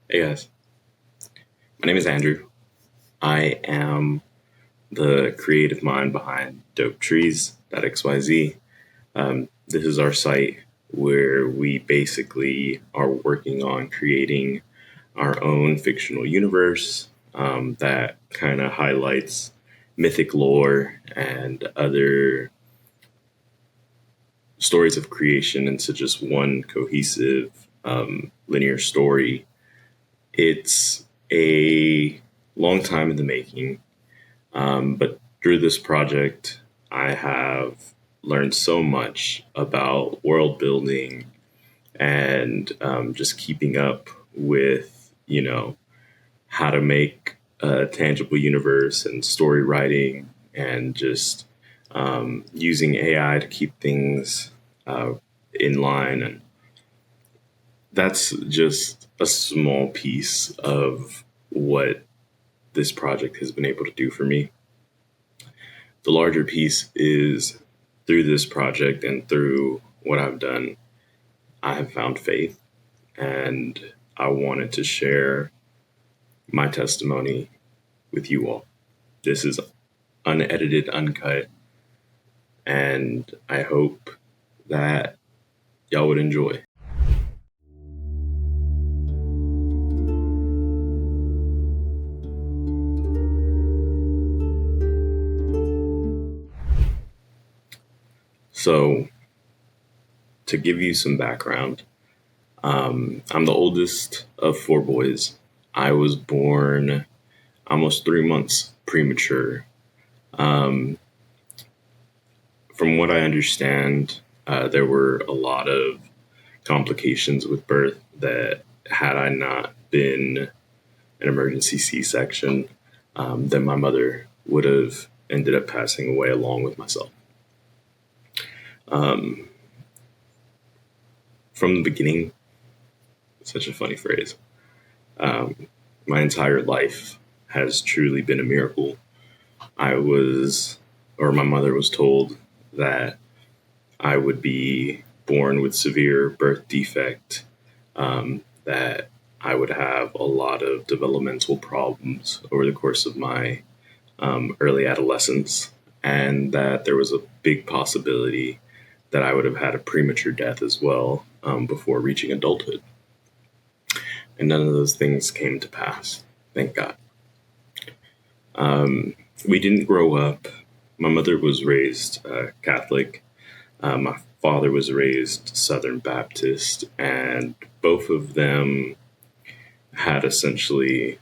Hey guys, my name is Andrew. I am the creative mind behind DopeTrees.xyz. This is our site where we basically are working on creating our own fictional universe that kind of highlights mythic lore and other stories of creation into just one cohesive linear story. It's a long time in the making. But through this project, I have learned so much about world building and just keeping up with, how to make a tangible universe and story writing and just using AI to keep things uh, in line. And that's just a small piece of what this project has been able to do for me. The larger piece is through this project and through what I've done, I have found faith, and I wanted to share my testimony with you all. This is unedited, uncut, and I hope that y'all would enjoy. So, to give you some background, I'm the oldest of four boys. I was born almost 3 months premature. Um, from what I understand, there were a lot of complications with birth that, had I not been an emergency C-section, then my mother would have ended up passing away along with myself. Um, from the beginning, such a funny phrase, um, my entire life has truly been a miracle. I was, or my mother was told that I would be born with severe birth defect, that I would have a lot of developmental problems over the course of my early adolescence, and that there was a big possibility that I would have had a premature death as well before reaching adulthood. And none of those things came to pass, thank God. We didn't grow up. My mother was raised Catholic. My father was raised Southern Baptist, and both of them had essentially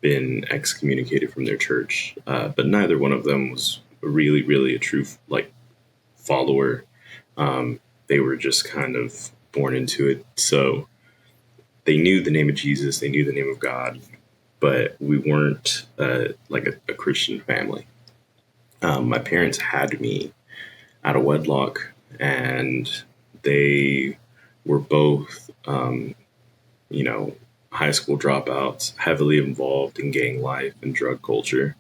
been excommunicated from their church, but neither one of them was really a true follower. They were just kind of born into it, so they knew the name of Jesus, they knew the name of God, but we weren't a Christian family. My parents had me out of wedlock, and they were both, high school dropouts, heavily involved in gang life and drug culture.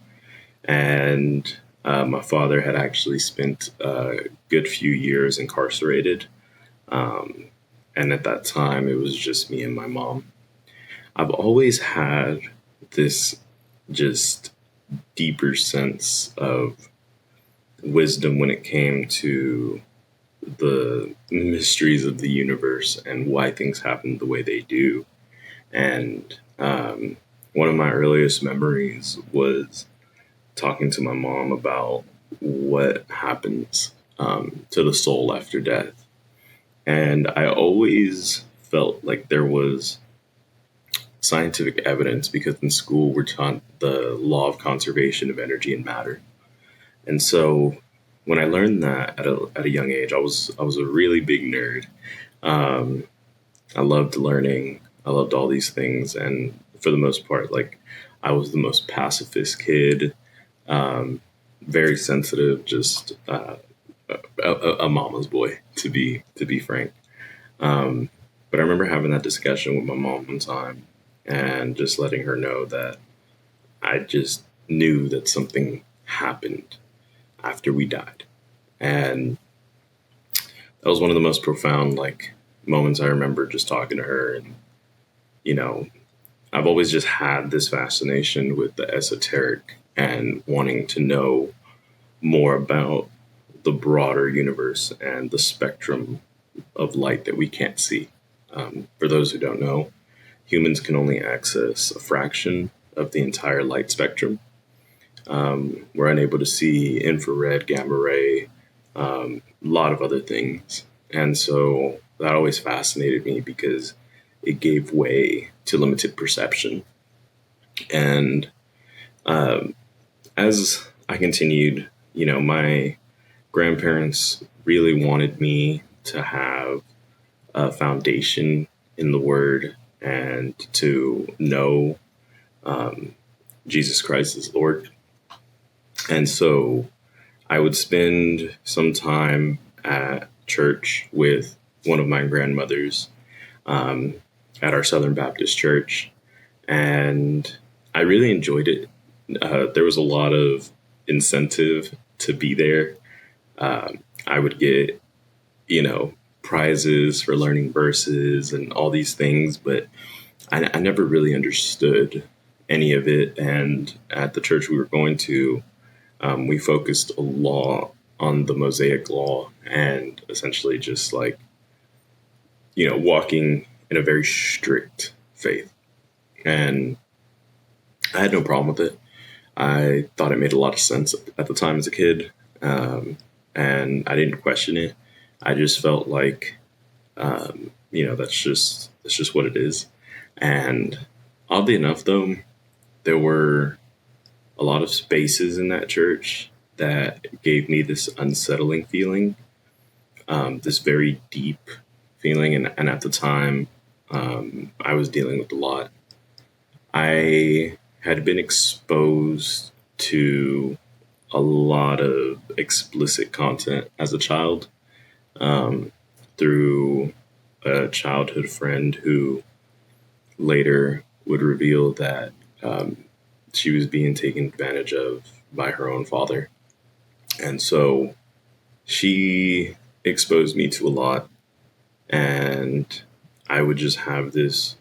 And my father had actually spent a good few years incarcerated. Um, and at that time, it was just me and my mom. I've always had this just deeper sense of wisdom when it came to the mysteries of the universe and why things happen the way they do. And one of my earliest memories was talking to my mom about what happens to the soul after death. And I always felt like there was scientific evidence, because in school we're taught the law of conservation of energy and matter. And so when I learned that at a young age, I was a really big nerd. Um, I loved learning. I loved all these things, and for the most part, I was the most pacifist kid, very sensitive, just a mama's boy, to be frank. Um, but I remember having that discussion with my mom one time, and just letting her know that I just knew that something happened after we died, and that was one of the most profound moments I remember, just talking to her and you know, I've always just had this fascination with the esoteric and wanting to know more about the broader universe and the spectrum of light that we can't see. For those who don't know, humans can only access a fraction of the entire light spectrum. We're unable to see infrared, gamma ray, a lot of other things. And so that always fascinated me because it gave way to limited perception. And um, as I continued, my grandparents really wanted me to have a foundation in the Word and to know um, Jesus Christ as Lord. And so I would spend some time at church with one of my grandmothers um, at our Southern Baptist church, and I really enjoyed it. There was a lot of incentive to be there. I would get, prizes for learning verses and all these things, but I never really understood any of it. And at the church we were going to, we focused a lot on the Mosaic Law and essentially just like, walking in a very strict faith. And I had no problem with it. I thought it made a lot of sense at the time as a kid, and I didn't question it. I just felt like, that's just what it is. And oddly enough, though, there were a lot of spaces in that church that gave me this unsettling feeling, this very deep feeling. And at the time, I was dealing with a lot. I had been exposed to a lot of explicit content as a child, um, through a childhood friend who later would reveal that she was being taken advantage of by her own father. And so she exposed me to a lot, and I would just have this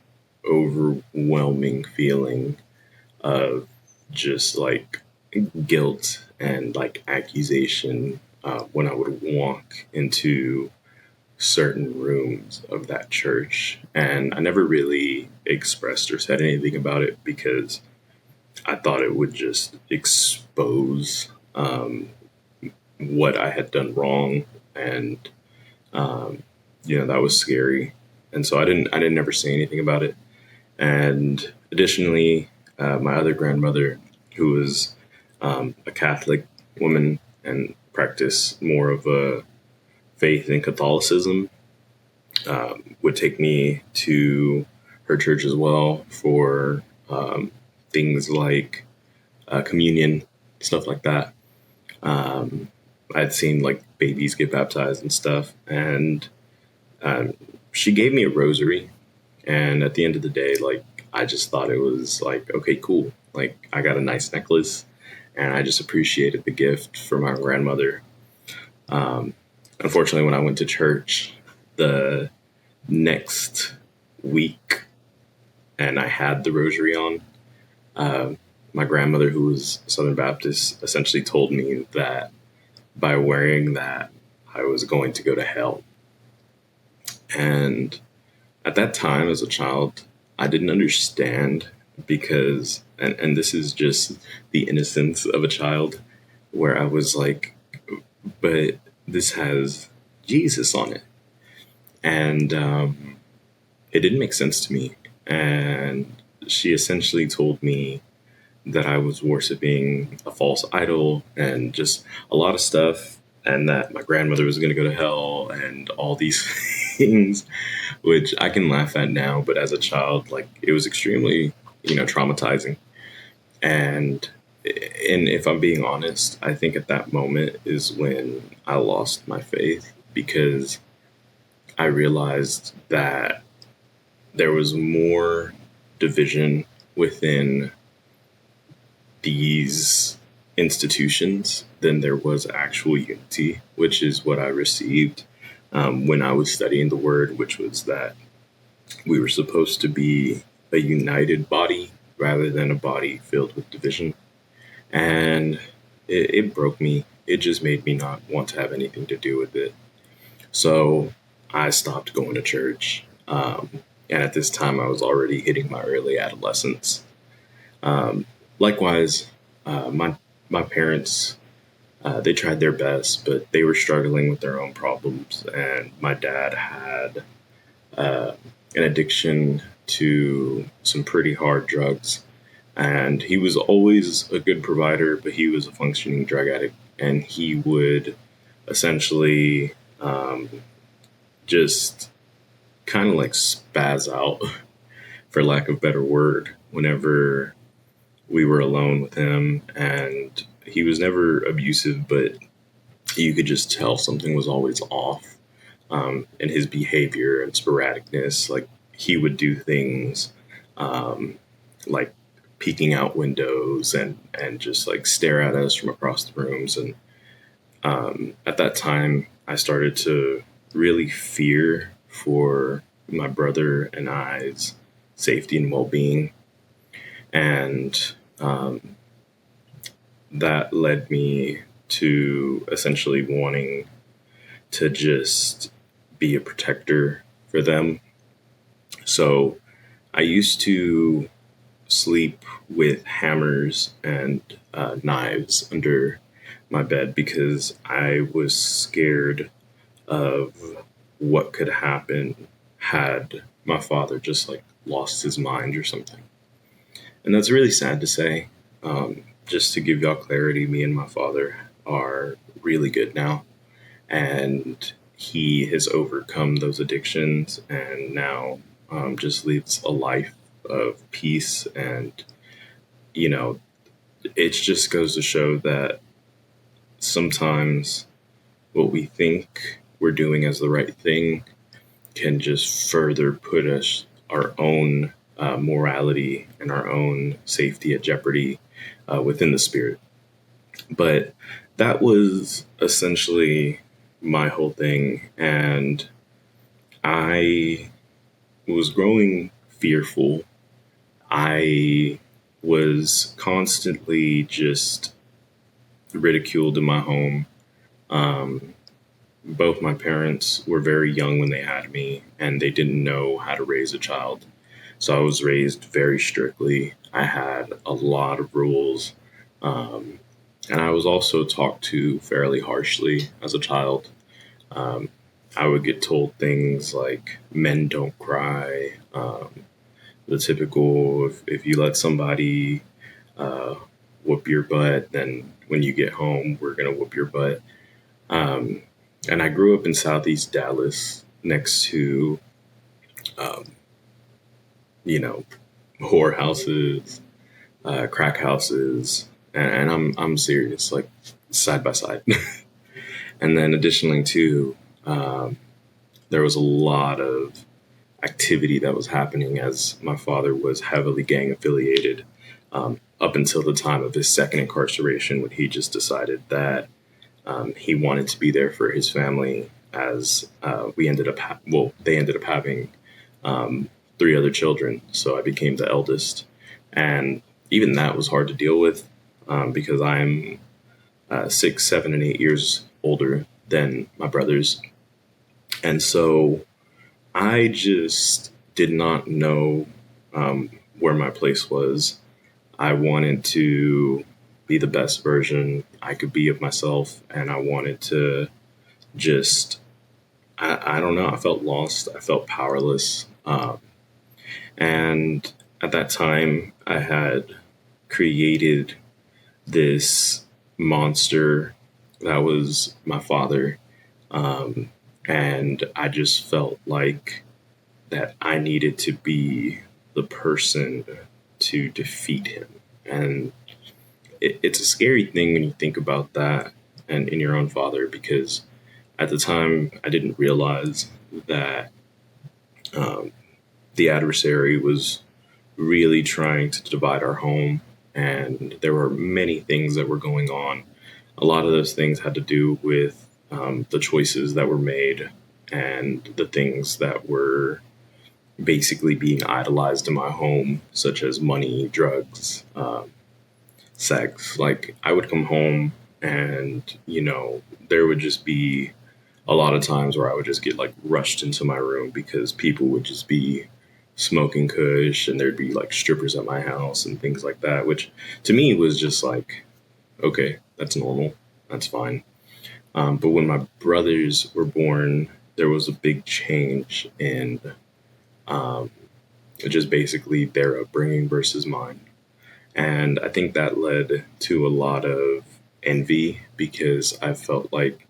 overwhelming feeling of just like guilt and like accusation when I would walk into certain rooms of that church. And I never really expressed or said anything about it because I thought it would just expose what I had done wrong. And, um, that was scary. And so I didn't ever say anything about it. And additionally, my other grandmother, who was a Catholic woman and practiced more of a faith in Catholicism, would take me to her church as well for things like communion, stuff like that. Um, I'd seen like babies get baptized and stuff, and um, she gave me a rosary. And at the end of the day, like I just thought it was like, okay, cool. Like I got a nice necklace, and I just appreciated the gift from my grandmother. Um, Unfortunately, when I went to church the next week and I had the rosary on, uh, my grandmother, who was Southern Baptist, essentially told me that by wearing that, I was going to go to hell. And at that time, as a child, I didn't understand because, and this is just the innocence of a child, where I was like, but this has Jesus on it. And it didn't make sense to me. And she essentially told me that I was worshiping a false idol and just a lot of stuff, and that my grandmother was going to go to hell and all these things, which I can laugh at now. But as a child, like it was extremely, traumatizing. And if I'm being honest, I think at that moment is when I lost my faith because I realized that there was more division within these institutions than there was actual unity, which is what I received when I was studying the word, which was that We were supposed to be a united body rather than a body filled with division. And it broke me. It just made me not want to have anything to do with it. So I stopped going to church. And at this time, I was already hitting my early adolescence. Um, Likewise, my parents, they tried their best, but they were struggling with their own problems. And my dad had uh, an addiction to some pretty hard drugs. And he was always a good provider, but he was a functioning drug addict. And he would essentially just kind of like spaz out, for lack of a better word, whenever we were alone with him. And he was never abusive, but you could just tell something was always off in his behavior and sporadicness. Like he would do things um, like peeking out windows and just like stare at us from across the rooms. And at that time, I started to really fear for my brother and I's safety and well being. And um, that led me to essentially wanting to just be a protector for them. So I used to sleep with hammers and knives under my bed because I was scared of what could happen had my father just like lost his mind or something. And that's really sad to say. Just to give y'all clarity, me and my father are really good now. And he has overcome those addictions and now just leads a life of peace. And, you know, it just goes to show that sometimes what we think we're doing as the right thing can just further put us, our own morality and our own safety at jeopardy within the spirit. But that was essentially my whole thing. And I was growing fearful. I was constantly just ridiculed in my home. Um, Both my parents were very young when they had me, and they didn't know how to raise a child. So I was raised very strictly. I had a lot of rules. Um, and I was also talked to fairly harshly as a child. Um, I would get told things like men don't cry, the typical if you let somebody uh, whoop your butt, then when you get home, we're going to whoop your butt. Um, and I grew up in Southeast Dallas next to, um, you know, whorehouses, crack houses, and I'm serious, like side by side. And then additionally, too, um, there was a lot of activity that was happening as my father was heavily gang affiliated up until the time of his second incarceration, when he just decided that he wanted to be there for his family. As we ended up, they ended up having um, three other children, so I became the eldest, and even that was hard to deal with because I'm 6, 7, and 8 years older than my brothers. And so I just did not know where my place was. I wanted to be the best version I could be of myself. And I wanted to just, I don't know, I felt lost. I felt powerless. And at that time, I had created this monster that was my father. Um, and I just felt like that I needed to be the person to defeat him. And it's a scary thing when you think about that and in your own father, because at the time I didn't realize that um, the adversary was really trying to divide our home. And there were many things that were going on. A lot of those things had to do with the choices that were made and the things that were basically being idolized in my home, such as money, drugs, sex. Like, I would come home and, there would just be a lot of times where I would just get like rushed into my room because people would just be smoking kush and there'd be like strippers at my house and things like that, which to me was just like, okay, that's normal. That's fine. But when my brothers were born, there was a big change in um, just basically their upbringing versus mine. And I think that led to a lot of envy because I felt like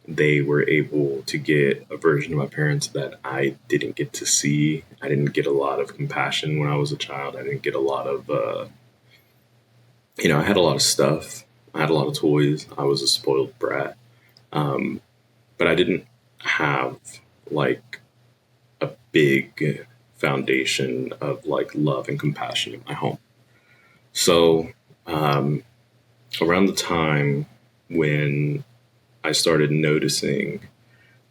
they were able to get a version of my parents that I didn't get to see. I didn't get a lot of compassion when I was a child. I didn't get a lot of, I had a lot of stuff. I had a lot of toys. I was a spoiled brat. Um, but I didn't have like a big foundation of like love and compassion in my home. So, um, around the time when I started noticing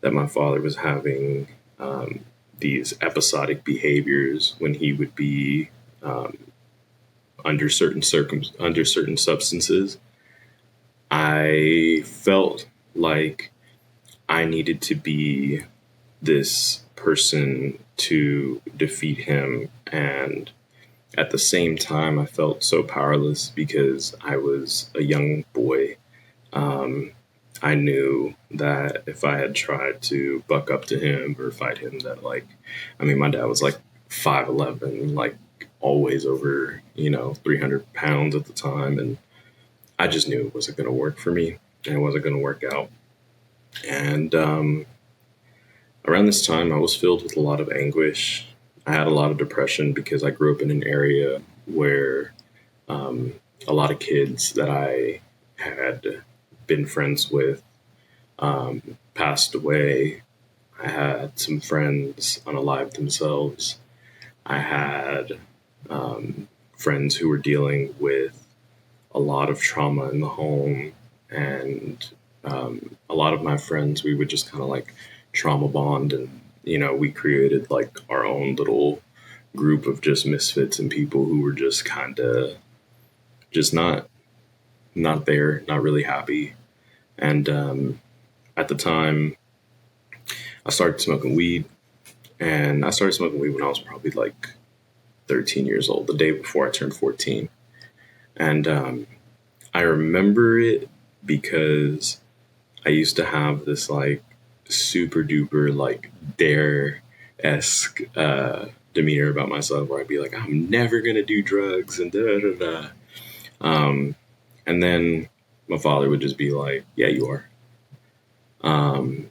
that my father was having um, these episodic behaviors when he would be um, under certain substances, I felt like I needed to be this person to defeat him. And at the same time, I felt so powerless because I was a young boy. Um, I knew that if I had tried to buck up to him or fight him, that like, I mean, my dad was like 5'11", like always over, 300 pounds at the time. And I just knew it wasn't going to work for me and it wasn't going to work out. And around this time, I was filled with a lot of anguish. I had a lot of depression because I grew up in an area where um, a lot of kids that I had been friends with passed away. I had some friends unalive themselves. I had friends who were dealing with a lot of trauma in the home. And a lot of my friends, we would just kind of like trauma bond. And, we created like our own little group of just misfits and people who were just kind of just not there, not really happy. And at the time, I started smoking weed, and I started smoking weed when I was probably like 13 years old, the day before I turned 14. And I remember it because I used to have this like super duper like dare esque demeanor about myself, where I'd be like, I'm never gonna do drugs and da da da. Um, and then my father would just be like, yeah, you are. Um,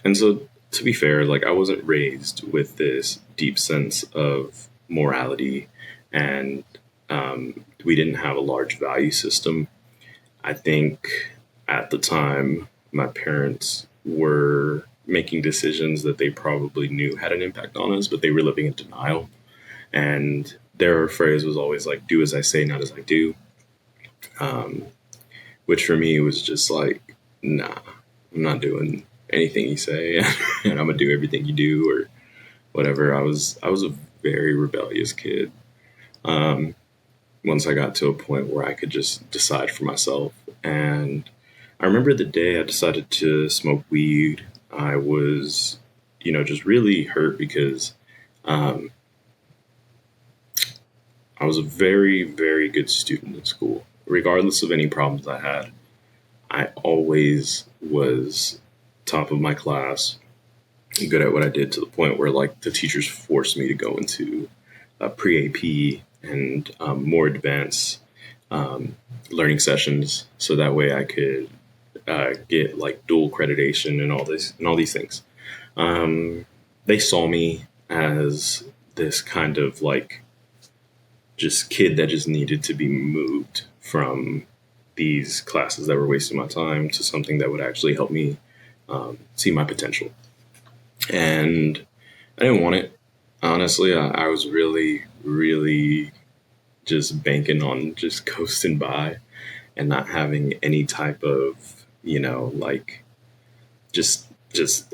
and so, to be fair, like I wasn't raised with this deep sense of morality, and we didn't have a large value system. I think at the time, my parents were making decisions that they probably knew had an impact on us, but they were living in denial. And their phrase was always like, do as I say, not as I do. Um, which for me was just like, nah, I'm not doing anything you say, and I'm gonna do everything you do or whatever. I was a very rebellious kid. Um, Once I got to a point where I could just decide for myself, and I remember the day I decided to smoke weed. I was, just really hurt because um, I was a very, very good student in school, regardless of any problems I had. I always was top of my class, good at what I did, to the point where like the teachers forced me to go into pre-AP and more advanced um, learning sessions, so that way I could get like dual accreditation and all these things. Um, they saw me as this kind of like just kid that just needed to be moved from these classes that were wasting my time to something that would actually help me see my potential. And I didn't want it. Honestly, I was really, really just banking on just coasting by and not having any type of, like, just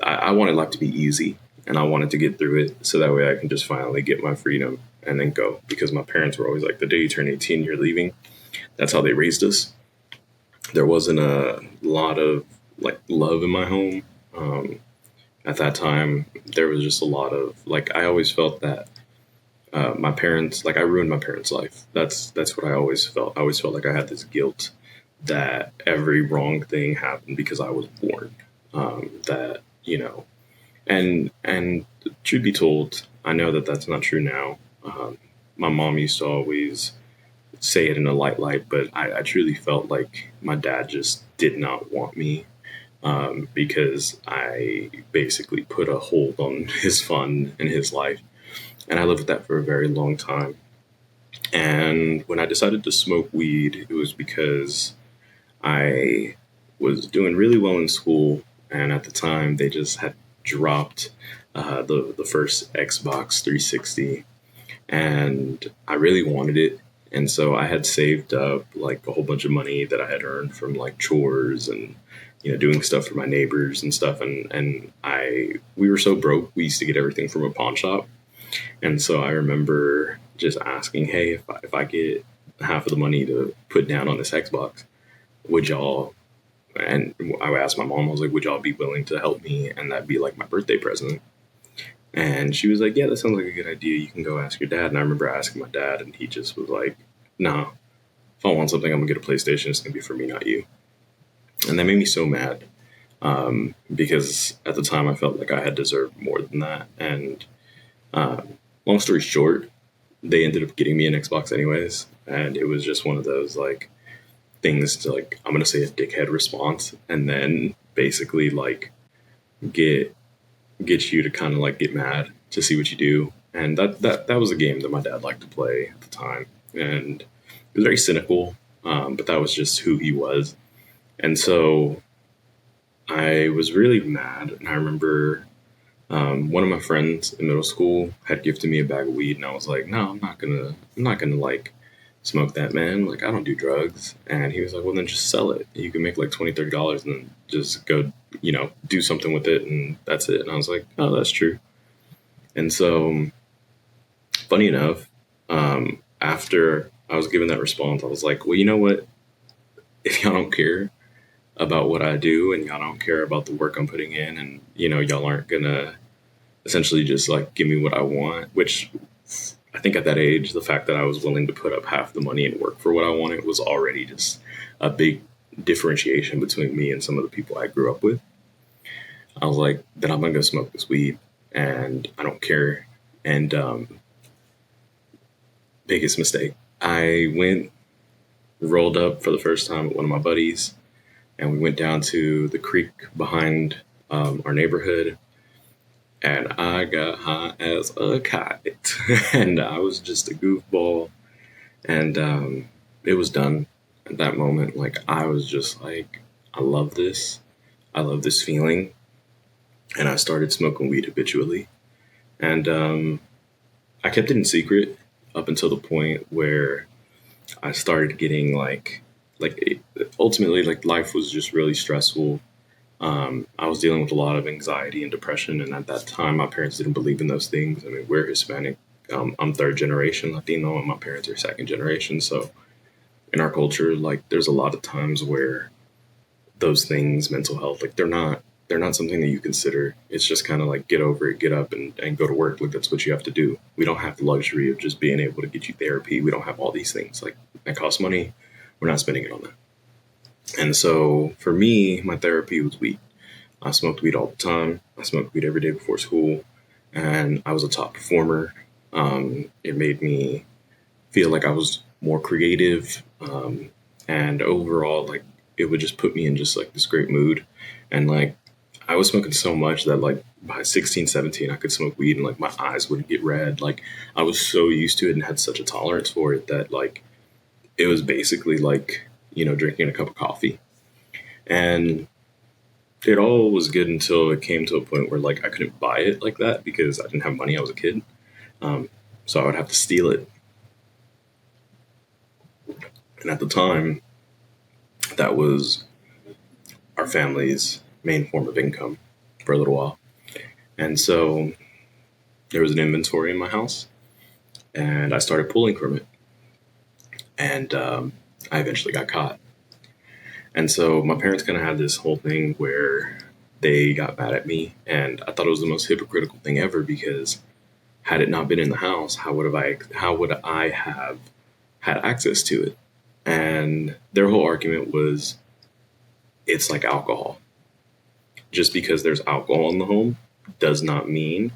I wanted life to be easy. and I wanted to get through it so that way I can just finally get my freedom and then go. Because my parents were always like, the day you turn 18, you're leaving. That's how they raised us. There wasn't a lot of like love in my home. At that time, there was just a lot of like, I always felt that my parents, like I ruined my parents' life. That's what I always felt. I always felt like I had this guilt that every wrong thing happened because I was born. That and truth be told, I know that that's not true now. My mom used to always say it in a light, but I truly felt like my dad just did not want me because I basically put a hold on his fun and his life. And I lived with that for a very long time. And when I decided to smoke weed, it was because I was doing really well in school. And at the time, they just had dropped the first Xbox 360. And I really wanted it. And so I had saved up like a whole bunch of money that I had earned from like chores and doing stuff for my neighbors and stuff. And we were so broke, we used to get everything from a pawn shop. And so I remember just asking, hey, if I get half of the money to put down on this Xbox, would y'all, and I asked my mom, I was like, would y'all be willing to help me? And that'd be like my birthday present. And she was like, yeah, that sounds like a good idea. You can go ask your dad. And I remember asking my dad, and he just was like, no, if I want something, I'm going to get a PlayStation. It's going to be for me, not you. And that made me so mad because at the time I felt like I had deserved more than that. And long story short, they ended up getting me an Xbox anyways. And it was just one of those like things to like, I'm going to say a dickhead response and then basically like get you to kind of like get mad to see what you do. And that was a game that my dad liked to play at the time. And it was very cynical, but that was just who he was. And so I was really mad. And I remember one of my friends in middle school had gifted me a bag of weed, and I was like, "No, I'm not gonna like smoke that, man. Like, I don't do drugs." And he was like, "Well, then just sell it. You can make like $20, $30, and then just go, do something with it, and that's it." And I was like, "Oh, that's true." And so, funny enough, after I was given that response, I was like, "Well, you know what? If y'all don't care about what I do, and y'all don't care about the work I'm putting in, and y'all aren't gonna essentially just like give me what I want," which I think at that age, the fact that I was willing to put up half the money and work for what I wanted was already just a big differentiation between me and some of the people I grew up with. I was like, then I'm gonna go smoke this weed, and I don't care. And biggest mistake, I went rolled up for the first time with one of my buddies, and we went down to the creek behind our neighborhood, and I got high as a kite, and I was just a goofball, and it was done at that moment. Like, I was just like, I love this feeling, and I started smoking weed habitually, and I kept it in secret up until the point where I started getting ultimately like life was just really stressful. I was dealing with a lot of anxiety and depression, and at that time, my parents didn't believe in those things. I mean, we're Hispanic. I'm third generation Latino, and my parents are second generation. So, in our culture, like, there's a lot of times where those things, mental health, like they're not something that you consider. It's just kind of like get over it, get up, and go to work. Like, that's what you have to do. We don't have the luxury of just being able to get you therapy. We don't have all these things like that cost money. We're not spending it on that. And so for me, my therapy was weed. I smoked weed all the time. I smoked weed every day before school, and I was a top performer. It made me feel like I was more creative, and overall, like, it would just put me in just like this great mood. And like, I was smoking so much that like by 16, 17, I could smoke weed and like my eyes wouldn't get red. Like, I was so used to it and had such a tolerance for it that like it was basically like, drinking a cup of coffee. And it all was good until it came to a point where like I couldn't buy it like that because I didn't have money. I was a kid. So I would have to steal it. And at the time, that was our family's main form of income for a little while. And so there was an inventory in my house, and I started pulling from it. And I eventually got caught. And so my parents kind of had this whole thing where they got mad at me, and I thought it was the most hypocritical thing ever because had it not been in the house, how would I have had access to it? And their whole argument was it's like alcohol. Just because there's alcohol in the home does not mean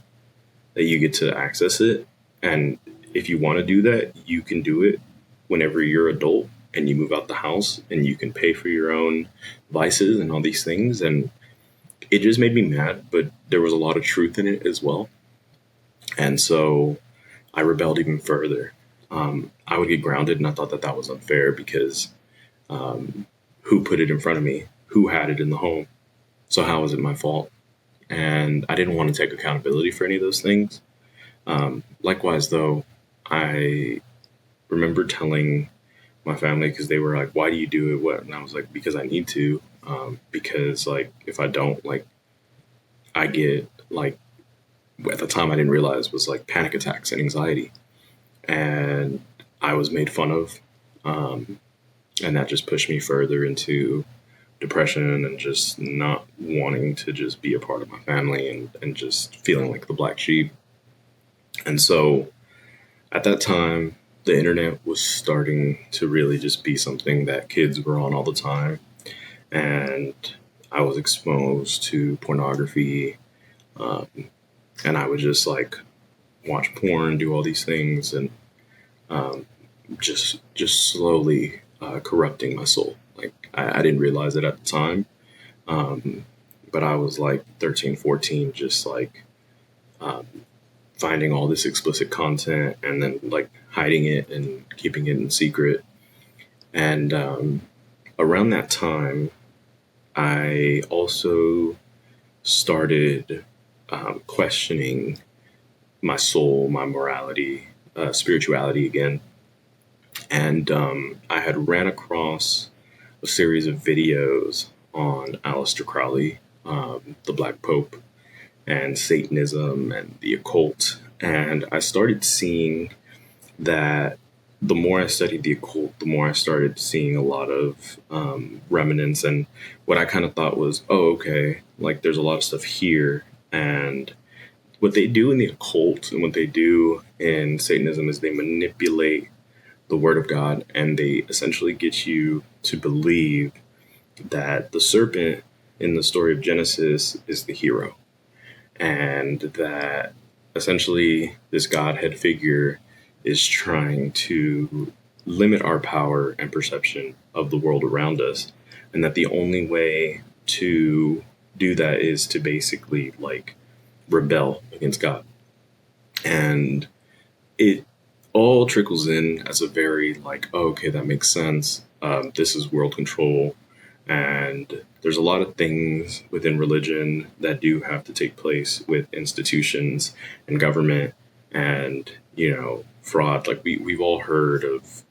that you get to access it. And if you want to do that, you can do it whenever you're adult and you move out the house and you can pay for your own vices and all these things. And it just made me mad, but there was a lot of truth in it as well. And so I rebelled even further. I would get grounded, and I thought that that was unfair because who put it in front of me? Who had it in the home? So how was it my fault? And I didn't want to take accountability for any of those things. Likewise, though, I remember telling my family because they were like, "Why do you do it?" What? And I was like, "Because I need to. Because like if I don't, like I get like at the time I didn't realize was like panic attacks and anxiety, and I was made fun of, and that just pushed me further into depression and just not wanting to just be a part of my family and just feeling like the black sheep. And so at that time, the internet was starting to really just be something that kids were on all the time. And I was exposed to pornography. Um, and I would just like watch porn, do all these things, and um, just slowly corrupting my soul. Like I didn't realize it at the time, um, but I was like 13, 14, just like um, finding all this explicit content and then like hiding it and keeping it in secret. And around that time, I also started questioning my soul, my morality, spirituality again. And I had ran across a series of videos on Aleister Crowley, the Black Pope, and Satanism and the occult. And I started seeing that the more I studied the occult, the more I started seeing a lot of remnants. And what I kind of thought was, oh, okay, like there's a lot of stuff here. And what they do in the occult and what they do in Satanism is they manipulate the word of God, and they essentially get you to believe that the serpent in the story of Genesis is the hero, and that essentially this Godhead figure is trying to limit our power and perception of the world around us, and that the only way to do that is to basically like rebel against God. And it all trickles in as a very like, oh, okay, that makes sense. This is world control. And there's a lot of things within religion that do have to take place with institutions and government and, fraud. Like we've all heard of,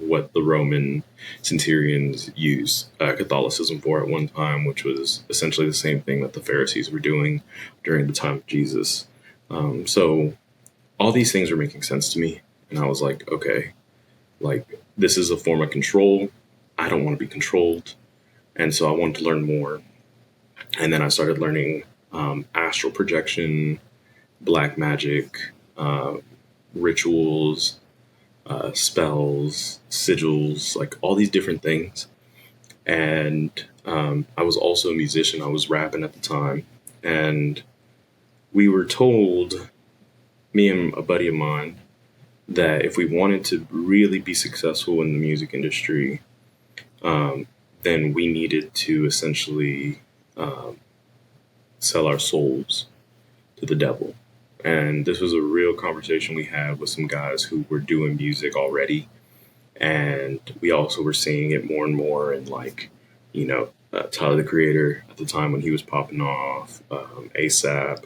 what the Roman centurions used Catholicism for at one time, which was essentially the same thing that the Pharisees were doing during the time of Jesus. So all these things were making sense to me. And I was like, okay, like this is a form of control. I don't want to be controlled. And so I wanted to learn more. And then I started learning astral projection, black magic, rituals, spells, sigils, like all these different things. And I was also a musician. I was rapping at the time. And we were told, me and a buddy of mine, that if we wanted to really be successful in the music industry, then we needed to essentially sell our souls to the devil. And this was a real conversation we had with some guys who were doing music already. And we also were seeing it more and more in like, Tyler the Creator at the time when he was popping off, ASAP.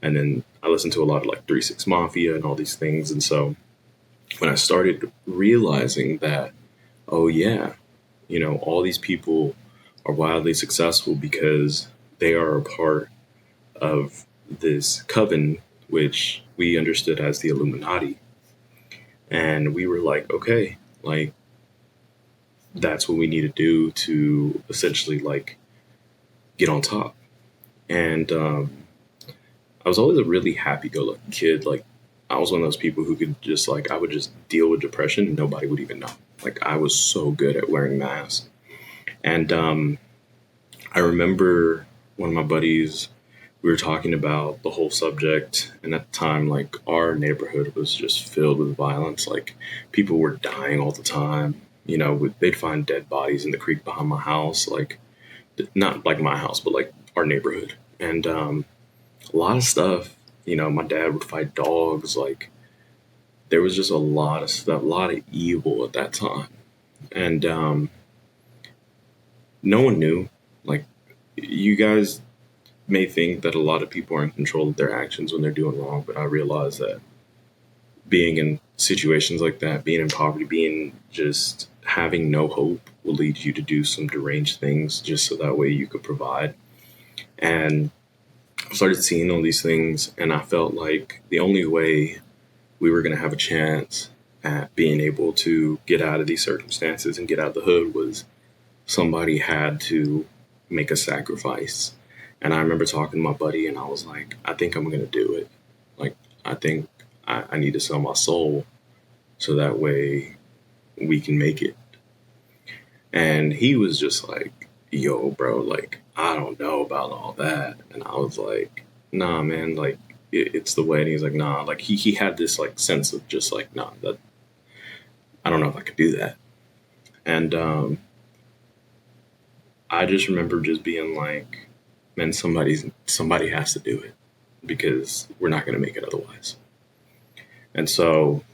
And then I listened to a lot of like 3 6 Mafia and all these things. And so when I started realizing that, oh yeah, all these people are wildly successful because they are a part of this coven, which we understood as the Illuminati. And we were like, okay, like, that's what we need to do to essentially like get on top. And I was always a really happy-go-lucky kid. Like, I was one of those people who could just like I would just deal with depression and nobody would even know. Like, I was so good at wearing masks. And I remember one of my buddies, we were talking about the whole subject, and at the time, like, our neighborhood was just filled with violence. Like, people were dying all the time. You know, they'd find dead bodies in the creek behind my house, like, not like my house, but like our neighborhood. And a lot of stuff, you know, my dad would fight dogs. Like, there was just a lot of stuff, a lot of evil at that time. And no one knew. Like, you guys may think that a lot of people are in control of their actions when they're doing wrong, but I realize that being in situations like that, being in poverty, being just having no hope will lead you to do some deranged things just so that way you could provide. And I started seeing all these things, and I felt like the only way we were going to have a chance at being able to get out of these circumstances and get out of the hood was somebody had to make a sacrifice. And I remember talking to my buddy, and I was like, I think I'm going to do it. Like, I think I need to sell my soul so that way we can make it. And he was just like, yo, bro, like, I don't know about all that. And I was like, nah, man, like, it's the way. And he's like, nah, like, he had this, like, sense of just like, nah, that I don't know if I could do that. And I just remember just being like, man, somebody has to do it because we're not going to make it otherwise. And so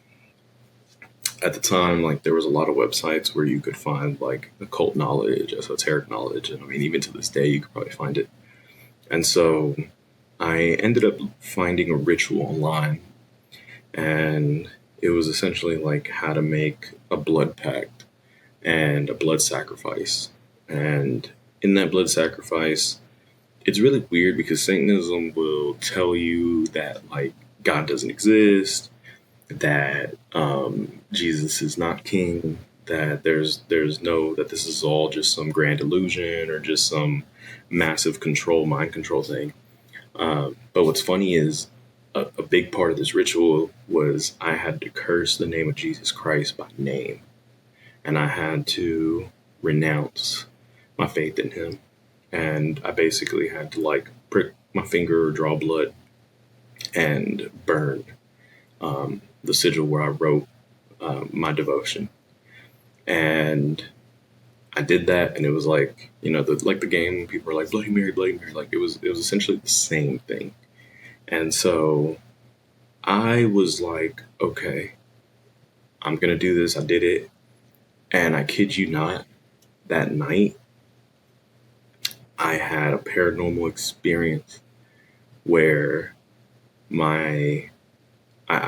at the time, like, there was a lot of websites where you could find like occult knowledge, esoteric knowledge. And I mean, even to this day, you could probably find it. And so I ended up finding a ritual online, and it was essentially like how to make a blood pact and a blood sacrifice. And in that blood sacrifice, it's really weird because Satanism will tell you that like God doesn't exist, that Jesus is not king, that there's no that this is all just some grand illusion or just some massive mind control thing. But what's funny is a big part of this ritual was I had to curse the name of Jesus Christ by name, and I had to renounce my faith in him. And I basically had to like prick my finger or draw blood and burn the sigil where I wrote my devotion. And I did that, and it was like, you know, the game. People were like Bloody Mary, Bloody Mary. Like, it was essentially the same thing. And so I was like, okay, I'm gonna do this. I did it, and I kid you not, that night I had a paranormal experience where I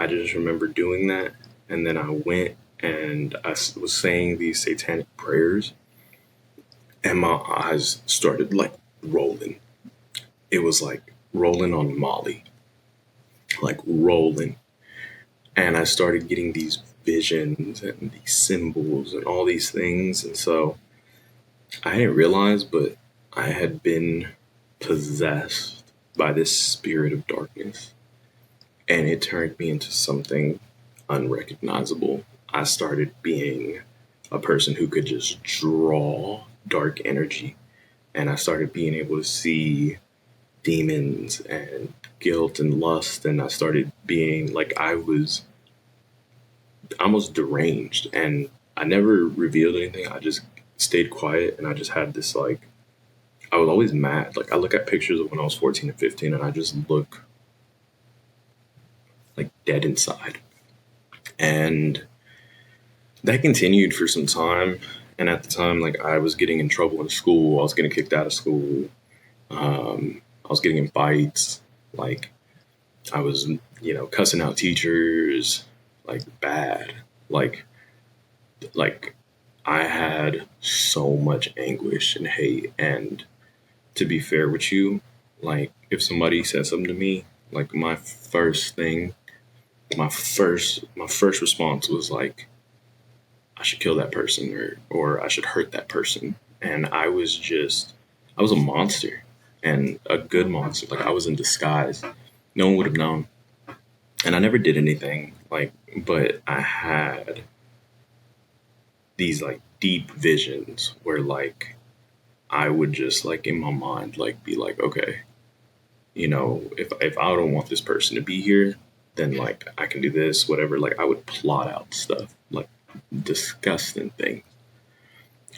just remember doing that, and then I went and I was saying these satanic prayers, and my eyes started like rolling. It was like rolling on Molly, like rolling. And I started getting these visions and these symbols and all these things. And so I didn't realize, but I had been possessed by this spirit of darkness. And it turned me into something unrecognizable. I started being a person who could just draw dark energy. And I started being able to see demons and guilt and lust. And I started being like, I was almost deranged. And I never revealed anything. I just stayed quiet, and I just had this like, I was always mad. Like, I look at pictures of when I was 14 and 15, and I just look like dead inside. And that continued for some time. And at the time, like, I was getting in trouble in school. I was getting kicked out of school. I was getting in fights. Like, I was, you know, cussing out teachers, like, bad. Like I had so much anguish and hate. And to be fair with you, Like if somebody said something to me, like my first response was like, I should kill that person, or I should hurt that person. And I was a monster, and a good monster. Like I was in disguise. No one would have known. And I never did anything like, but I had these like deep visions where like I would just like in my mind like be like, okay, if I don't want this person to be here, then like I can do this, whatever. Like I would plot out stuff, like disgusting things.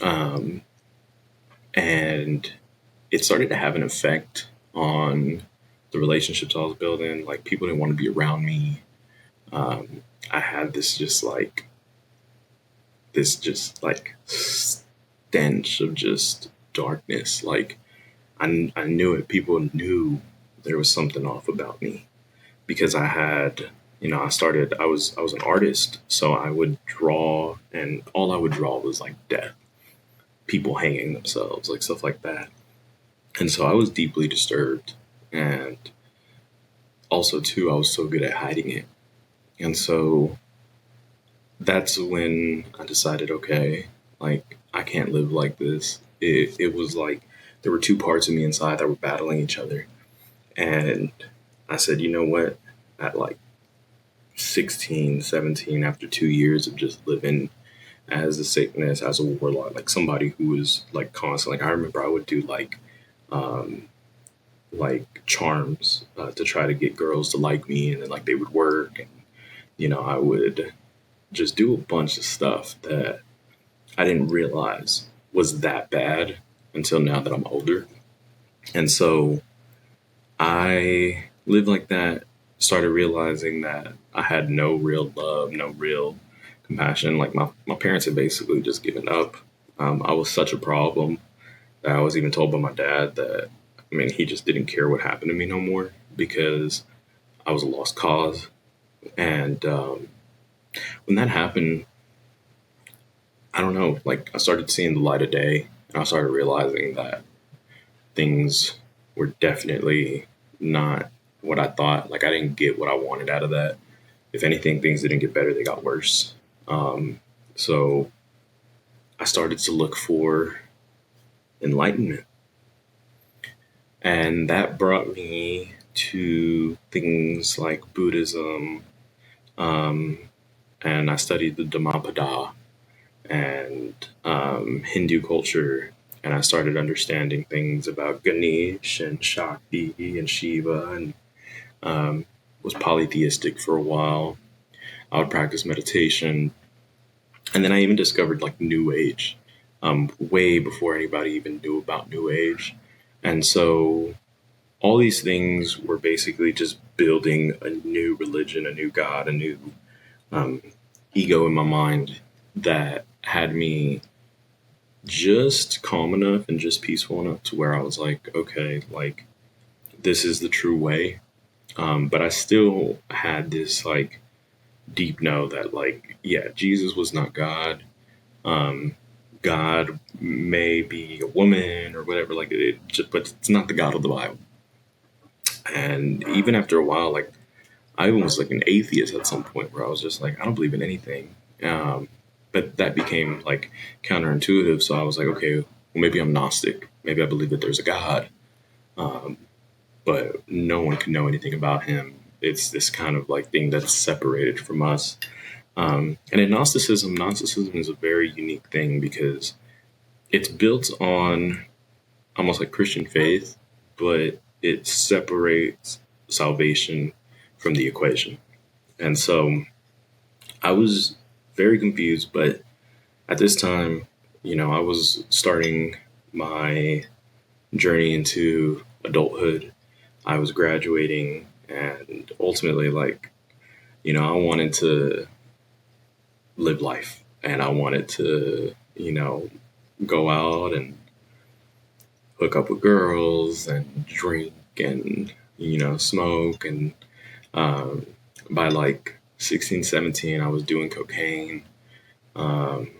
Um, and it started to have an effect on the relationships I was building. Like people didn't want to be around me. I had this just like stench of just darkness. Like I knew it. People knew there was something off about me because I was an artist, so I would draw, and all I would draw was like death, people hanging themselves, like stuff like that. And so I was deeply disturbed, and also too, I was so good at hiding it. And so that's when I decided, okay, like I can't live like this. It was like there were two parts of me inside that were battling each other. And I said, you know what? At like 16, 17, after 2 years of just living as a Satanist, as a warlock, like somebody who was like constant. Like I remember I would do um, like charms to try to get girls to like me, and then like they would work, and I would just do a bunch of stuff that I didn't realize was that bad until now that I'm older. And so I lived like that, started realizing that I had no real love, no real compassion. Like my parents had basically just given up. I was such a problem that I was even told by my dad that, I mean, he just didn't care what happened to me no more because I was a lost cause. And when that happened, I don't know, like I started seeing the light of day, and I started realizing that things were definitely not what I thought. Like I didn't get what I wanted out of that. If anything, things didn't get better, they got worse. So I started to look for enlightenment. And that brought me to things like Buddhism. Um, and I studied the Dhammapada and Hindu culture. And I started understanding things about Ganesh and Shakti and Shiva, and um, was polytheistic for a while. I would practice meditation. And then I even discovered like New Age, way before anybody even knew about New Age. And so all these things were basically just building a new religion, a new God, a new um, ego in my mind that had me just calm enough and just peaceful enough to where I was like, okay, like this is the true way. But I still had this like deep know that like, yeah, Jesus was not God. Um, God may be a woman or whatever, like but it's not the God of the Bible. And even after a while, like I even was like an atheist at some point where I was just like, I don't believe in anything. But that became like counterintuitive. So I was like, okay, well, maybe I'm Gnostic. Maybe I believe that there's a God, um, but no one can know anything about him. It's this kind of like thing that's separated from us. And in Gnosticism is a very unique thing because it's built on almost like Christian faith, but it separates salvation from the equation. And so I was very confused, but at this time, I was starting my journey into adulthood. I was graduating, and ultimately, like, I wanted to live life, and I wanted to, go out and hook up with girls and drink and, smoke. And um, by like 16, 17, I was doing cocaine. Um,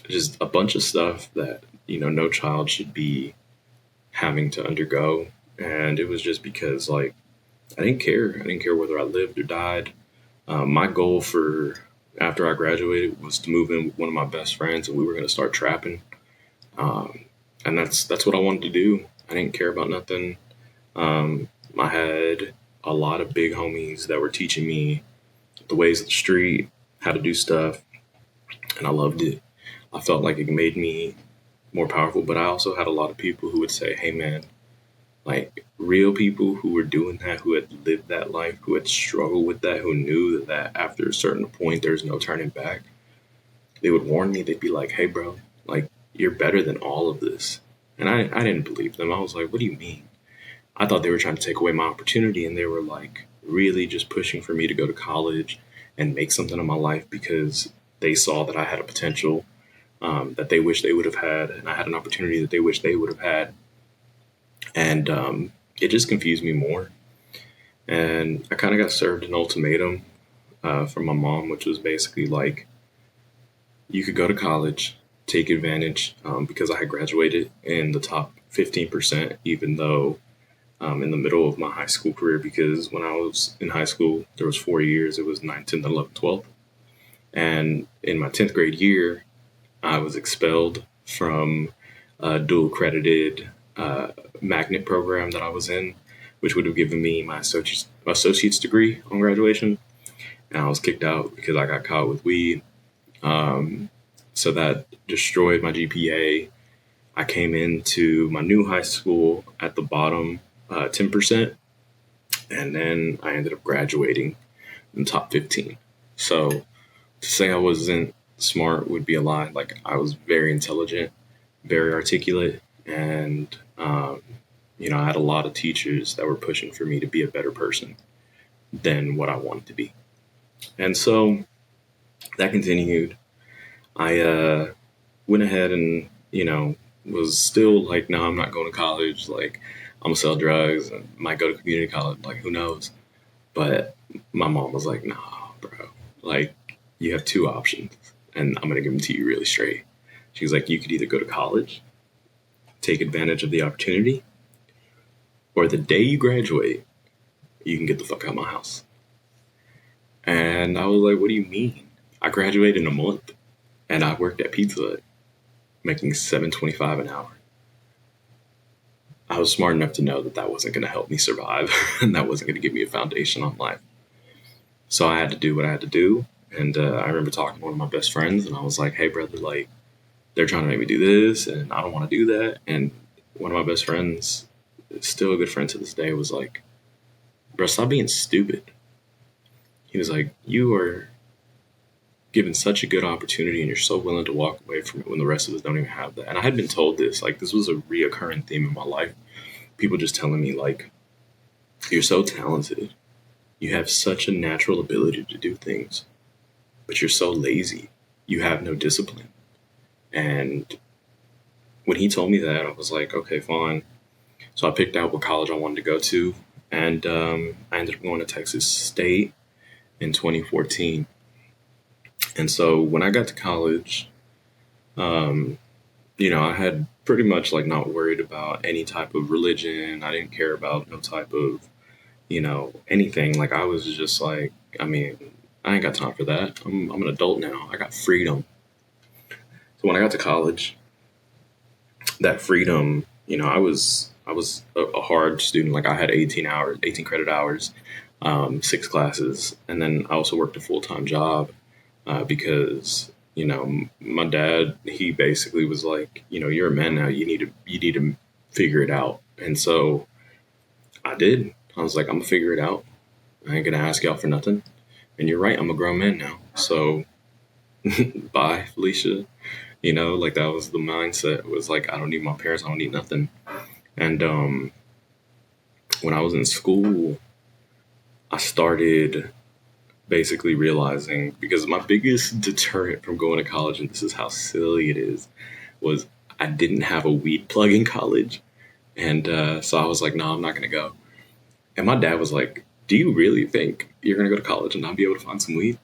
just a bunch of stuff that no child should be having to undergo. And it was just because, like, I didn't care. I didn't care whether I lived or died. My goal for after I graduated was to move in with one of my best friends, and we were going to start trapping. Um, and that's what I wanted to do. I didn't care about nothing. I had a lot of big homies that were teaching me the ways of the street, how to do stuff, and I loved it. I felt like it made me more powerful, but I also had a lot of people who would say, "Hey, man, like real people who were doing that, who had lived that life, who had struggled with that, who knew that after a certain point there's no turning back." They would warn me. They'd be like, "Hey, bro, like you're better than all of this." And I didn't believe them. I was like, "What do you mean?" I thought they were trying to take away my opportunity, and they were like really just pushing for me to go to college and make something of my life because they saw that I had a potential that they wish they would have had, and I had an opportunity that they wish they would have had. And it just confused me more. And I kind of got served an ultimatum from my mom, which was basically like, you could go to college, take advantage, because I had graduated in the top 15%, even though in the middle of my high school career, because when I was in high school, there was 4 years. It was 9th, 10th, 11th, 12th. And in my 10th grade year, I was expelled from a dual credited magnet program that I was in, which would have given me my associate's degree on graduation. And I was kicked out because I got caught with weed. Um, so that destroyed my GPA. I came into my new high school at the bottom 10%, and then I ended up graduating in the top 15. So to say I wasn't smart would be a lie. Like, I was very intelligent, very articulate, and I had a lot of teachers that were pushing for me to be a better person than what I wanted to be. And so that continued. I went ahead and, was still like, no, I'm not going to college. Like, I'm gonna sell drugs and might go to community college. Like, who knows? But my mom was like, nah, bro. Like, you have two options, and I'm gonna give them to you really straight. She was like, you could either go to college, take advantage of the opportunity, or the day you graduate, you can get the fuck out of my house. And I was like, what do you mean? I graduated in a month, and I worked at Pizza Hut, making $7.25 an hour. I was smart enough to know that that wasn't going to help me survive, and that wasn't going to give me a foundation on life. So I had to do what I had to do. And I remember talking to one of my best friends, and I was like, hey, brother, like, they're trying to make me do this, and I don't want to do that. And one of my best friends, still a good friend to this day, was like, bro, stop being stupid. He was like, you are given such a good opportunity, and you're so willing to walk away from it when the rest of us don't even have that. And I had been told this, like, this was a reoccurring theme in my life. People just telling me, like, you're so talented. You have such a natural ability to do things, but you're so lazy. You have no discipline. And when he told me that, I was like, okay, fine. So I picked out what college I wanted to go to, and I ended up going to Texas State in 2014. And so when I got to college, um, I had pretty much like not worried about any type of religion. I didn't care about no type of, anything. Like, I was just like, I mean, I ain't got time for that. I'm an adult now. I got freedom. So when I got to college, that freedom, I was a hard student. Like, I had 18 hours, 18 credit hours, 6 classes, and then I also worked a full time job because my dad, he basically was like, you're a man now. You need to figure it out. And so I did. I was like, I'm gonna figure it out. I ain't gonna ask y'all for nothing. And you're right. I'm a grown man now. So bye, Felicia. Like, that was the mindset. It was like, I don't need my parents. I don't need nothing. And when I was in school, I started basically realizing, because my biggest deterrent from going to college, and this is how silly it is, was I didn't have a weed plug in college. And so I was like, no, I'm not going to go. And my dad was like, do you really think you're going to go to college and not be able to find some weed?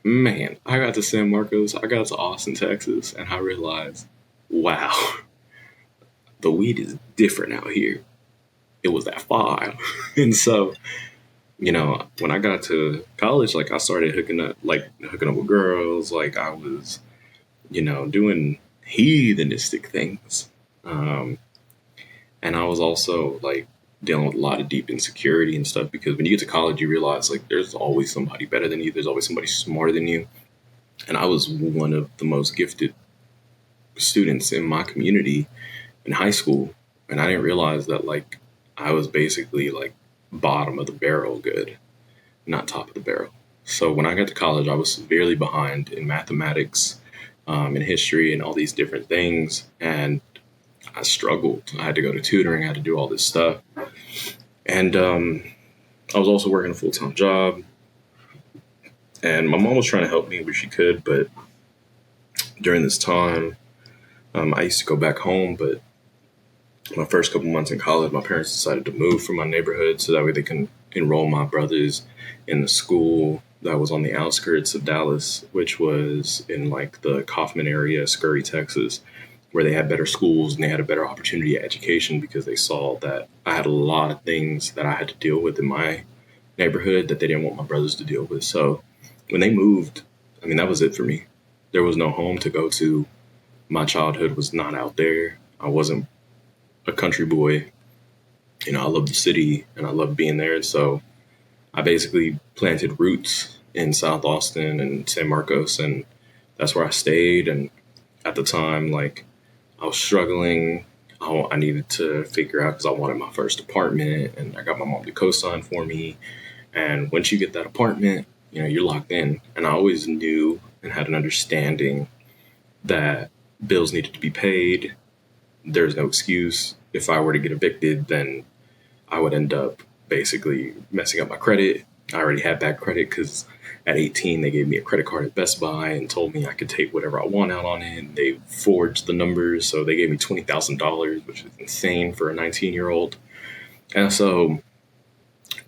Man, I got to San Marcos, I got to Austin, Texas, and I realized, wow, the weed is different out here. it was that far. And so, when I got to college, like I started hooking up with girls, like I was, doing heathenistic things. Um, and I was also like dealing with a lot of deep insecurity and stuff because when you get to college, you realize like there's always somebody better than you, there's always somebody smarter than you. And I was one of the most gifted students in my community in high school. And I didn't realize that like I was basically like bottom of the barrel good, not top of the barrel. So when I got to college, I was severely behind in mathematics, in history, and all these different things. And I struggled. I had to go to tutoring. I had to do all this stuff. And I was also working a full time job. And my mom was trying to help me, which she could. But during this time, I used to go back home. But my first couple months in college, my parents decided to move from my neighborhood so that way they can enroll my brothers in the school that was on the outskirts of Dallas, which was in like the Kaufman area, Scurry, Texas, where they had better schools and they had a better opportunity at education because they saw that I had a lot of things that I had to deal with in my neighborhood that they didn't want my brothers to deal with. So when they moved, I mean, that was it for me. There was no home to go to. My childhood was not out there. I wasn't a country boy. I loved the city and I loved being there. So I basically planted roots in South Austin and San Marcos, and that's where I stayed. And at the time, like, I was struggling. I needed to figure out because I wanted my first apartment, and I got my mom to co-sign for me. And once you get that apartment, you're locked in. And I always knew and had an understanding that bills needed to be paid. There's no excuse. If I were to get evicted, then I would end up basically messing up my credit. I already had bad credit because at 18, they gave me a credit card at Best Buy and told me I could take whatever I want out on it. And they forged the numbers. So they gave me $20,000, which is insane for a 19-year-old. And so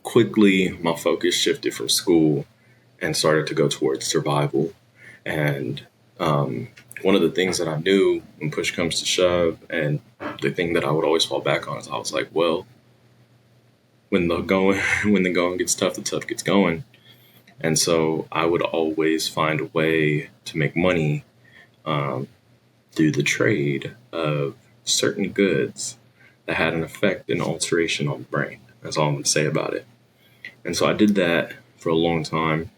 quickly, my focus shifted from school and started to go towards survival. And one of the things that I knew when push comes to shove, and the thing that I would always fall back on is I was like, well, when the going gets tough, the tough gets going. And so I would always find a way to make money through the trade of certain goods that had an effect and alteration on the brain. That's all I'm going to say about it. And so I did that for a long time,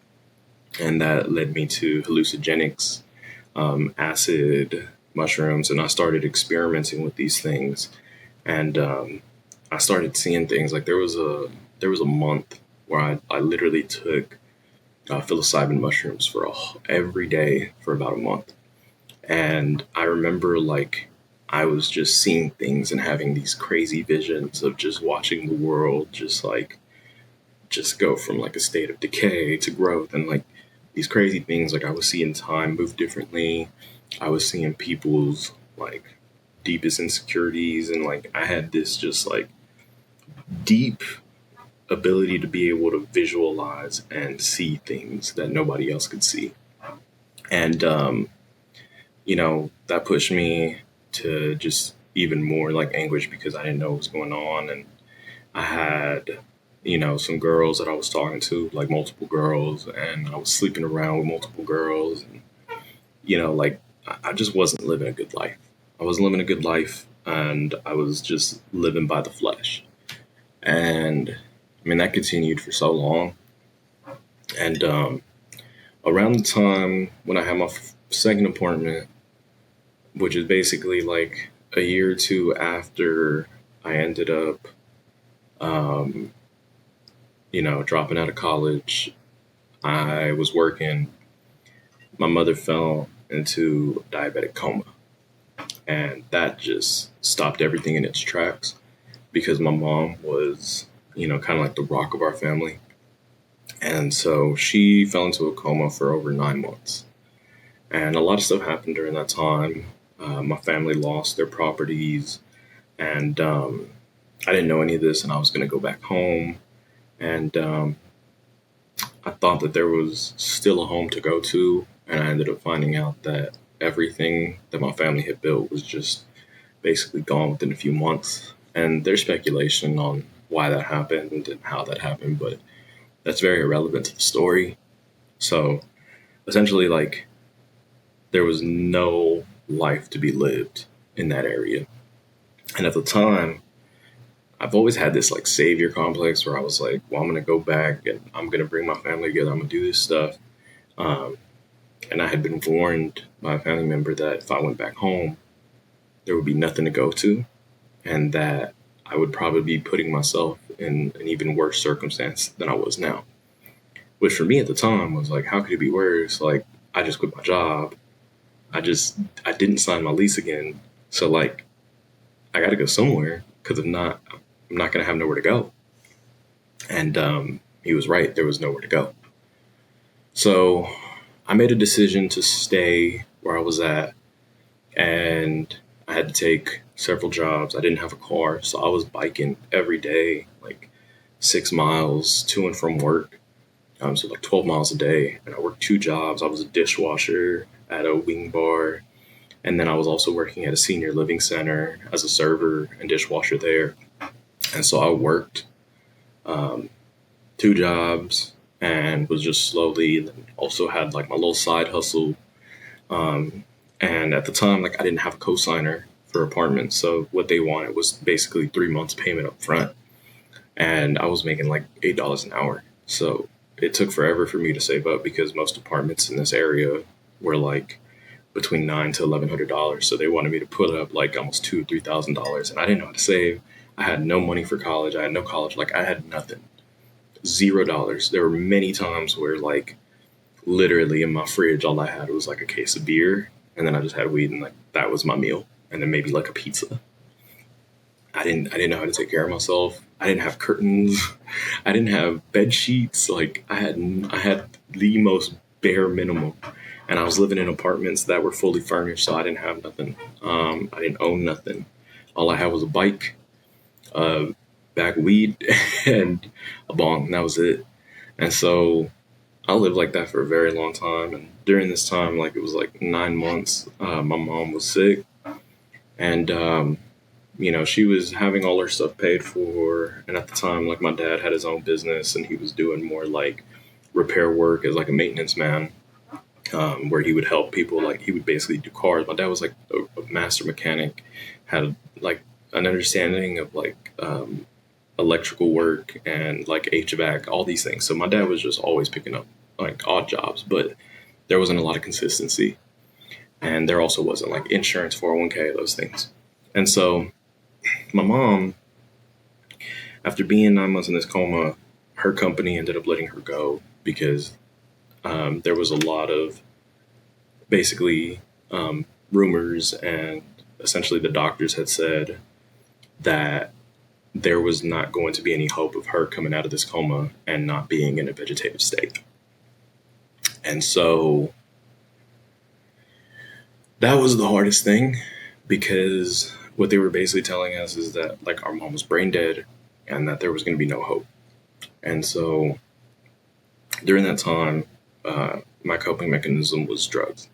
and that led me to hallucinogenics, acid, mushrooms, and I started experimenting with these things. And I started seeing things like there was a month where I literally took psilocybin mushrooms for every day for about a month. And I remember like I was just seeing things and having these crazy visions of just watching the world just go from like a state of decay to growth, and like these crazy things. Like I was seeing time move differently. I was seeing people's like deepest insecurities, and like I had this just like deep ability to be able to visualize and see things that nobody else could see. And, that pushed me to just even more like anguish because I didn't know what was going on. And I had, some girls that I was talking to, like multiple girls, and I was sleeping around with multiple girls. And, like I just wasn't living a good life. I wasn't living a good life, and I was just living by the flesh. And I mean, that continued for so long. And around the time when I had my second apartment, which is basically like a year or two after I ended up, dropping out of college, I was working. My mother fell into a diabetic coma. And that just stopped everything in its tracks because my mom was, kind of like the rock of our family. And so she fell into a coma for over 9 months. And a lot of stuff happened during that time. My family lost their properties, and I didn't know any of this, and I was going to go back home. And I thought that there was still a home to go to, and I ended up finding out that everything that my family had built was just basically gone within a few months. And there's speculation on why that happened and how that happened, but that's very irrelevant to the story. So essentially, like, there was no life to be lived in that area. And at the time, I've always had this like savior complex where I was like, well, I'm going to go back and I'm going to bring my family together. I'm going to do this stuff. Um, and I had been warned by a family member that if I went back home, there would be nothing to go to, and that I would probably be putting myself in an even worse circumstance than I was now. Which for me at the time was like, how could it be worse? Like, I just quit my job. I just, I didn't sign my lease again. So, like, I got to go somewhere because if not, I'm not going to have nowhere to go. And he was right. There was nowhere to go. So I made a decision to stay where I was at, and I had to take several jobs. I didn't have a car, so I was biking every day, like 6 miles to and from work. So like 12 miles a day, and I worked two jobs. I was a dishwasher at a wing bar, and then I was also working at a senior living center as a server and dishwasher there. And so I worked um, two jobs and was just slowly, and then also had like my little side hustle. Um, and at the time, like, I didn't have a cosigner for apartments. So what they wanted was basically 3 months payment up front. And I was making like $8 an hour. So it took forever for me to save up because most apartments in this area were like between $900 to $1,100. So they wanted me to put up like almost $2,000 to $3,000, and I didn't know how to save. I had no money for college. I had no college. Like, I had nothing. $0. There were many times where like literally in my fridge all I had was like a case of beer, and then I just had weed, and like that was my meal, and then maybe like a pizza. I didn't know how to take care of myself. I didn't have curtains. I didn't have bed sheets. Like, I had the most bare minimum, and I was living in apartments that were fully furnished, so I didn't have nothing. I didn't own nothing. All I had was a bike, a bag of weed, and a bong. And that was it. And so I lived like that for a very long time. And during this time, like, it was like 9 months, my mom was sick, and she was having all her stuff paid for. And at the time, like, my dad had his own business, and he was doing more like repair work as like a maintenance man, where he would help people. Like, he would basically do cars. My dad was like a master mechanic, had like an understanding of like electrical work and like HVAC, all these things. So my dad was just always picking up like odd jobs, but there wasn't a lot of consistency. And there also wasn't like insurance, 401k, those things. And so my mom, after being 9 months in this coma, her company ended up letting her go because there was a lot of basically rumors, and essentially the doctors had said that there was not going to be any hope of her coming out of this coma and not being in a vegetative state. And so that was the hardest thing, because what they were basically telling us is that like our mom was brain dead and that there was going to be no hope. And so during that time, my coping mechanism was drugs.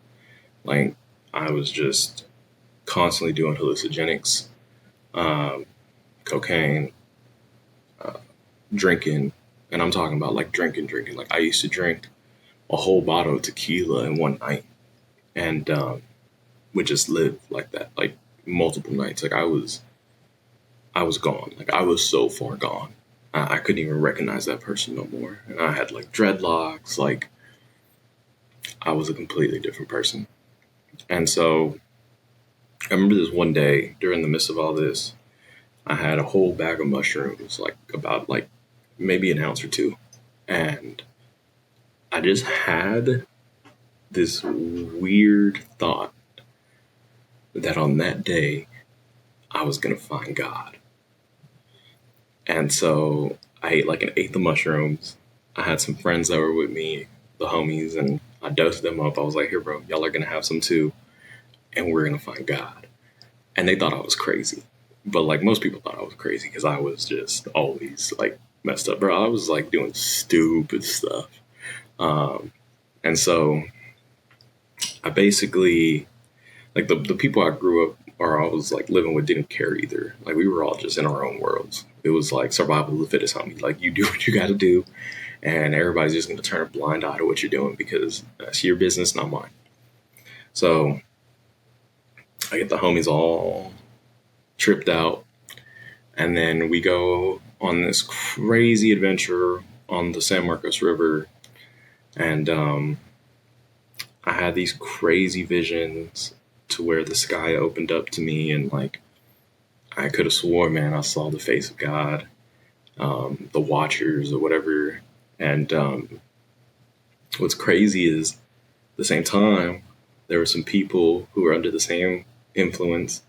Like, I was just constantly doing hallucinogenics, cocaine, drinking, and I'm talking about like drinking. Like, I used to drink a whole bottle of tequila in one night, and would just live like that, like multiple nights. Like, I was gone. Like, I was so far gone. I couldn't even recognize that person no more. And I had like dreadlocks. Like, I was a completely different person. And so I remember this one day during the midst of all this, I had a whole bag of mushrooms, like about like maybe an ounce or two. And I just had this weird thought that on that day, I was going to find God. And so I ate like an eighth of mushrooms. I had some friends that were with me, the homies, and I dosed them up. I was like, here, bro, y'all are going to have some too, and we're going to find God. And they thought I was crazy. But like most people thought I was crazy because I was just always like messed up, bro. I was like doing stupid stuff. And so I basically, like, the people I grew up or I was like living with didn't care either. Like we were all just in our own worlds. It was like survival of the fittest, homie. Like you do what you got to do, and everybody's just going to turn a blind eye to what you're doing because that's your business, not mine. So I get the homies all tripped out, and then we go on this crazy adventure on the San Marcos River, and I had these crazy visions to where the sky opened up to me, and like I could have swore, man, I saw the face of God, the Watchers or whatever. And what's crazy is, at the same time, there were some people who were under the same influence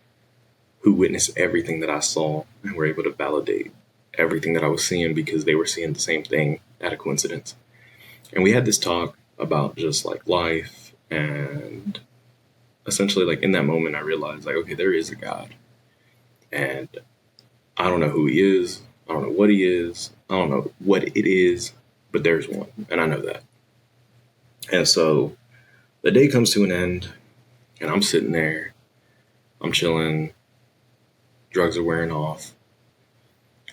who witnessed everything that I saw and were able to validate everything that I was seeing because they were seeing the same thing at a coincidence. And we had this talk about just like life, and essentially like in that moment I realized like, okay, there is a God, and I don't know who he is, I don't know what he is, I don't know what it is, but there's one, and I know that. And so the day comes to an end, and I'm sitting there, I'm chilling, drugs are wearing off,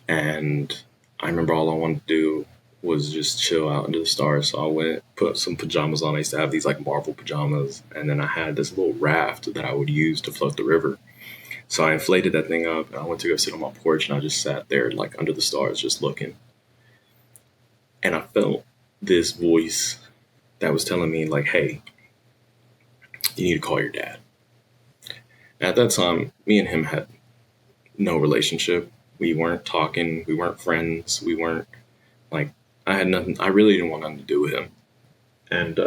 and I remember all I wanted to do was just chill out under the stars. So I went, put some pajamas on. I used to have these like Marvel pajamas, and then I had this little raft that I would use to float the river. So I inflated that thing up, and I went to go sit on my porch, and I just sat there like under the stars, just looking. And I felt this voice that was telling me like, hey, you need to call your dad. And at that time, me and him had no relationship. We weren't talking. We weren't friends. We weren't like, I had nothing. I really didn't want nothing to do with him. And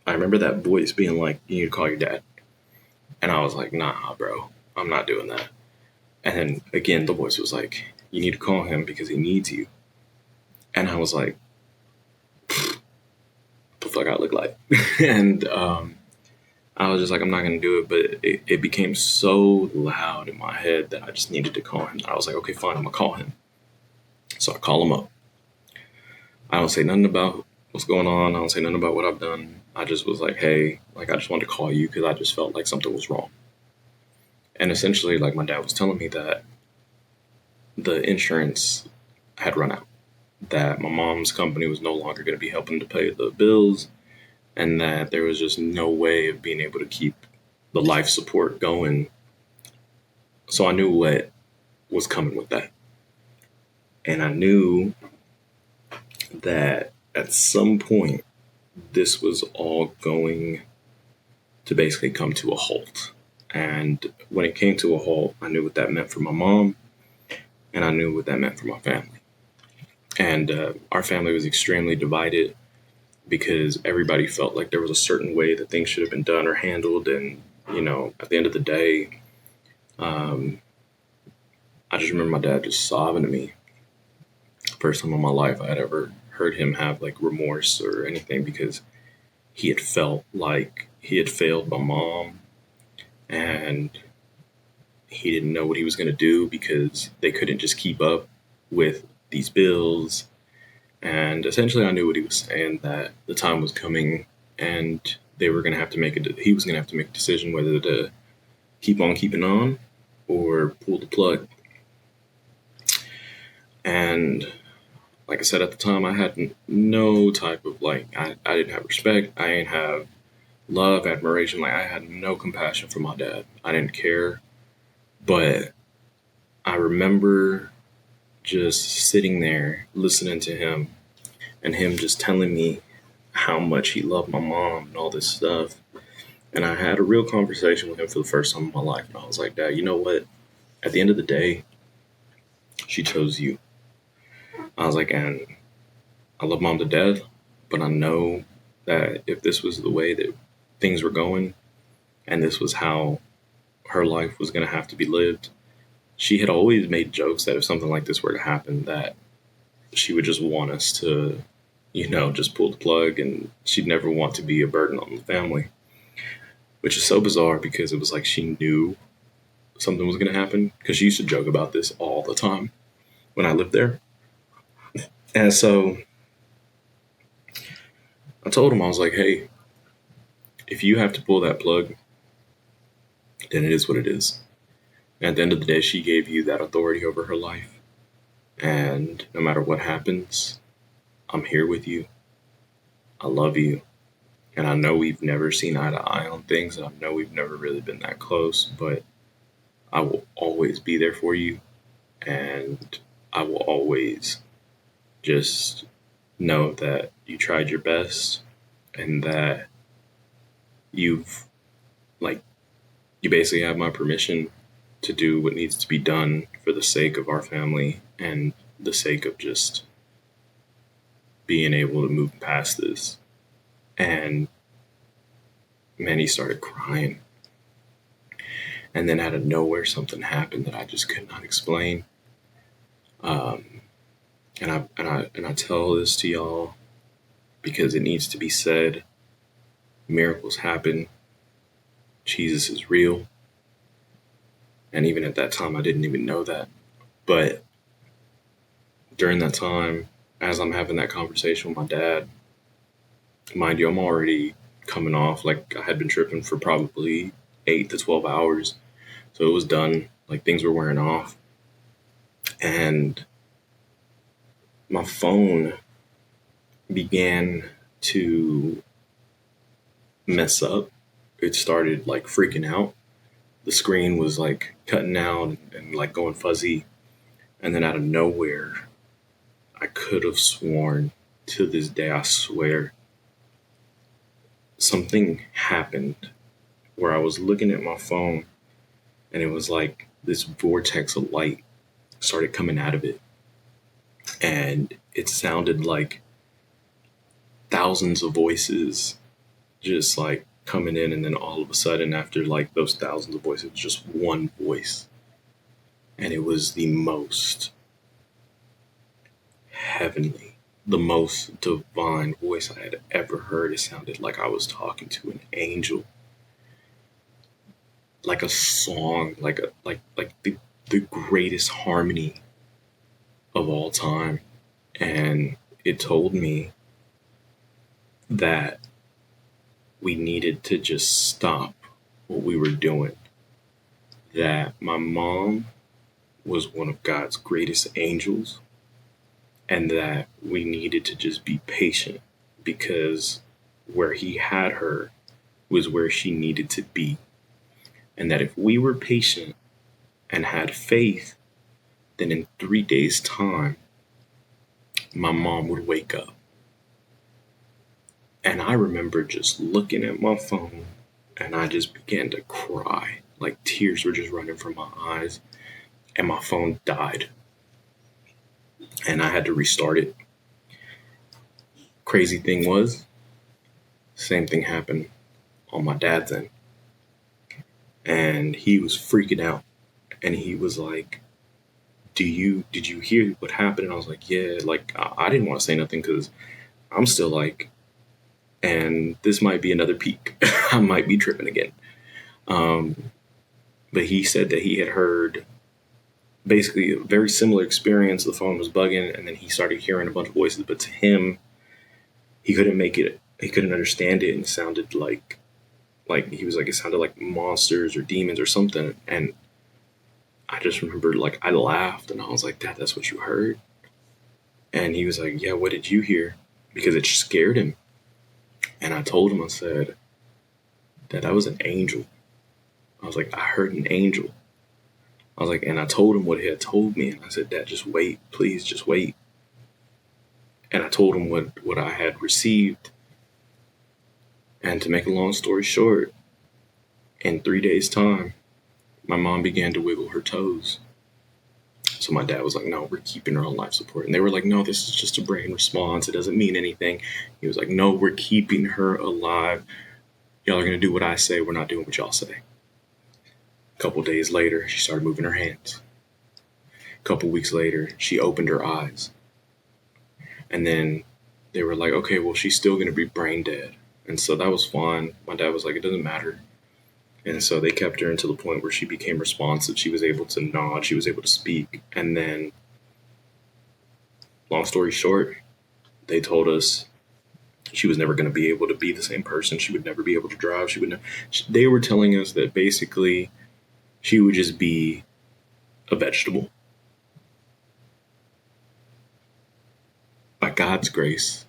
I remember that voice being like, you need to call your dad. And I was like, nah, bro, I'm not doing that. And then again, the voice was like, you need to call him because he needs you. And I was like, what the fuck I look like? And I was just like, I'm not going to do it. But it became so loud in my head that I just needed to call him. I was like, okay, fine, I'm going to call him. So I call him up. I don't say nothing about what's going on. I don't say nothing about what I've done. I just was like, hey, like, I just wanted to call you because I just felt like something was wrong. And essentially, like, my dad was telling me that the insurance had run out, that my mom's company was no longer going to be helping to pay the bills, and that there was just no way of being able to keep the life support going. So I knew what was coming with that. And I knew that at some point, this was all going to basically come to a halt. And when it came to a halt, I knew what that meant for my mom, and I knew what that meant for my family. And our family was extremely divided because everybody felt like there was a certain way that things should have been done or handled. And, you know, at the end of the day, I just remember my dad just sobbing to me. First time in my life I had ever heard him have like remorse or anything, because he had felt like he had failed my mom, and he didn't know what he was going to do because they couldn't just keep up with these bills. And essentially I knew what he was saying, that the time was coming and they were going to have to he was going to have to make a decision whether to keep on keeping on or pull the plug. And like I said, at the time, I had no type of like, I didn't have respect. I didn't have love, admiration. Like, I had no compassion for my dad. I didn't care. But I remember just sitting there listening to him, and him just telling me how much he loved my mom and all this stuff. And I had a real conversation with him for the first time in my life. And I was like, Dad, you know what? At the end of the day, she chose you. I was like, and I love mom to death, but I know that if this was the way that things were going, and this was how her life was going to have to be lived, she had always made jokes that if something like this were to happen, that she would just want us to, you know, just pull the plug, and she'd never want to be a burden on the family, which is so bizarre because it was like she knew something was going to happen, because she used to joke about this all the time when I lived there. And so I told him, I was like, hey, if you have to pull that plug, then it is what it is. At the end of the day, she gave you that authority over her life. And no matter what happens, I'm here with you. I love you. And I know we've never seen eye to eye on things. And I know we've never really been that close, but I will always be there for you. And I will always just know that you tried your best and that you've, like, you basically have my permission to do what needs to be done for the sake of our family and the sake of just being able to move past this. And man, he started crying. And then out of nowhere, something happened that I just could not explain. And I tell this to y'all because it needs to be said. Miracles happen. Jesus is real. And even at that time, I didn't even know that. But during that time, as I'm having that conversation with my dad, mind you, I'm already coming off. Like, I had been tripping for probably 8 to 12 hours. So it was done. Like, things were wearing off. And my phone began to mess up. It started like freaking out. The screen was like cutting out and like going fuzzy. And then out of nowhere, I could have sworn, to this day, I swear, something happened where I was looking at my phone and it was like this vortex of light started coming out of it. And it sounded like thousands of voices just like coming in. And then all of a sudden, after like those thousands of voices, just one voice. And it was the most heavenly, the most divine voice I had ever heard. It sounded like I was talking to an angel, like a song, like the greatest harmony of all time. And it told me that we needed to just stop what we were doing. That my mom was one of God's greatest angels, and that we needed to just be patient because where he had her was where she needed to be. And that if we were patient and had faith, then in 3 days' time, my mom would wake up. And I remember just looking at my phone and I just began to cry. Like, tears were just running from my eyes, and my phone died. And I had to restart it. Crazy thing was, same thing happened on my dad's end. And he was freaking out. And he was like, did you hear what happened? And I was like, yeah. Like, I didn't want to say nothing because I'm still like, and this might be another peak. I might be tripping again. But he said that he had heard basically a very similar experience. The phone was bugging, and then he started hearing a bunch of voices. But to him, he couldn't make it. He couldn't understand it, and it sounded like he was like, it sounded like monsters or demons or something. And I just remember, like, I laughed, and I was like, Dad, that's what you heard? And he was like, yeah, what did you hear? Because it scared him. And I told him, I said, that was an angel. I was like, I heard an angel. I was like, and I told him what he had told me. And I said, Dad, just wait. Please, just wait. And I told him what I had received. And to make a long story short, in 3 days' time, my mom began to wiggle her toes. So my dad was like, no, we're keeping her on life support. And they were like, no, this is just a brain response. It doesn't mean anything. He was like, no, we're keeping her alive. Y'all are going to do what I say. We're not doing what y'all say. A couple days later, she started moving her hands. A couple weeks later, she opened her eyes. And then they were like, okay, well, she's still going to be brain dead. And so that was fine. My dad was like, it doesn't matter. And so they kept her until the point where she became responsive. She was able to nod. She was able to speak. And then, long story short, they told us She was never going to be able to be the same person. She would never be able to drive. They were telling us that basically she would just be a vegetable. By God's grace,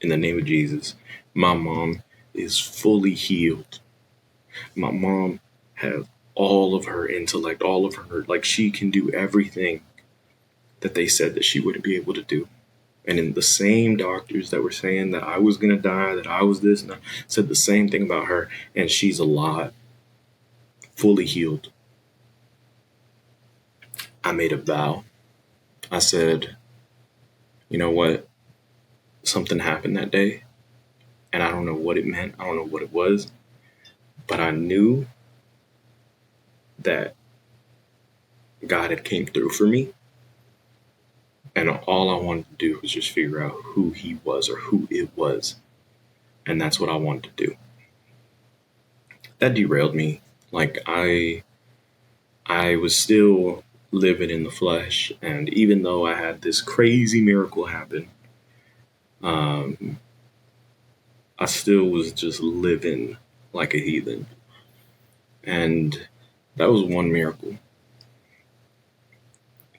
in the name of Jesus, my mom is fully healed. My mom has all of her intellect, all of her, like, she can do everything that they said that she wouldn't be able to do. And in the same doctors that were saying that I was going to die, that I was this, and I said the same thing about her, and she's alive, fully healed. I made a vow. I said, you know what? Something happened that day, and I don't know what it meant. I don't know what it was, but I knew that God had came through for me. And all I wanted to do was just figure out who he was or who it was. And that's what I wanted to do. That derailed me. Like, I was still living in the flesh. And even though I had this crazy miracle happen, I still was just living like a heathen. And that was one miracle.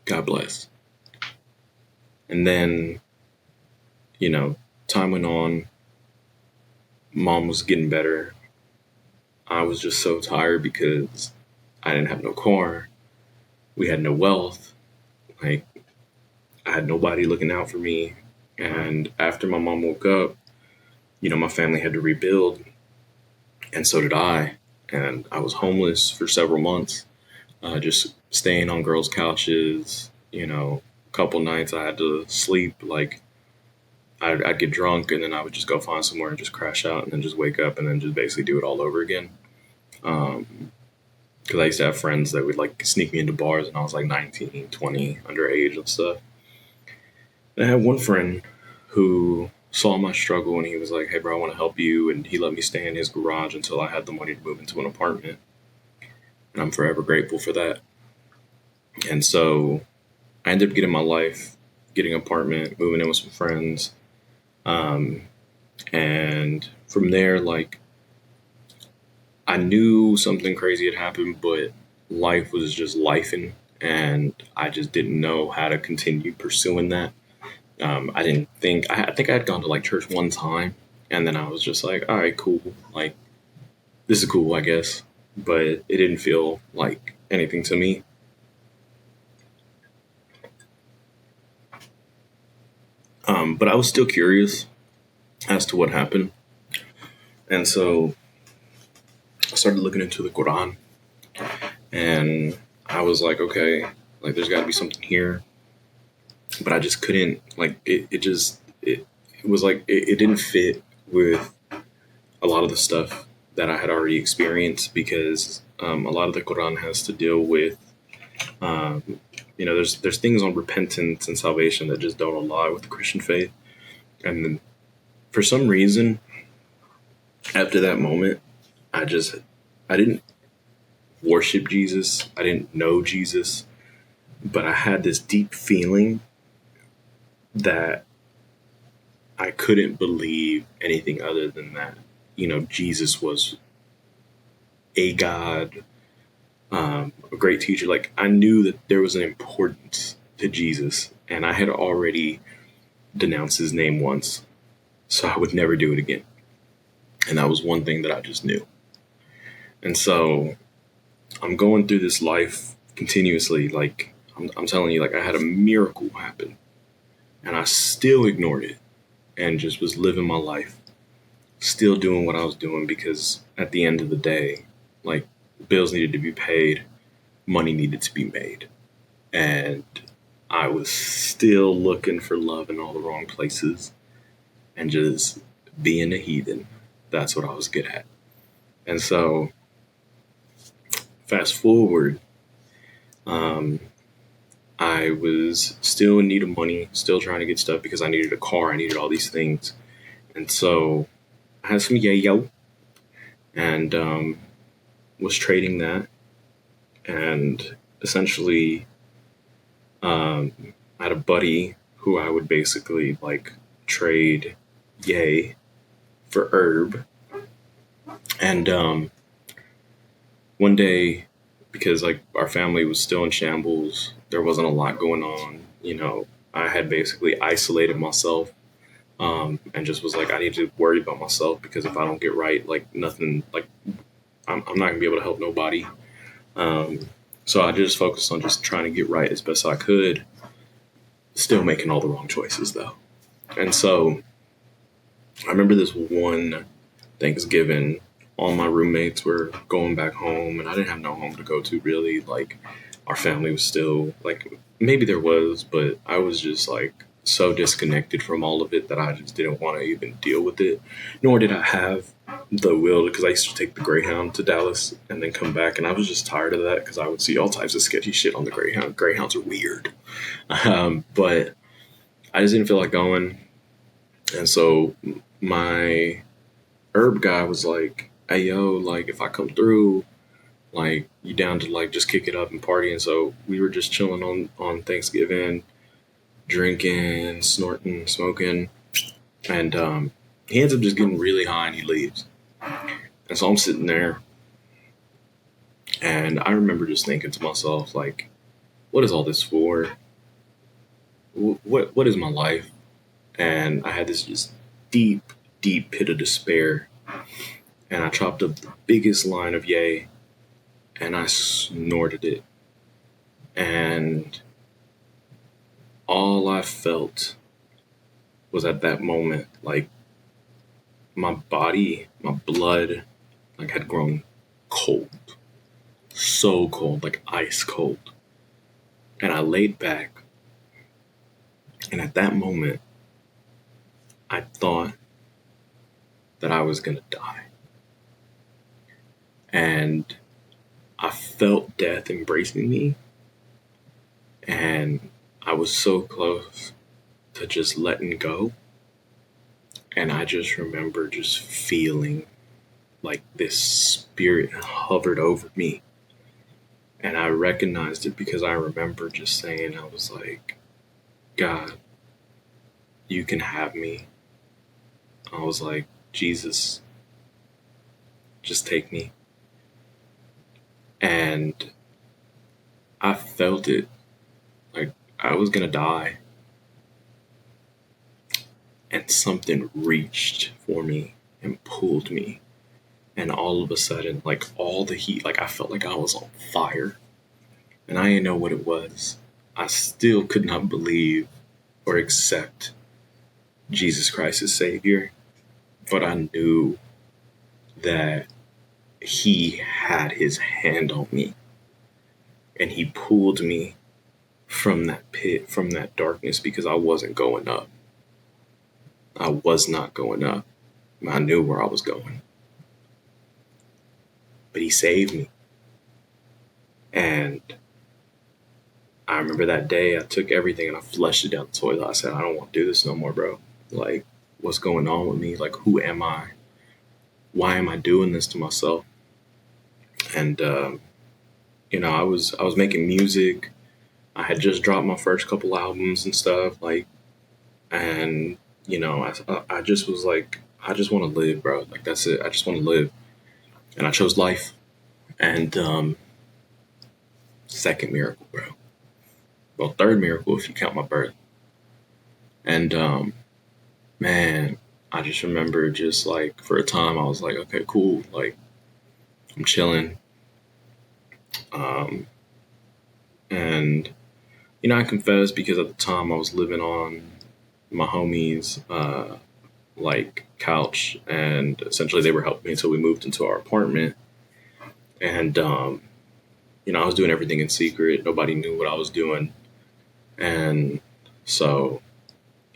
God bless. And then, time went on. Mom was getting better. I was just so tired because I didn't have no car. We had no wealth. Like, I had nobody looking out for me. And after my mom woke up, my family had to rebuild. And so did I. And I was homeless for several months, just staying on girls' couches. A couple nights I had to sleep. Like, I'd get drunk and then I would just go find somewhere and just crash out and then just wake up and then just basically do it all over again. Because I used to have friends that would like sneak me into bars and I was like 19, 20, underage and stuff. And I had one friend who saw my struggle and he was like, hey bro, I want to help you. And he let me stay in his garage until I had the money to move into an apartment. And I'm forever grateful for that. And so I ended up getting my life, getting an apartment, moving in with some friends. And from there, like, I knew something crazy had happened, but life was just lifing, and I just didn't know how to continue pursuing that. I think I had gone to like church one time, and then I was just like, all right, cool. Like, this is cool, I guess. But it didn't feel like anything to me. But I was still curious as to what happened. And so I started looking into the Quran, and I was like, okay, like, there's got to be something here. But I just couldn't, like, it was like, it didn't fit with a lot of the stuff that I had already experienced, because a lot of the Quran has to deal with, there's things on repentance and salvation that just don't align with the Christian faith. And then for some reason, after that moment, I didn't worship Jesus. I didn't know Jesus, but I had this deep feeling that I couldn't believe anything other than that. Jesus was a God, a great teacher. Like, I knew that there was an importance to Jesus, and I had already denounced his name once, so I would never do it again. And that was one thing that I just knew. And so I'm going through this life continuously. Like, I'm telling you, like, I had a miracle happen, and I still ignored it and just was living my life, still doing what I was doing, because at the end of the day, like, bills needed to be paid, money needed to be made. And I was still looking for love in all the wrong places and just being a heathen. That's what I was good at. And so fast forward, I was still in need of money, still trying to get stuff because I needed a car. I needed all these things. And so I had some yayo and was trading that. And essentially, I had a buddy who I would basically like trade yay for herb. And one day, because like our family was still in shambles, there wasn't a lot going on. I had basically isolated myself, and just was like, I need to worry about myself because if I don't get right, like nothing, like I'm not gonna be able to help nobody. Um, so I just focused on just trying to get right as best I could, still making all the wrong choices though. And so I remember this one Thanksgiving, all my roommates were going back home, and I didn't have no home to go to really. Like, our family was still, like, maybe there was, but I was just, like, so disconnected from all of it that I just didn't want to even deal with it. Nor did I have the will, because I used to take the Greyhound to Dallas and then come back, and I was just tired of that because I would see all types of sketchy shit on the Greyhound. Greyhounds are weird. But I just didn't feel like going. And so my herb guy was like, hey, yo, like, if I come through, like, you down to, like, just kick it up and party? And so we were just chilling on Thanksgiving, drinking, snorting, smoking. And he ends up just getting really high and he leaves. And so I'm sitting there. And I remember just thinking to myself, like, what is all this for? What is my life? And I had this just deep, deep pit of despair. And I chopped up the biggest line of yay and I snorted it. And all I felt was at that moment, like, my body, my blood, like, had grown cold. So cold, like ice cold. And I laid back. And at that moment, I thought that I was going to die. And I felt death embracing me. And I was so close to just letting go. And I just remember just feeling like this spirit hovered over me. And I recognized it because I remember just saying, I was like, God, you can have me. I was like, Jesus, just take me. And I felt it, like I was gonna die. And something reached for me and pulled me. And all of a sudden, like, all the heat, like, I felt like I was on fire. And I didn't know what it was. I still could not believe or accept Jesus Christ as Savior. But I knew that he had his hand on me. And he pulled me from that pit, from that darkness, because I wasn't going up. I was not going up. I knew where I was going. But he saved me. And I remember that day I took everything and I flushed it down the toilet. I said, I don't want to do this no more, bro. Like, what's going on with me? Like, who am I? Why am I doing this to myself? And, I was making music. I had just dropped my first couple albums and stuff. Like, and, I just was like, I just want to live, bro. Like, that's it. I just want to live. And I chose life. And second miracle, bro. Well, third miracle if you count my birth. And man, I just remember just like for a time I was like, okay, cool. Like, I'm chilling. Um and I confess because at the time I was living on my homie's like couch, and essentially they were helping me until we moved into our apartment. And I was doing everything in secret. Nobody knew what I was doing. And so,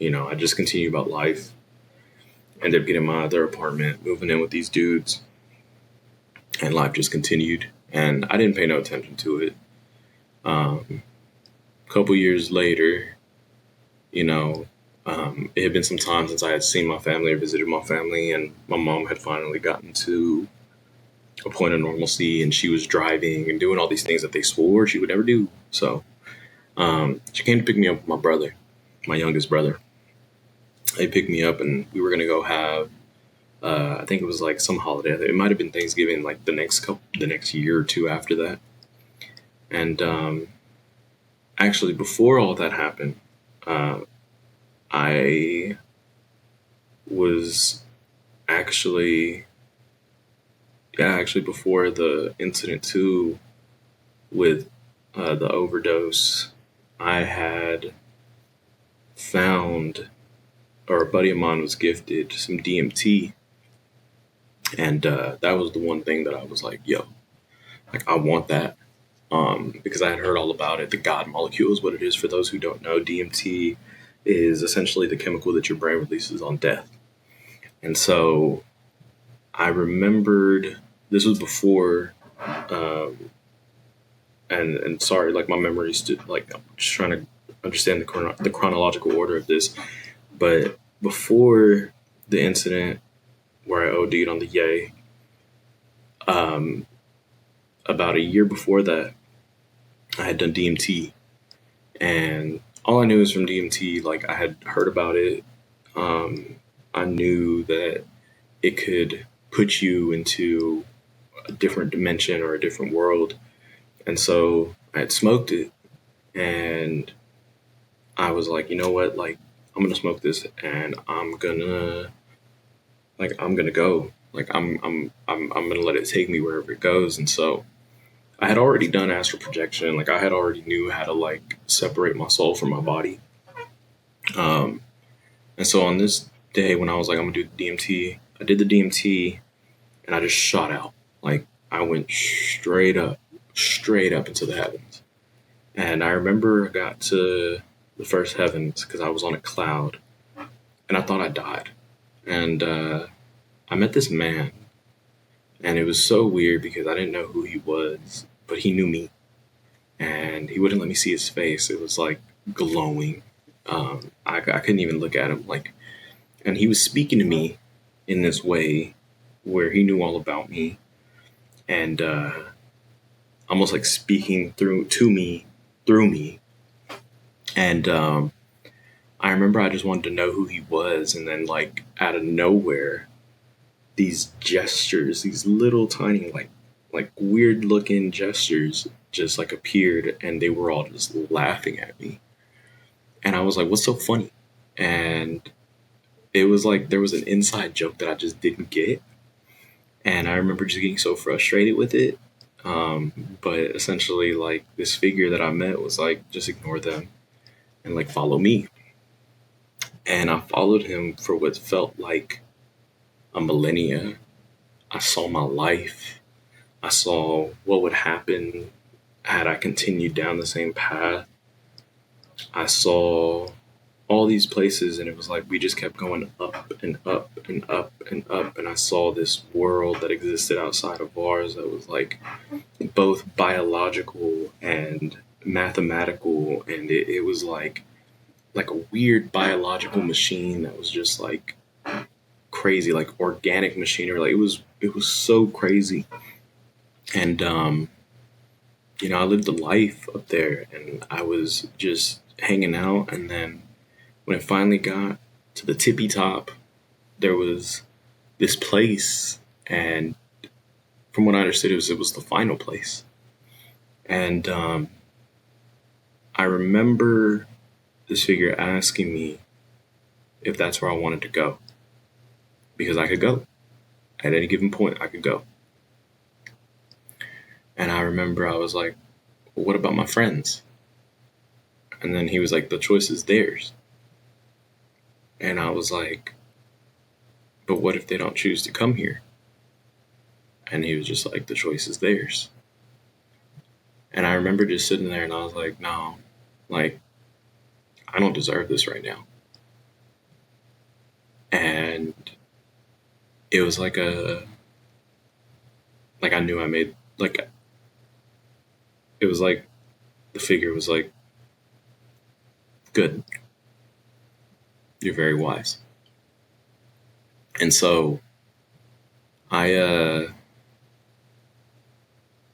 I just continued about life. Ended up getting my other apartment, moving in with these dudes. And life just continued. And I didn't pay no attention to it. A couple years later, it had been some time since I had seen my family or visited my family. And my mom had finally gotten to a point of normalcy. And she was driving and doing all these things that they swore she would never do. So she came to pick me up with my brother, my youngest brother. They picked me up and we were gonna go have I think it was like some holiday. It might have been Thanksgiving, like the next year or two after that. And actually, before all that happened, uh, I was actually, yeah, actually before the incident too with the overdose, I had found, or a buddy of mine was gifted some DMT, and that was the one thing that I was like, yo, like I want that. Because I had heard all about it. The God molecule is what it is. For those who don't know, DMT is essentially the chemical that your brain releases on death. And so I remembered this was before, um, and sorry, like my memory's like I'm just trying to understand the chronological order of this. But before the incident where I OD'd on the yay, um, about a year before that, I had done DMT, and all I knew was from DMT. Like I had heard about it. Um, I knew that it could put you into a different dimension or a different world, and so I had smoked it, and I was like, you know what, like I'm gonna smoke this, and I'm gonna go. Like I'm gonna let it take me wherever it goes. And so I had already done astral projection. Like I had already knew how to like separate my soul from my body. Um, and so on this day when I was like, I'm gonna do the DMT, I did the DMT and I just shot out. Like I went straight up into the heavens. And I remember I got to the first heavens because I was on a cloud and I thought I died. And I met this man, and it was so weird because I didn't know who he was, but he knew me, and he wouldn't let me see his face. It was like glowing. I couldn't even look at him. Like, and he was speaking to me in this way where he knew all about me, and almost like speaking through me. And I remember I just wanted to know who he was, and then like out of nowhere, these gestures, these little tiny like weird looking gestures just like appeared, and they were all just laughing at me. And I was like, what's so funny? And it was like there was an inside joke that I just didn't get. And I remember just getting so frustrated with it. But essentially, like this figure that I met was like, just ignore them and like follow me. And I followed him for what felt like a millennia. I saw my life. I saw what would happen had I continued down the same path. I saw all these places, and it was like we just kept going up and up and up and up. And I saw this world that existed outside of ours that was like both biological and mathematical. And it was like a weird biological machine that was just like crazy, like organic machinery. Like it was so crazy. And I lived a life up there, and I was just hanging out. And then when it finally got to the tippy top, there was this place, and from what I understood, it was the final place. And I remember this figure asking me if that's where I wanted to go, because I could go at any given point. I could go. And I remember I was like, well, what about my friends? And then he was like, the choice is theirs. And I was like, but what if they don't choose to come here? And he was just like, the choice is theirs. And I remember just sitting there and I was like, no, like, I don't deserve this right now. And it was like I knew I made, like, it was like the figure was like, good, you're very wise. And so I, uh,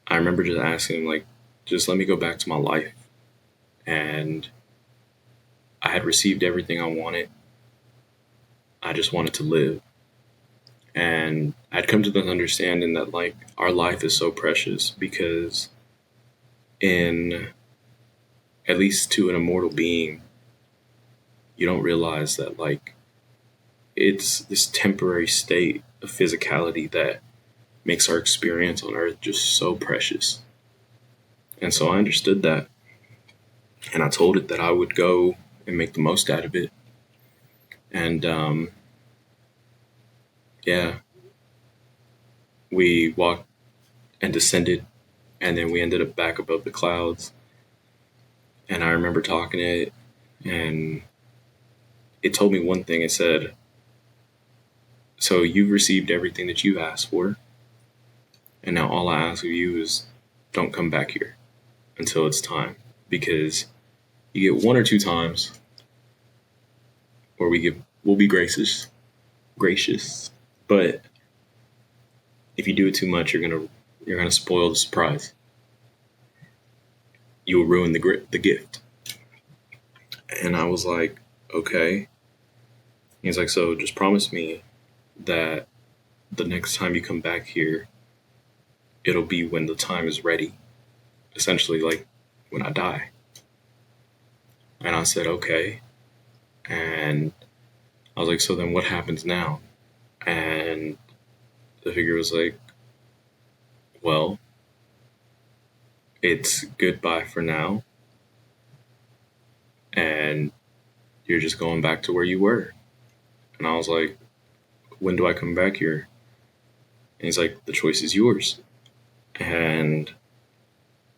I remember just asking him, like, just let me go back to my life. And I had received everything I wanted. I just wanted to live. And I'd come to the understanding that like our life is so precious because in at least to an immortal being, you don't realize that like it's this temporary state of physicality that makes our experience on earth just so precious. And so I understood that, and I told it that I would go and make the most out of it. And yeah, we walked and descended, and then we ended up back above the clouds. And I remember talking to it, and it told me one thing. It said, "So you've received everything that you asked for, and now all I ask of you is don't come back here until it's time, because you get one or two times where we'll be gracious, but if you do it too much, you're gonna spoil the surprise. You will ruin the gift." And I was like, okay. He's like, so just promise me that the next time you come back here, it'll be when the time is ready. Essentially, like when I die. And I said, okay. And I was like, so then what happens now? And the figure was like, well, it's goodbye for now. And you're just going back to where you were. And I was like, when do I come back here? And he's like, the choice is yours. And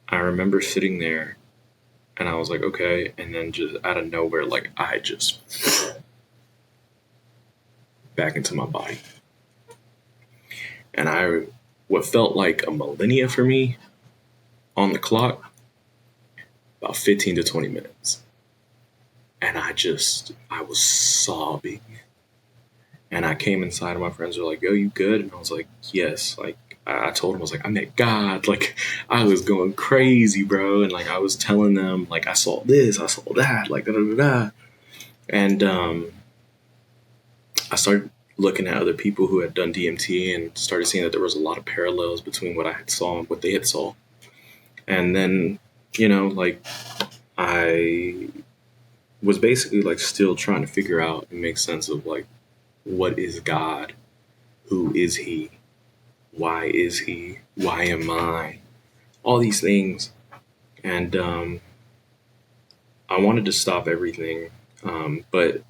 I remember sitting there and I was like, okay. And then just out of nowhere, like I just back into my body. And what felt like a millennia for me on the clock, about 15 to 20 minutes. And I was sobbing. And I came inside and my friends were like, yo, you good? And I was like, yes. Like, I told them, I was like, I met God. Like, I was going crazy, bro. And like, I was telling them, like, I saw this, I saw that, like, da da da da. And I started looking at other people who had done DMT and started seeing that there was a lot of parallels between what I had saw and what they had saw. And then, like, I was basically like still trying to figure out and make sense of like, what is God? Who is he? Why is he? Why am I? All these things. And I wanted to stop everything, but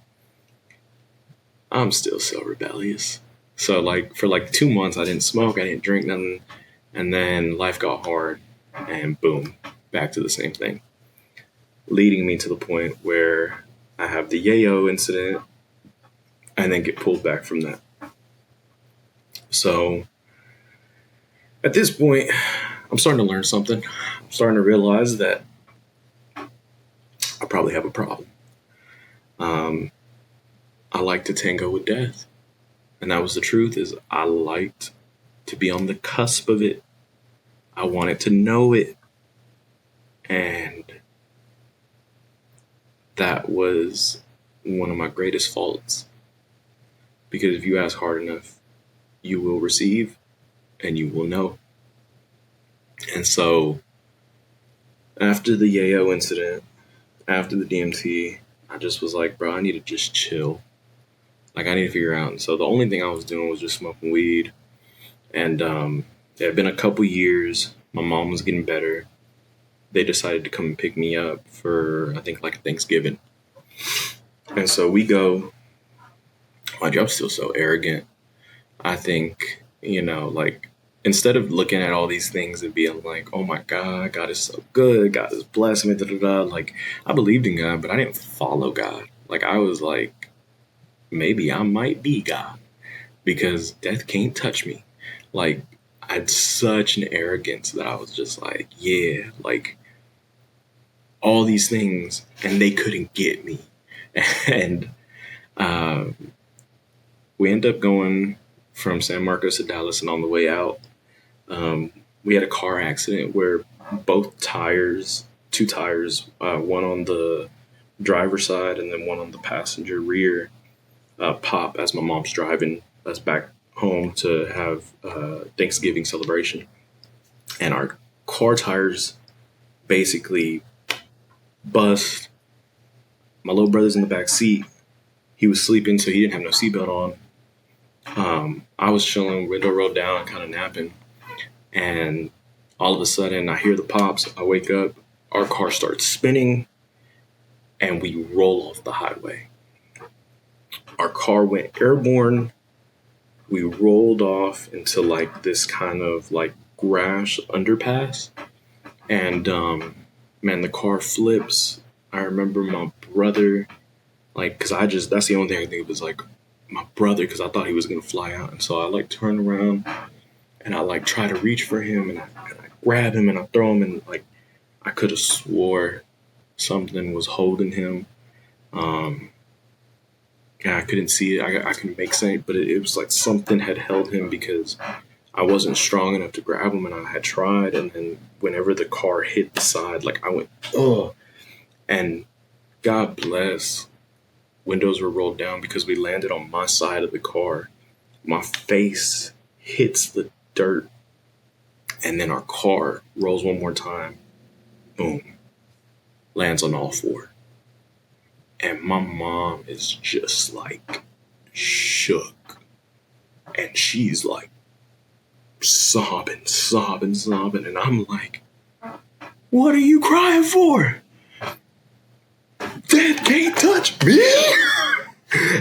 I'm still so rebellious. So like for like 2 months, I didn't smoke, I didn't drink nothing. And then life got hard and boom, back to the same thing. Leading me to the point where I have the yayo incident and then get pulled back from that. So at this point, I'm starting to learn something. I'm starting to realize that I probably have a problem. I like to tango with death. And that was the truth, is I liked to be on the cusp of it. I wanted to know it. And that was one of my greatest faults. Because if you ask hard enough, you will receive and you will know. And so after the yayo incident, after the DMT, I just was like, bro, I need to just chill. Like, I need to figure out. And so the only thing I was doing was just smoking weed. And it had been a couple years. My mom was getting better. They decided to come and pick me up for, I think, like Thanksgiving. And so we go. Mind you, I'm still so arrogant. I think, like, instead of looking at all these things and being like, oh my God, God is so good, God is blessed me, da da da. Like, I believed in God, but I didn't follow God. Like, I was like, maybe I might be God because death can't touch me. Like, I had such an arrogance that I was just like, yeah, like all these things, and they couldn't get me. And we ended up going from San Marcos to Dallas, and on the way out, we had a car accident where both tires, two tires, one on the driver's side and then one on the passenger rear, pop as my mom's driving us back home to have Thanksgiving celebration, and our car tires basically bust. My little brother's in the back seat. He was sleeping, so he didn't have no seatbelt on. I was chilling, window rolled down, kind of napping, and all of a sudden I hear the pops. I wake up, our car starts spinning, and we roll off the highway. Our car went airborne. We rolled off into like this kind of like grass underpass, and man, the car flips. I remember my brother, like, cause that's the only thing I think of is like my brother, cause I thought he was gonna fly out, and so I like turn around and I like try to reach for him, and I grab him and I throw him, and like I could have swore something was holding him. Yeah, I couldn't see it. I couldn't make sense, but it was like something had held him because I wasn't strong enough to grab him, and I had tried. And then whenever the car hit the side, like I went, oh, and God bless, windows were rolled down because we landed on my side of the car. My face hits the dirt, and then our car rolls one more time. Boom, lands on all four. And my mom is just like shook. And she's like sobbing. And I'm like, what are you crying for? Dad can't touch me.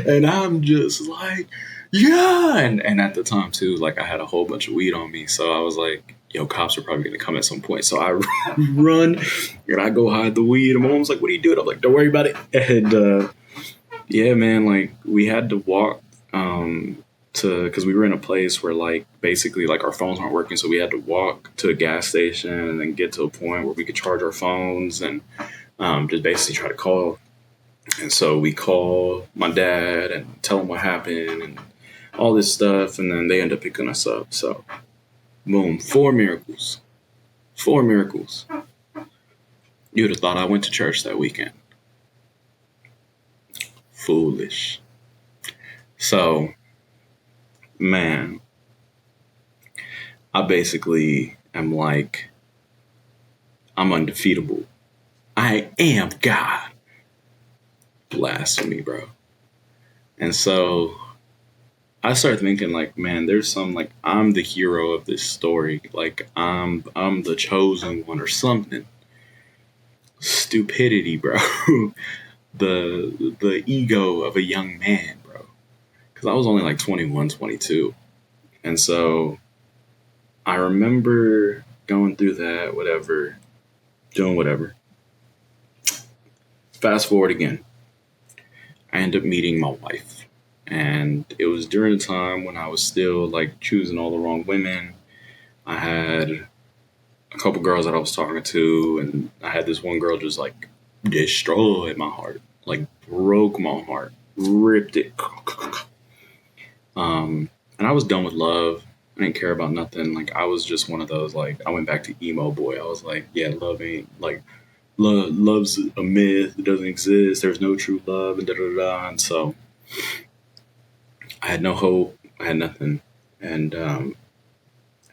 And I'm just like, yeah. And at the time too, like I had a whole bunch of weed on me. So I was like, yo, cops are probably going to come at some point. So I run and I go hide the weed. And my mom's like, what are you doing? I'm like, don't worry about it. And yeah, man, like we had to walk because we were in a place where like basically like our phones weren't working. So we had to walk to a gas station and then get to a point where we could charge our phones and just basically try to call. And so we call my dad and tell him what happened and all this stuff. And then they end up picking us up. So boom, 4 miracles. 4 miracles. You would have thought I went to church that weekend. Foolish. So, man, I basically am like, I'm undefeatable. I am God. Blasphemy, bro. And so I started thinking like, man, there's some like I'm the hero of this story. Like I'm the chosen one or something. Stupidity, bro. the ego of a young man, bro. Because I was only like 21, 22. And so I remember going through that, whatever, doing whatever. Fast forward again. I ended up meeting my wife. And it was during a time when I was still like choosing all the wrong women. I had a couple girls that I was talking to, and I had this one girl just like destroyed my heart, like broke my heart, ripped it. And I was done with love. I didn't care about nothing. Like I was just one of those, like I went back to emo boy. I was like, yeah, love ain't like love's a myth. It doesn't exist. There's no true love and da da da. And so I had no hope. I had nothing. And I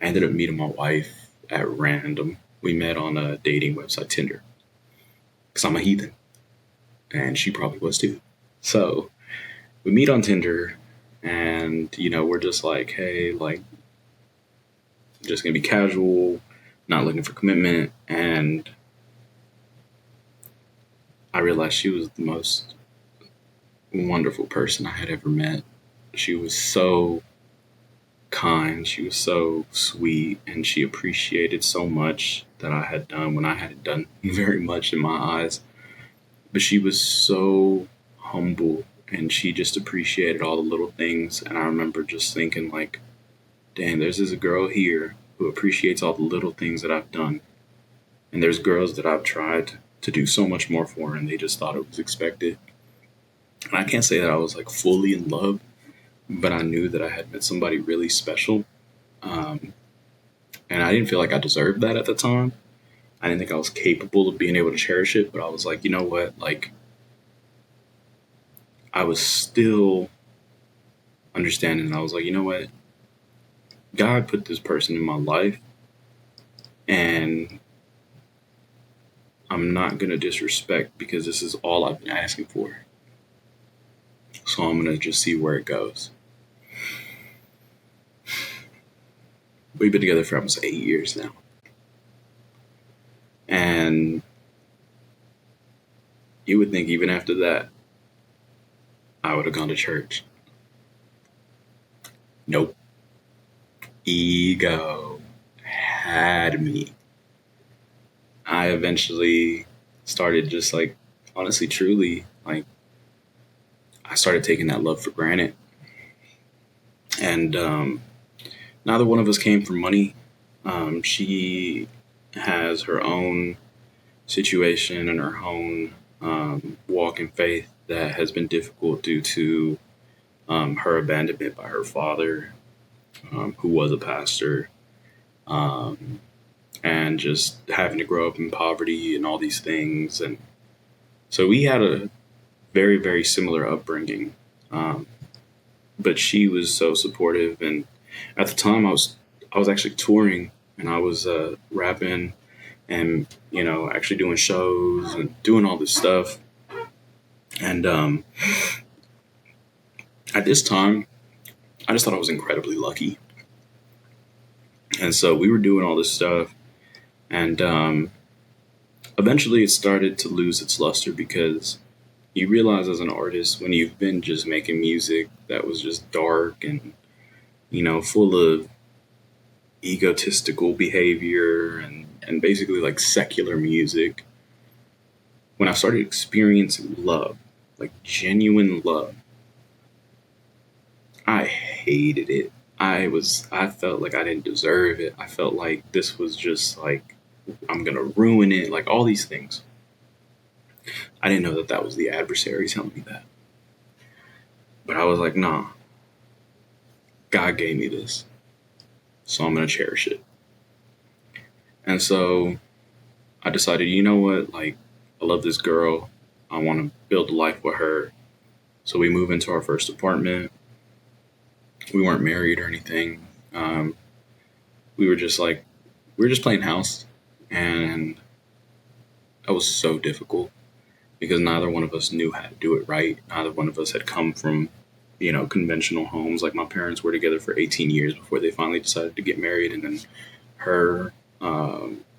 ended up meeting my wife at random. We met on a dating website, Tinder. Because I'm a heathen. And she probably was too. So we meet on Tinder. And, you know, we're just like, hey, like, just going to be casual, not looking for commitment. And I realized she was the most wonderful person I had ever met. She was so kind. She was so sweet. And she appreciated so much that I had done when I hadn't done very much in my eyes. But she was so humble. And she just appreciated all the little things. And I remember just thinking like, damn, there's this girl here who appreciates all the little things that I've done. And there's girls that I've tried to do so much more for, and they just thought it was expected. And I can't say that I was like fully in love, but I knew that I had met somebody really special. And I didn't feel like I deserved that at the time. I didn't think I was capable of being able to cherish it, but I was like, you know what? Like, I was still understanding that I was like, you know what? God put this person in my life, and I'm not going to disrespect because this is all I've been asking for. So I'm going to just see where it goes. We've been together for almost 8 years now. And you would think even after that, I would have gone to church. Nope. Ego had me. I eventually started just like, honestly, truly, like, I started taking that love for granted. And neither one of us came from money. She has her own situation and her own walk in faith that has been difficult due to her abandonment by her father, who was a pastor, and just having to grow up in poverty and all these things. And so we had a very, very similar upbringing. But she was so supportive. And at the time, I was actually touring, and I was rapping and, actually doing shows and doing all this stuff. And at this time, I just thought I was incredibly lucky. And so we were doing all this stuff. And eventually it started to lose its luster because you realize as an artist, when you've been just making music that was just dark and, full of egotistical behavior and basically like secular music, when I started experiencing love, like genuine love, I hated it. I felt like I didn't deserve it. I felt like this was just like, I'm going to ruin it. Like all these things. I didn't know that that was the adversary telling me that. But I was like, nah, God gave me this. So I'm going to cherish it. And so I decided, you know what? Like, I love this girl. I want to build a life with her. So we moved into our first apartment. We weren't married or anything. We were just playing house. And that was so difficult because neither one of us knew how to do it right. Neither one of us had come from, conventional homes. Like my parents were together for 18 years before they finally decided to get married. And then her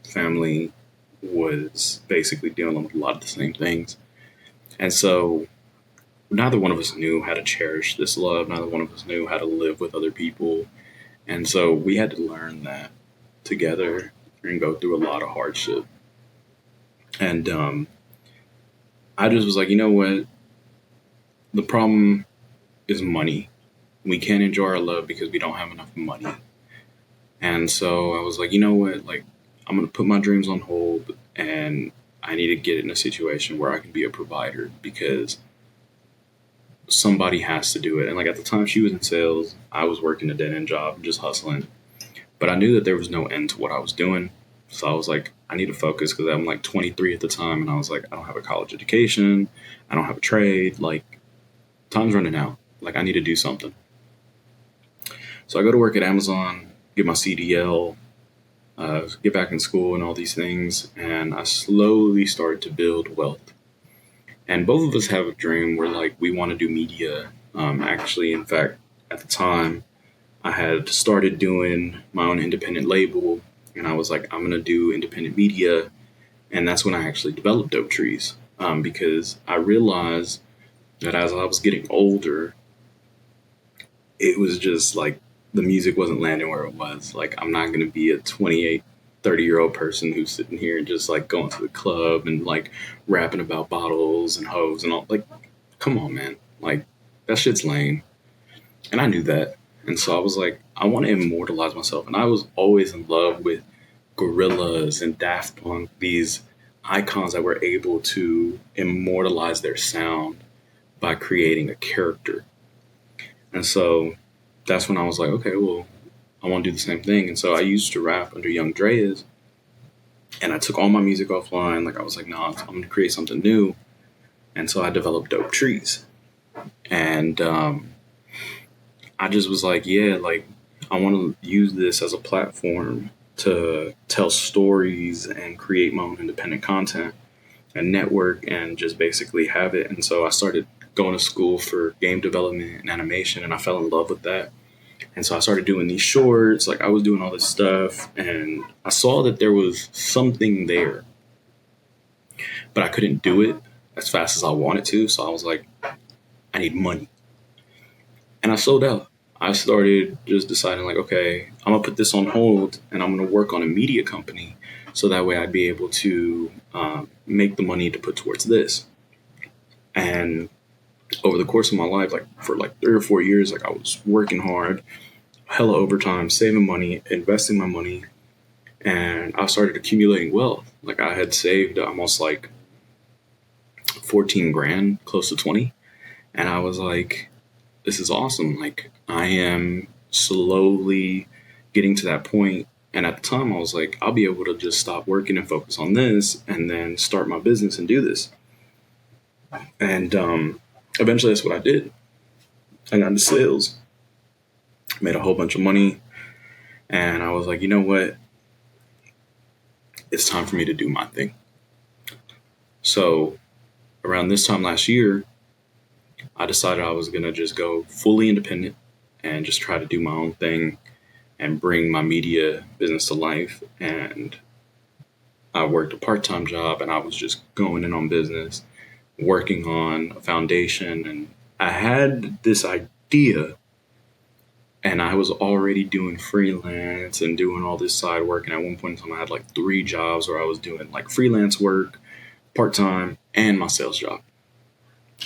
family was basically dealing with a lot of the same things. And so neither one of us knew how to cherish this love. Neither one of us knew how to live with other people. And so we had to learn that together and go through a lot of hardship. And I just was like, you know what? The problem is money. We can't enjoy our love because we don't have enough money. And so I was like, you know what? Like, I'm going to put my dreams on hold and I need to get in a situation where I can be a provider because somebody has to do it. And like at the time she was in sales, I was working a dead end job, just hustling. But I knew that there was no end to what I was doing. So I was like, I need to focus because I'm like 23 at the time. And I was like, I don't have a college education. I don't have a trade. Like, time's running out. Like, I need to do something. So I go to work at Amazon, get my CDL, get back in school and all these things. And I slowly start to build wealth. And both of us have a dream where like we want to do media. Actually, in fact, at the time, I had started doing my own independent label. And I was like, I'm going to do independent media. And that's when I actually developed DopeTrees. Because I realized that as I was getting older, it was just like the music wasn't landing where it was. Like, I'm not going to be a 28, 30-year-old person who's sitting here and just like going to the club and like rapping about bottles and hoes and all. Like, come on, man. Like, that shit's lame. And I knew that. And so I was like, I want to immortalize myself. And I was always in love with Gorillaz and Daft Punk, these icons that were able to immortalize their sound by creating a character. And so that's when I was like, okay, well, I want to do the same thing. And so I used to rap under Young Dreas. And I took all my music offline. Like, I was like, no, I'm going to create something new. And so I developed DopeTrees. And I just was like, yeah, like I want to use this as a platform to tell stories and create my own independent content and network and just basically have it. And so I started going to school for game development and animation, and I fell in love with that. And so I started doing these shorts, like I was doing all this stuff, and I saw that there was something there, but I couldn't do it as fast as I wanted to. So I was like, I need money. And I sold out. I started just deciding, like, okay, I'm gonna put this on hold and I'm gonna work on a media company so that way I'd be able to make the money to put towards this. And over the course of my life, like for like 3 or 4 years, like I was working hard, hella overtime, saving money, investing my money, and I started accumulating wealth. Like I had saved almost like 14 grand, close to 20. And I was like, this is awesome. Like I am slowly getting to that point. And at the time I was like, I'll be able to just stop working and focus on this and then start my business and do this. And eventually that's what I did. I got into sales, made a whole bunch of money. And I was like, you know what? It's time for me to do my thing. So around this time last year, I decided I was going to just go fully independent and just try to do my own thing and bring my media business to life. And I worked a part-time job and I was just going in on business, working on a foundation. And I had this idea and I was already doing freelance and doing all this side work. And at one point in time, I had like 3 jobs where I was doing like freelance work, part-time, and my sales job.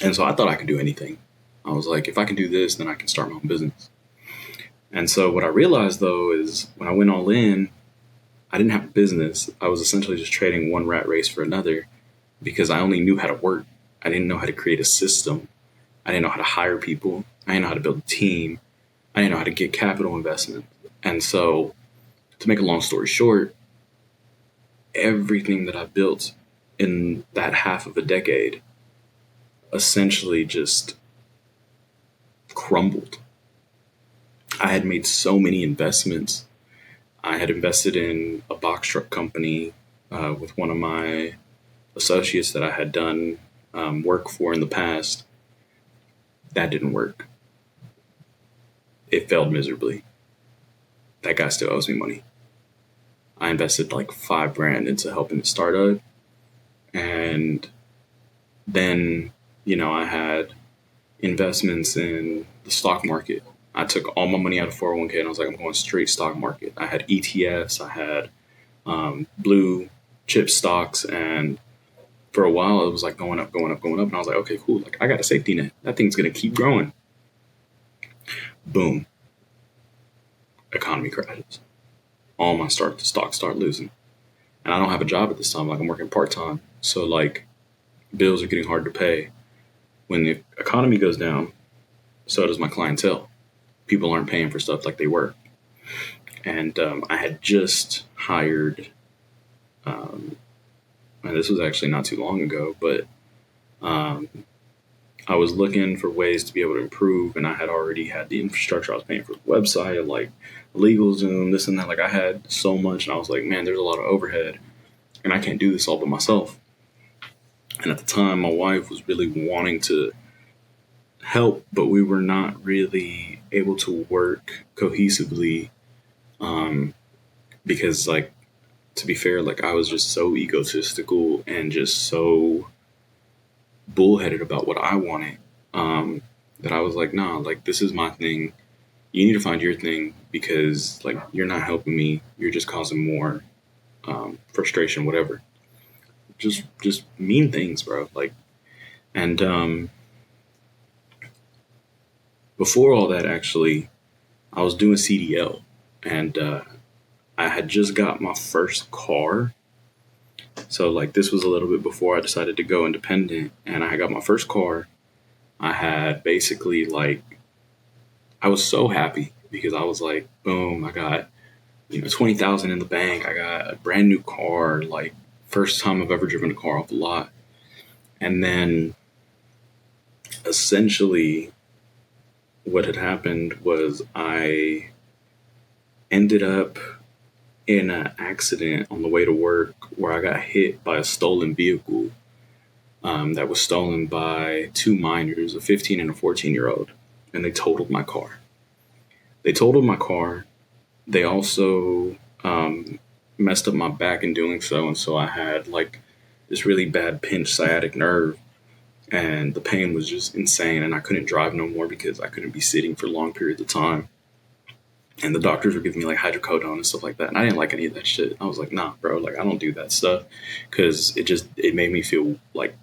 And so I thought I could do anything. I was like, if I can do this, then I can start my own business. And so what I realized though is when I went all in, I didn't have a business. I was essentially just trading one rat race for another because I only knew how to work. I didn't know how to create a system. I didn't know how to hire people. I didn't know how to build a team. I didn't know how to get capital investment. And so to make a long story short, everything that I built in that half of a decade essentially just crumbled. I had made so many investments. I had invested in a box truck company with one of my associates that I had done work for in the past. That didn't work. It failed miserably. That guy still owes me money. I invested like 5 grand into helping it start up. And then, I had investments in the stock market. I took all my money out of 401k and I was like, I'm going straight stock market. I had ETFs, I had blue chip stocks, and for a while it was like going up, going up, going up. And I was like, okay, cool. Like I got a safety net. That thing's going to keep growing. Boom. Economy crashes. All my stocks start losing. And I don't have a job at this time. Like I'm working part-time. So like bills are getting hard to pay. When the economy goes down, so does my clientele. People aren't paying for stuff like they were. And I had just hired, and this was actually not too long ago, but I was looking for ways to be able to improve, and I had already had the infrastructure. I was paying for the website, like LegalZoom, this and that. Like I had so much, and I was like, man, there's a lot of overhead, and I can't do this all by myself. And at the time, my wife was really wanting to help, but we were not really able to work cohesively because, like, to be fair, like I was just so egotistical and just so bullheaded about what I wanted that I was like, nah, like this is my thing. You need to find your thing because like you're not helping me. You're just causing more frustration, whatever. Just mean things, bro. Like, and before all that, actually, I was doing CDL, and I had just got my first car. So like this was a little bit before I decided to go independent, and I got my first car. I had basically like, I was so happy because I was like, boom, I got 20,000 in the bank. I got a brand new car, like first time I've ever driven a car off the lot. And then essentially what had happened was I ended up in an accident on the way to work where I got hit by a stolen vehicle that was stolen by two minors, a 15 and a 14-year-old, and they totaled my car. They totaled my car. They also messed up my back in doing so, and so I had like this really bad pinched sciatic nerve, and the pain was just insane, and I couldn't drive no more because I couldn't be sitting for long periods of time. And the doctors were giving me like hydrocodone and stuff like that, and I didn't like any of that shit. I was like, nah, bro, like I don't do that stuff because it made me feel like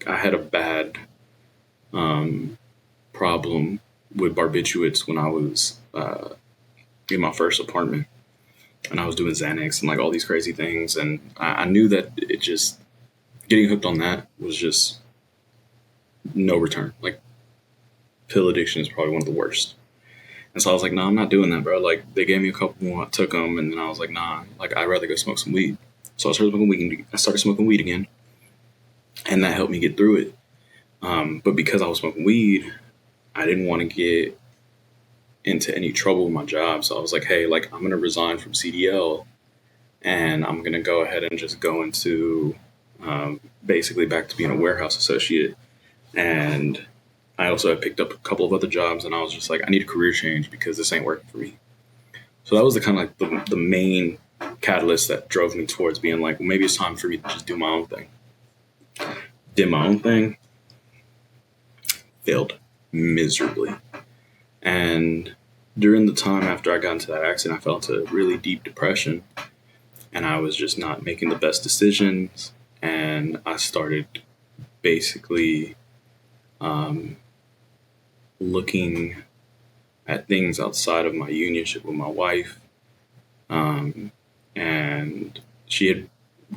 I had a bad problem with barbiturates when I was in my first apartment, and I was doing Xanax and like all these crazy things, and I knew that it just getting hooked on that was just no return. Like pill addiction is probably one of the worst. And so I was like, nah, I'm not doing that, bro. Like they gave me a couple more, I took them, and then I was like, nah, like I'd rather go smoke some weed. So I started smoking weed again, and that helped me get through it. But because I was smoking weed, I didn't want to get into any trouble with my job. So I was like, hey, like I'm going to resign from CDL, and I'm going to go ahead and just go into basically back to being a warehouse associate. And I also had picked up a couple of other jobs, and I was just like, I need a career change because this ain't working for me. So that was the kind of like the main catalyst that drove me towards being like, well, maybe it's time for me to just do my own thing. Did my own thing, failed miserably. And during the time after I got into that accident, I fell into really deep depression, and I was just not making the best decisions. And I started basically looking at things outside of my unionship with my wife. And she had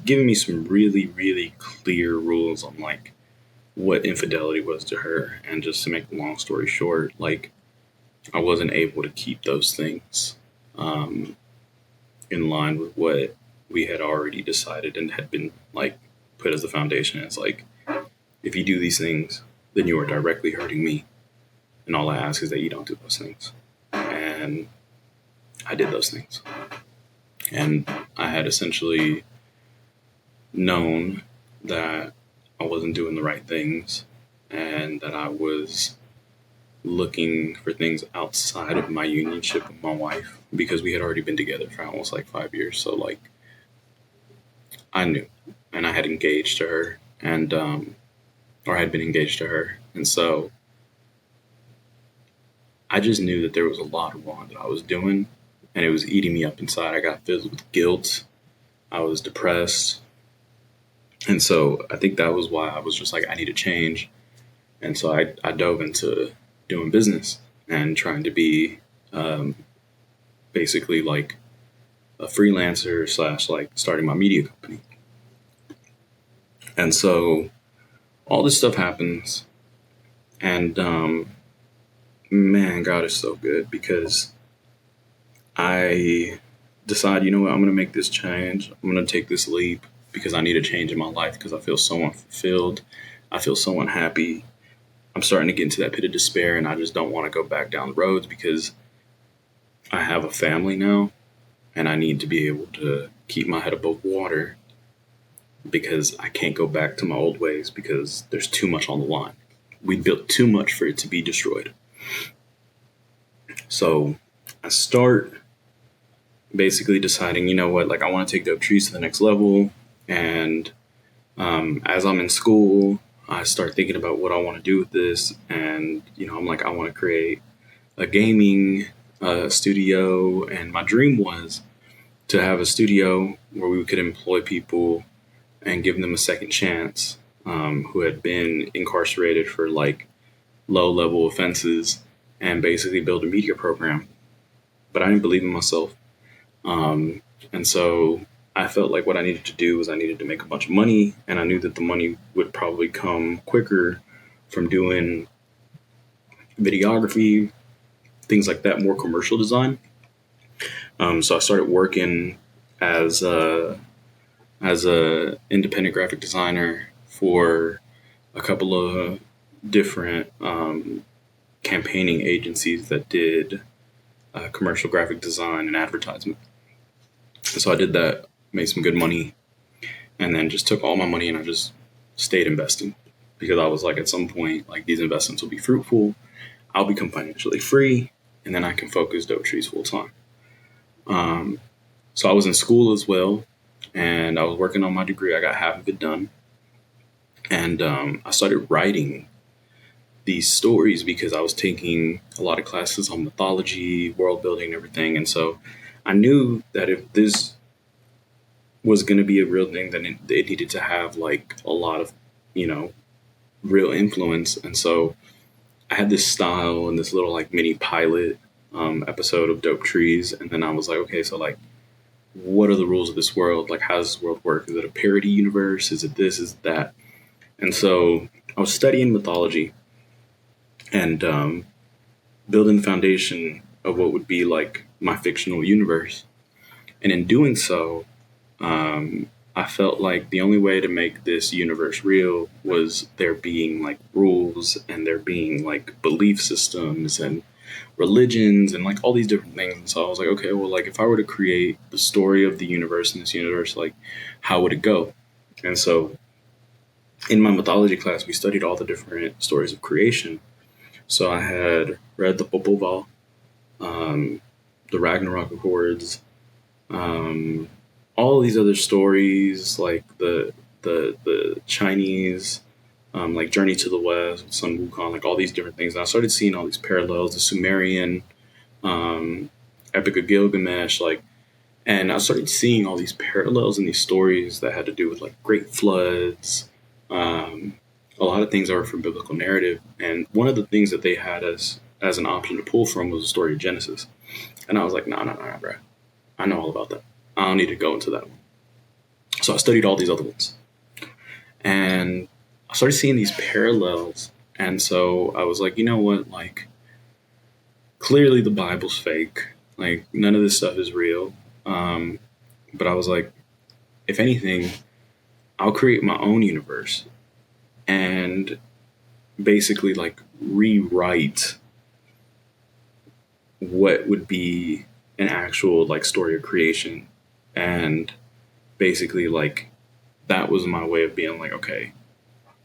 given me some really, really clear rules on like what infidelity was to her. And just to make a long story short, like I wasn't able to keep those things in line with what we had already decided and had been like put as the foundation. It's like, if you do these things, then you are directly hurting me. And all I ask is that you don't do those things. And I did those things. And I had essentially known that I wasn't doing the right things and that I was looking for things outside of my unionship with my wife, because we had already been together for almost like 5 years. So like I knew, and I had engaged to her, and or had been engaged to her. And so I just knew that there was a lot wrong that I was doing, and it was eating me up inside. I got filled with guilt. I was depressed. And so I think that was why I was just like, I need to change. And so I dove into doing business and trying to be basically like a freelancer / like starting my media company. And so all this stuff happens, and man, God is so good, because I decide, you know what, I'm going to make this change. I'm going to take this leap because I need a change in my life, because I feel so unfulfilled. I feel so unhappy. I'm starting to get into that pit of despair, and I just don't want to go back down the roads, because I have a family now, and I need to be able to keep my head above water, because I can't go back to my old ways, because there's too much on the line. We built too much for it to be destroyed. So I start basically deciding, you know what, like I want to take DopeTrees to the next level. And as I'm in school, I start thinking about what I want to do with this. And, you know, I'm like, I want to create a gaming studio. And my dream was to have a studio where we could employ people and give them a second chance who had been incarcerated for like low-level offenses, and basically build a media program. But I didn't believe in myself. And so I felt like what I needed to do was I needed to make a bunch of money, and I knew that the money would probably come quicker from doing videography, things like that, more commercial design. So I started working as a independent graphic designer for a couple of different campaigning agencies that did commercial graphic design and advertisement. And so I did that, made some good money, and then just took all my money and I just stayed investing because I was like, at some point, like these investments will be fruitful. I'll become financially free, and then I can focus DopeTrees full time. So I was in school as well, and I was working on my degree. I got half of it done, and I started writing these stories because I was taking a lot of classes on mythology, world building, and everything. And so I knew that if this was going to be a real thing, then it needed to have like a lot of, real influence. And so I had this style and this little like mini pilot episode of DopeTrees. And then I was like, okay, so like, what are the rules of this world? Like, how does this world work? Is it a parody universe? Is it this? Is it that? And so I was studying mythology and building the foundation of what would be like my fictional universe. And in doing so, I felt like the only way to make this universe real was there being like rules and there being like belief systems and religions and like all these different things. And so I was like, okay, well, like if I were to create the story of the universe in this universe, like how would it go? And so in my mythology class, we studied all the different stories of creation. So I had read the Popol Vuh, the Ragnarok Accords, all these other stories like the Chinese, like Journey to the West, Sun Wukong, like all these different things. And I started seeing all these parallels, the Sumerian, Epic of Gilgamesh, and I started seeing all these parallels in these stories that had to do with like great floods, a lot of things that were from biblical narrative. And one of the things that they had as an option to pull from was the story of Genesis. And I was like, no, bro. I know all about that. I don't need to go into that one. So I studied all these other ones. And I started seeing these parallels. And so I was like, you know what? Like, clearly the Bible's fake. Like, none of this stuff is real. But I was like, if anything, I'll create my own universe and basically like rewrite what would be an actual like story of creation. And basically like that was my way of being like, okay,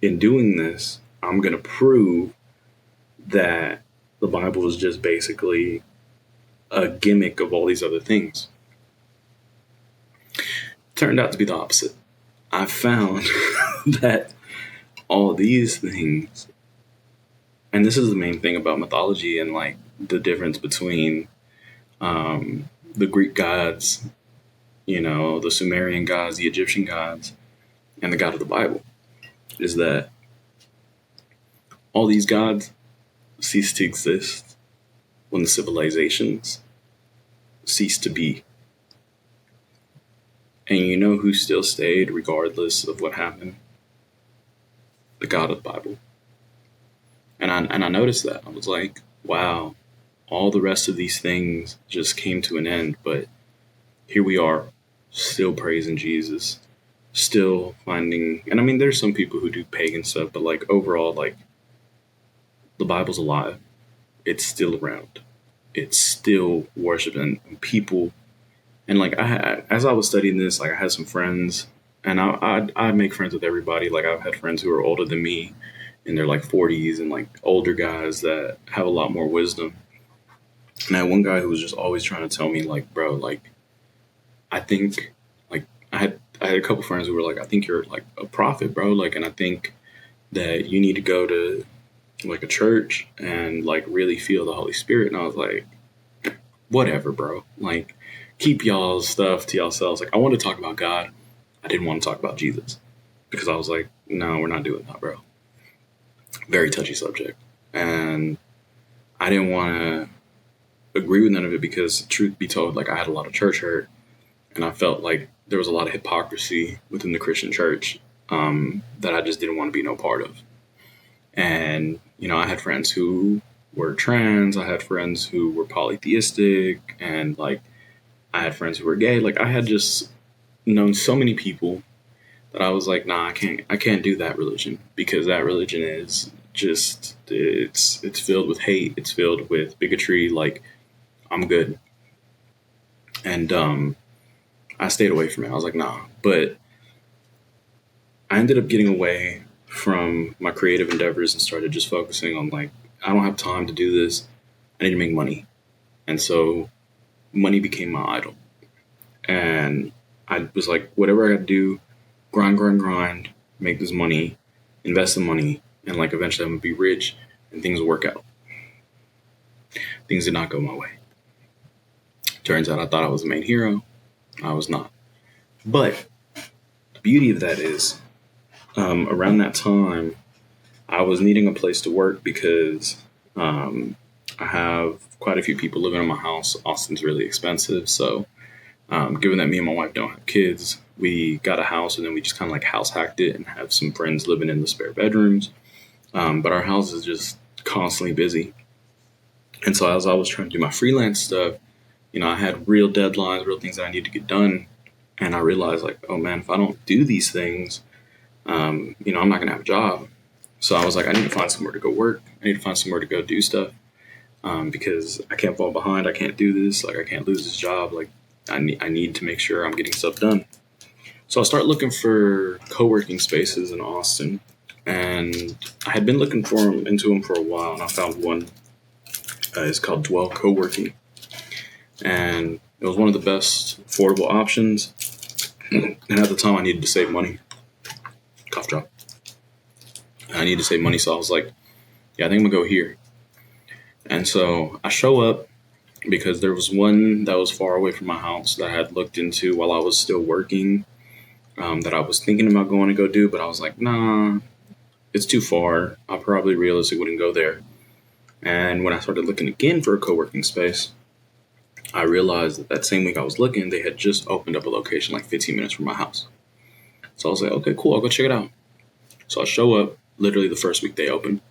in doing this, I'm going to prove that the Bible is just basically a gimmick of all these other things. Turned out to be the opposite. I found that all these things, and this is the main thing about mythology and like the difference between the Greek gods, the Sumerian gods, the Egyptian gods, and the God of the Bible, is that all these gods cease to exist when the civilizations cease to be. And you know who still stayed regardless of what happened? The God of the Bible. And I noticed that. I was like, wow, all the rest of these things just came to an end, but here we are, still praising Jesus, still finding, and I mean, there's some people who do pagan stuff, but like overall, like the Bible's alive. It's still around. It's still worshiping people. And like as I was studying this, like I had some friends, and I make friends with everybody. Like I've had friends who are older than me in their like 40s and like older guys that have a lot more wisdom. And I had one guy who was just always trying to tell me like, bro, like, I think like I had a couple friends who were like, I think you're like a prophet, bro. Like, and I think that you need to go to like a church and like really feel the Holy Spirit. And I was like, whatever, bro. Like, keep y'all's stuff to yourselves. Like, I want to talk about God. I didn't want to talk about Jesus because I was like, no, we're not doing that, bro. Very touchy subject. And I didn't want to agree with none of it because, truth be told, like I had a lot of church hurt, and I felt like there was a lot of hypocrisy within the Christian church that I just didn't want to be no part of. And, I had friends who were trans. I had friends who were polytheistic, and like I had friends who were gay. Like I had just known so many people that I was like, nah, I can't do that religion because that religion is just it's filled with hate. It's filled with bigotry. Like, I'm good. And I stayed away from it. I was like, nah. But I ended up getting away from my creative endeavors and started just focusing on, like, I don't have time to do this. I need to make money. And so money became my idol. And I was like, whatever I got to do, grind, make this money, invest the money, and like eventually I'm gonna be rich and things will work out. Things did not go my way. Turns out I thought I was the main hero. I was not. But the beauty of that is, around that time, I was needing a place to work because I have quite a few people living in my house. Austin's really expensive. So, given that me and my wife don't have kids, we got a house and then we just kind of like house hacked it and have some friends living in the spare bedrooms. But our house is just constantly busy. And so as I was trying to do my freelance stuff, I had real deadlines, real things that I need to get done. And I realized, like, oh man, if I don't do these things, I'm not going to have a job. So I was like, I need to find somewhere to go work. I need to find somewhere to go do stuff, because I can't fall behind. I can't do this. Like, I can't lose this job. Like, I need to make sure I'm getting stuff done. So I started looking for co-working spaces in Austin, and I had been looking into them for a while, and I found one. It's called Dwell Co-working, and it was one of the best affordable options. And at the time, I needed to save money. Cough drop. I needed to save money, so I was like, yeah, I think I'm gonna go here. And so I show up because there was one that was far away from my house that I had looked into while I was still working, that I was thinking about going to go do, but I was like, nah, it's too far. I probably realistically wouldn't go there. And when I started looking again for a co-working space, I realized that same week I was looking, they had just opened up a location like 15 minutes from my house. So I was like, okay, cool, I'll go check it out. So I show up literally the first week they opened.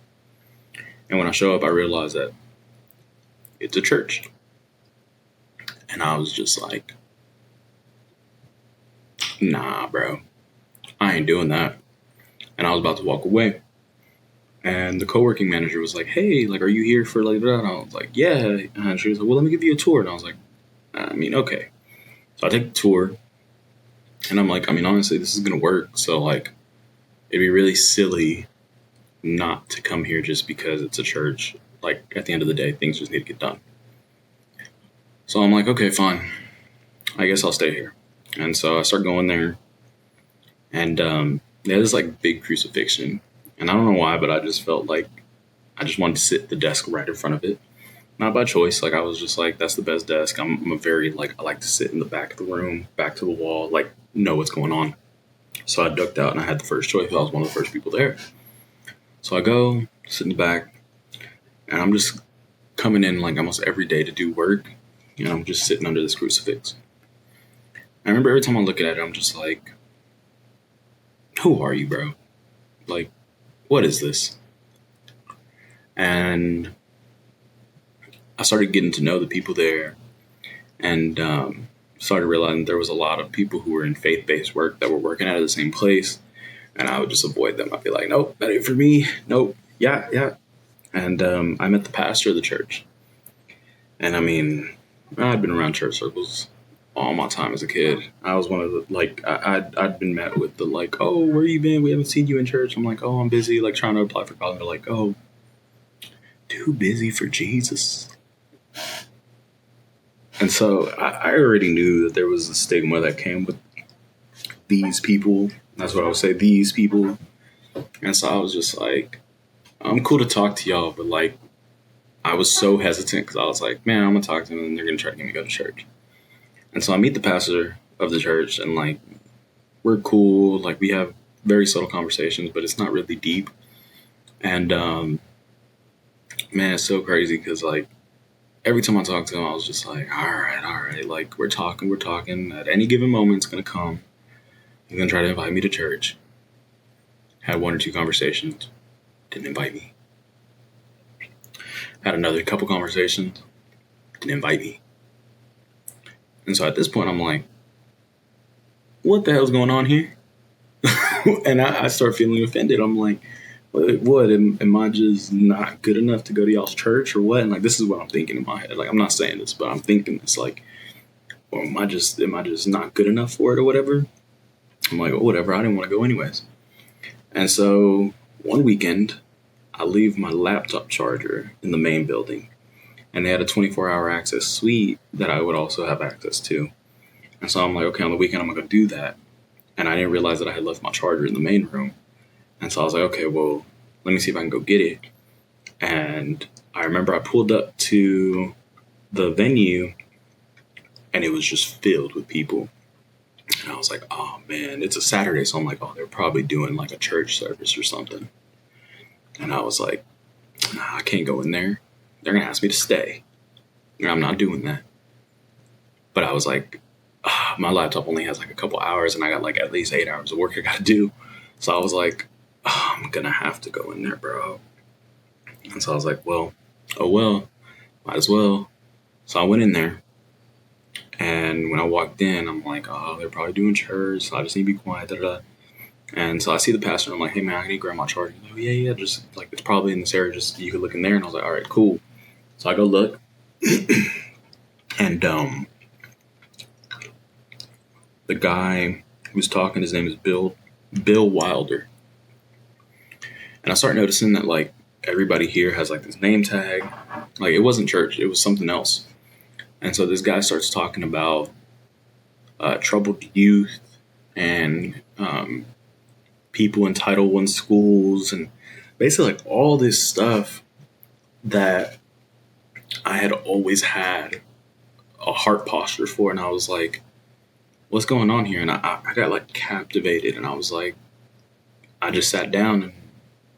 And when I show up, I realized that it's a church. And I was just like, nah, bro, I ain't doing that. And I was about to walk away. And the co-working manager was like, hey, like, are you here for like that? And I was like, yeah. And she was like, well, let me give you a tour. And I was like, okay. So I take the tour. And I'm like, honestly, this is going to work. So, like, it'd be really silly not to come here just because it's a church. Like, at the end of the day, things just need to get done. So I'm like, okay, fine. I guess I'll stay here. And so I start going there. And they had this, like, big crucifixion. And I don't know why, but I just felt like I just wanted to sit at the desk right in front of it. Not by choice. Like, I was just like, that's the best desk. I'm a very, like, I like to sit in the back of the room, back to the wall, like, know what's going on. So I ducked out and I had the first choice. I was one of the first people there. So I go, sit in the back, and I'm just coming in, like, almost every day to do work. I'm just sitting under this crucifix. I remember every time I'm looking at it, I'm just like, who are you, bro? Like, what is this? And I started getting to know the people there, and started realizing there was a lot of people who were in faith-based work that were working out of the same place, and I would just avoid them. I'd be like, nope, that ain't for me. Nope, yeah. And I met the pastor of the church, and I'd been around church circles all my time as a kid. I was one of the, like, I'd been met with the, like, oh, where you been? We haven't seen you in church. I'm like, oh, I'm busy, like, trying to apply for college. They're like, oh, too busy for Jesus. And so I already knew that there was a stigma that came with these people. That's what I would say, these people. And so I was just like, I'm cool to talk to y'all, but, like, I was so hesitant because I was like, man, I'm going to talk to them and they're going to try to get me to go to church. And so I meet the pastor of the church, and, like, we're cool. Like, we have very subtle conversations, but it's not really deep. And, man, it's so crazy because, like, every time I talk to him, I was just like, all right. Like, we're talking. At any given moment, it's going to come. He's going to try to invite me to church. Had one or two conversations. Didn't invite me. Had another couple conversations. Didn't invite me. And so at this point, I'm like, what the hell's going on here? And I start feeling offended. I'm like, What am I just not good enough to go to y'all's church or what? And like, this is what I'm thinking in my head. Like, I'm not saying this, but I'm thinking it's like, or am I just not good enough for it or whatever? I'm like, oh, whatever. I didn't want to go anyways. And so one weekend, I leave my laptop charger in the main building, and they had a 24-hour access suite that I would also have access to. And so I'm like, okay, on the weekend I'm gonna go do that. And I didn't realize that I had left my charger in the main room. And so I was like, okay, well, let me see if I can go get it. And I remember I pulled up to the venue, and it was just filled with people. And I was like, oh man, it's a Saturday. So I'm like, oh, they're probably doing like a church service or something. And I was like, nah, I can't go in there. They're going to ask me to stay. And I'm not doing that. But I was like, my laptop only has like a couple hours, and I got like at least 8 hours of work I got to do. So I was like, I'm going to have to go in there, bro. And so I was like, well, oh well, might as well. So I went in there. And when I walked in, I'm like, oh, they're probably doing church. So I just need to be quiet. Da, da, da. And so I see the pastor. And I'm like, hey, man, I need to grab my charger. He's like, oh, yeah. Just like, it's probably in this area. Just you could look in there. And I was like, all right, cool. So I go look. And the guy who's talking, his name is Bill Wilder. And I start noticing that like everybody here has like this name tag. Like it wasn't church. It was something else. And so this guy starts talking about troubled youth and people in Title I schools and basically like all this stuff that I had always had a heart posture for. And I was like, what's going on here? And I got like captivated, and I was like, I just sat down, and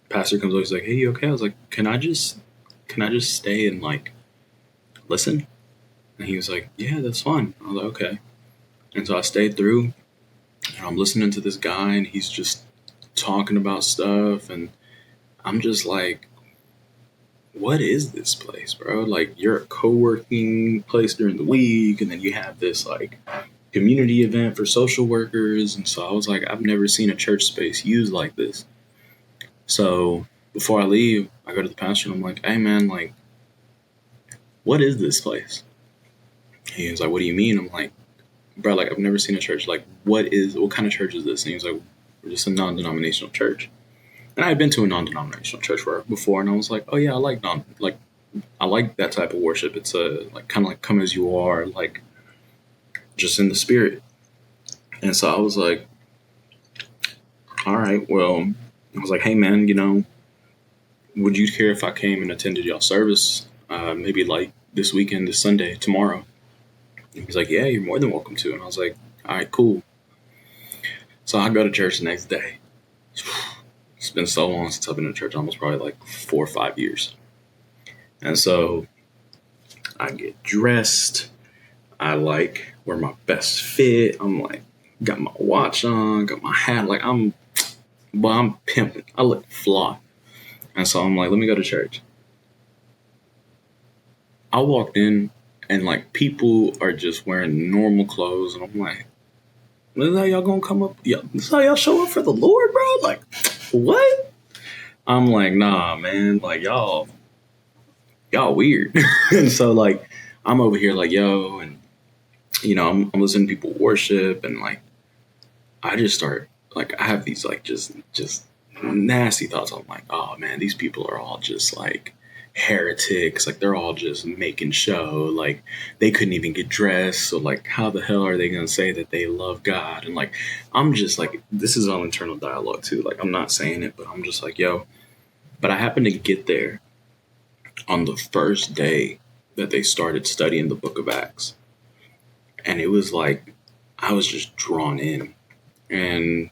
pastor comes over, he's like, hey, you okay? I was like, can I just stay and like listen? And he was like, yeah, that's fine. I was like, okay. And so I stayed through, and I'm listening to this guy, and he's just talking about stuff, and I'm just like, what is this place, bro? Like, you're a co-working place during the week, and then you have this like community event for social workers. And so I was like, I've never seen a church space used like this. So before I leave, I go to the pastor and I'm like, hey man, like, what is this place? He was like, what do you mean? I'm like, bro, like, I've never seen a church. Like, what kind of church is this? And he was like, we're just a non-denominational church. And I had been to a non-denominational church before, and I was like, oh yeah, I like that type of worship. It's a like kind of like come as you are, like just in the spirit. And so I was like, all right, well, I was like, hey man, would you care if I came and attended y'all service? Maybe like this weekend, this Sunday, tomorrow. And he's like, yeah, you're more than welcome to. And I was like, all right, cool. So I go to church the next day. It's been so long since I've been to church, almost probably like 4 or 5 years. And so I get dressed. I like wear my best fit. I'm like, got my watch on, got my hat. Like I'm pimping. I look fly. And so I'm like, let me go to church. I walked in, and like people are just wearing normal clothes, and I'm like, this is how y'all gonna come up? Yeah, this is how y'all show up for the Lord, bro? Like, what? I'm like, nah, man. Like y'all weird. And so like I'm over here like, yo, and I'm listening to people worship, and like I just start like I have these like just nasty thoughts. I'm like, oh man, these people are all just like heretics. Like they're all just making show. Like they couldn't even get dressed. So like how the hell are they gonna say that they love God? And like I'm just like, this is all internal dialogue too. Like I'm not saying it, but I'm just like, yo. But I happened to get there on the first day that they started studying the book of Acts. And it was like I was just drawn in. And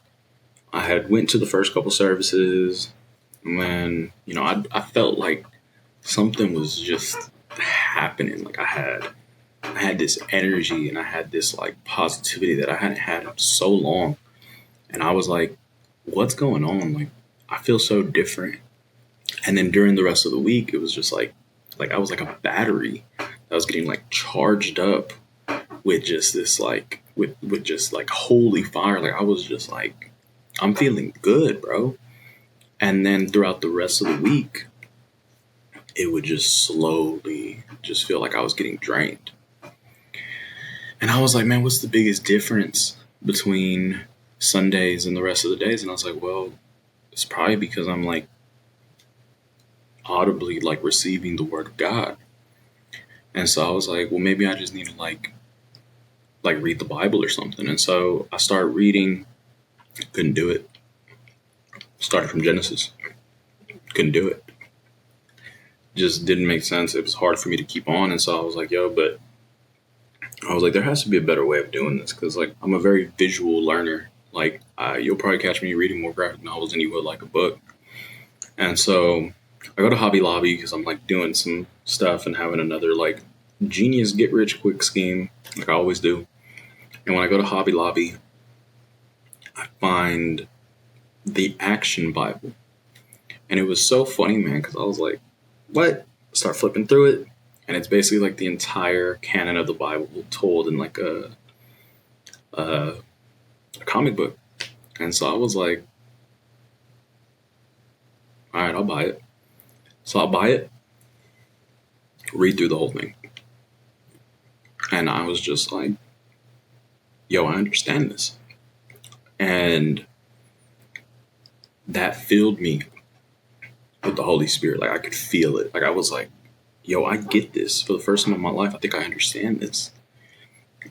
I had went to the first couple services, and then, I felt like something was just happening. Like I had this energy, and I had this like positivity that I hadn't had in so long. And I was like, what's going on? Like, I feel so different. And then during the rest of the week, it was just like I was like a battery that was getting like charged up with just this like, with just like holy fire. Like I was just like, I'm feeling good, bro. And then throughout the rest of the week, it would just slowly just feel like I was getting drained. And I was like, man, what's the biggest difference between Sundays and the rest of the days? And I was like, well, it's probably because I'm like audibly like receiving the word of God. And so I was like, well, maybe I just need to like read the Bible or something. And so I started reading, couldn't do it. Started from Genesis, couldn't do it. Just didn't make sense. It was hard for me to keep on. And so I was like, but I was like, there has to be a better way of doing this, because like I'm a very visual learner. Like you'll probably catch me reading more graphic novels than you would like a book. And so I go to Hobby Lobby because I'm like doing some stuff and having another like genius get rich quick scheme, like I always do. And when I go to Hobby Lobby, I find the Action Bible. And it was so funny, man, because I was like, what? Start flipping through it. And it's basically like the entire canon of the Bible told in like a comic book. And so I was like, all right, I'll buy it. So I'll buy it, read through the whole thing. And I was just like, yo, I understand this. And that filled me with the Holy Spirit. Like I could feel it. Like I was like, yo, I get this. For the first time in my life, I think I understand this.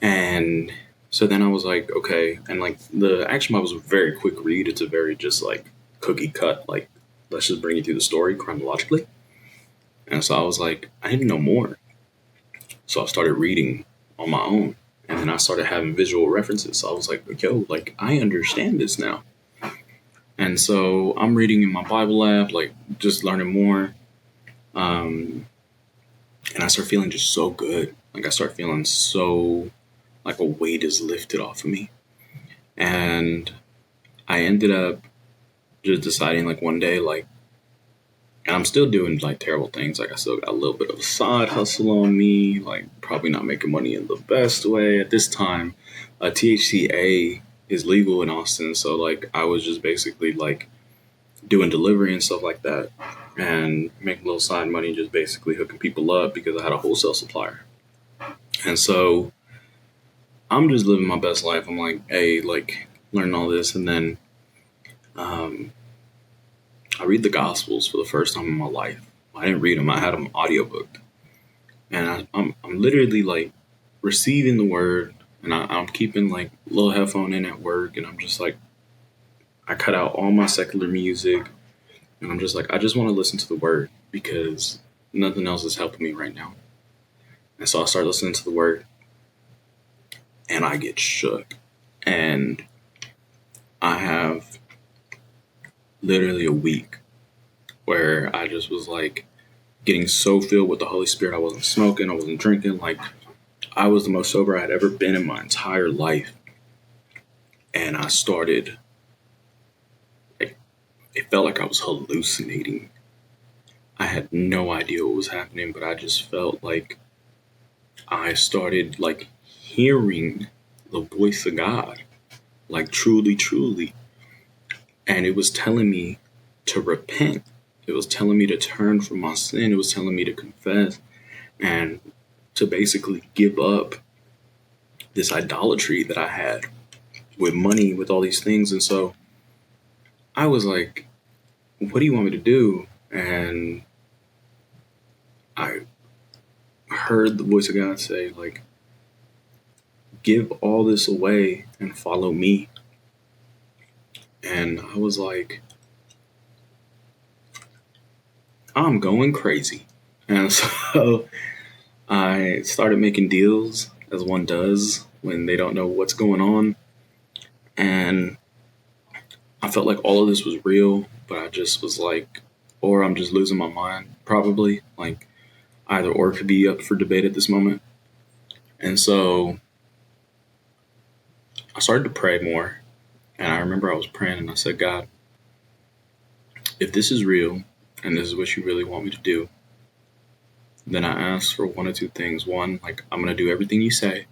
And so then I was like, okay. And like the Action Bible was a very quick read. It's a very just like cookie cut, like let's just bring you through the story chronologically. And so I was like, I need to know more. So I started reading on my own. And then I started having visual references. So I was like, yo, like I understand this now. And so I'm reading in my Bible app, like just learning more. And I start feeling just so good. Like I start feeling so like a weight is lifted off of me. And I ended up just deciding like one day, like, and I'm still doing like terrible things. Like I still got a little bit of a side hustle on me, like probably not making money in the best way at this time. THCA is legal in Austin. So like I was just basically like doing delivery and stuff like that and making a little side money, just basically hooking people up because I had a wholesale supplier. And so I'm just living my best life. I'm like, hey, like learning all this. And then I read the Gospels for the first time in my life. I didn't read them. I had them audiobooked. And I'm literally like receiving the word, and I'm keeping like a little headphone in at work. And I'm just like, I cut out all my secular music. And I'm just like, I just want to listen to the word because nothing else is helping me right now. And so I start listening to the word and I get shook. And I have literally a week where I just was like getting so filled with the Holy Spirit. I wasn't smoking, I wasn't drinking. Like I was the most sober I had ever been in my entire life. And I started, it felt like I was hallucinating. I had no idea what was happening, but I just felt like I started like hearing the voice of God, like truly, truly. And it was telling me to repent. It was telling me to turn from my sin. It was telling me to confess and to basically give up this idolatry that I had with money, with all these things. And so I was like, what do you want me to do? And I heard the voice of God say, like, give all this away and follow me. And I was like, I'm going crazy. And so I started making deals, as one does when they don't know what's going on. And I felt like all of this was real, but I just was like, or I'm just losing my mind, probably. Like, either or could be up for debate at this moment. And so I started to pray more. And I remember I was praying and I said, God, if this is real and this is what you really want me to do, then I ask for one or two things. One, like I'm going to do everything you say.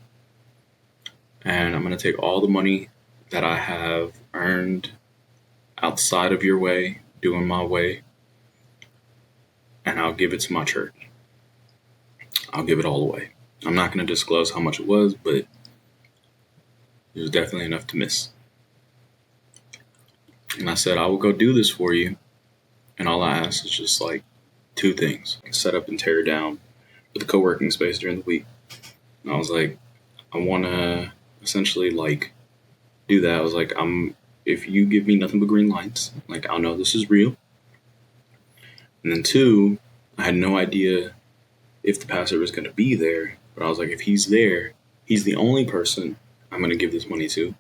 And I'm going to take all the money that I have earned outside of your way doing my way, and I'll give it to my church. I'll give it all away. I'm not going to disclose how much it was, but it was definitely enough to miss. And I said, I will go do this for you. And all I ask is just like two things: set up and tear down with a co-working space during the week. And I was like, I want to essentially like do that. I was like, if you give me nothing but green lights, like I'll know this is real. And then two, I had no idea if the pastor was going to be there, but I was like, if he's there, he's the only person I'm going to give this money to.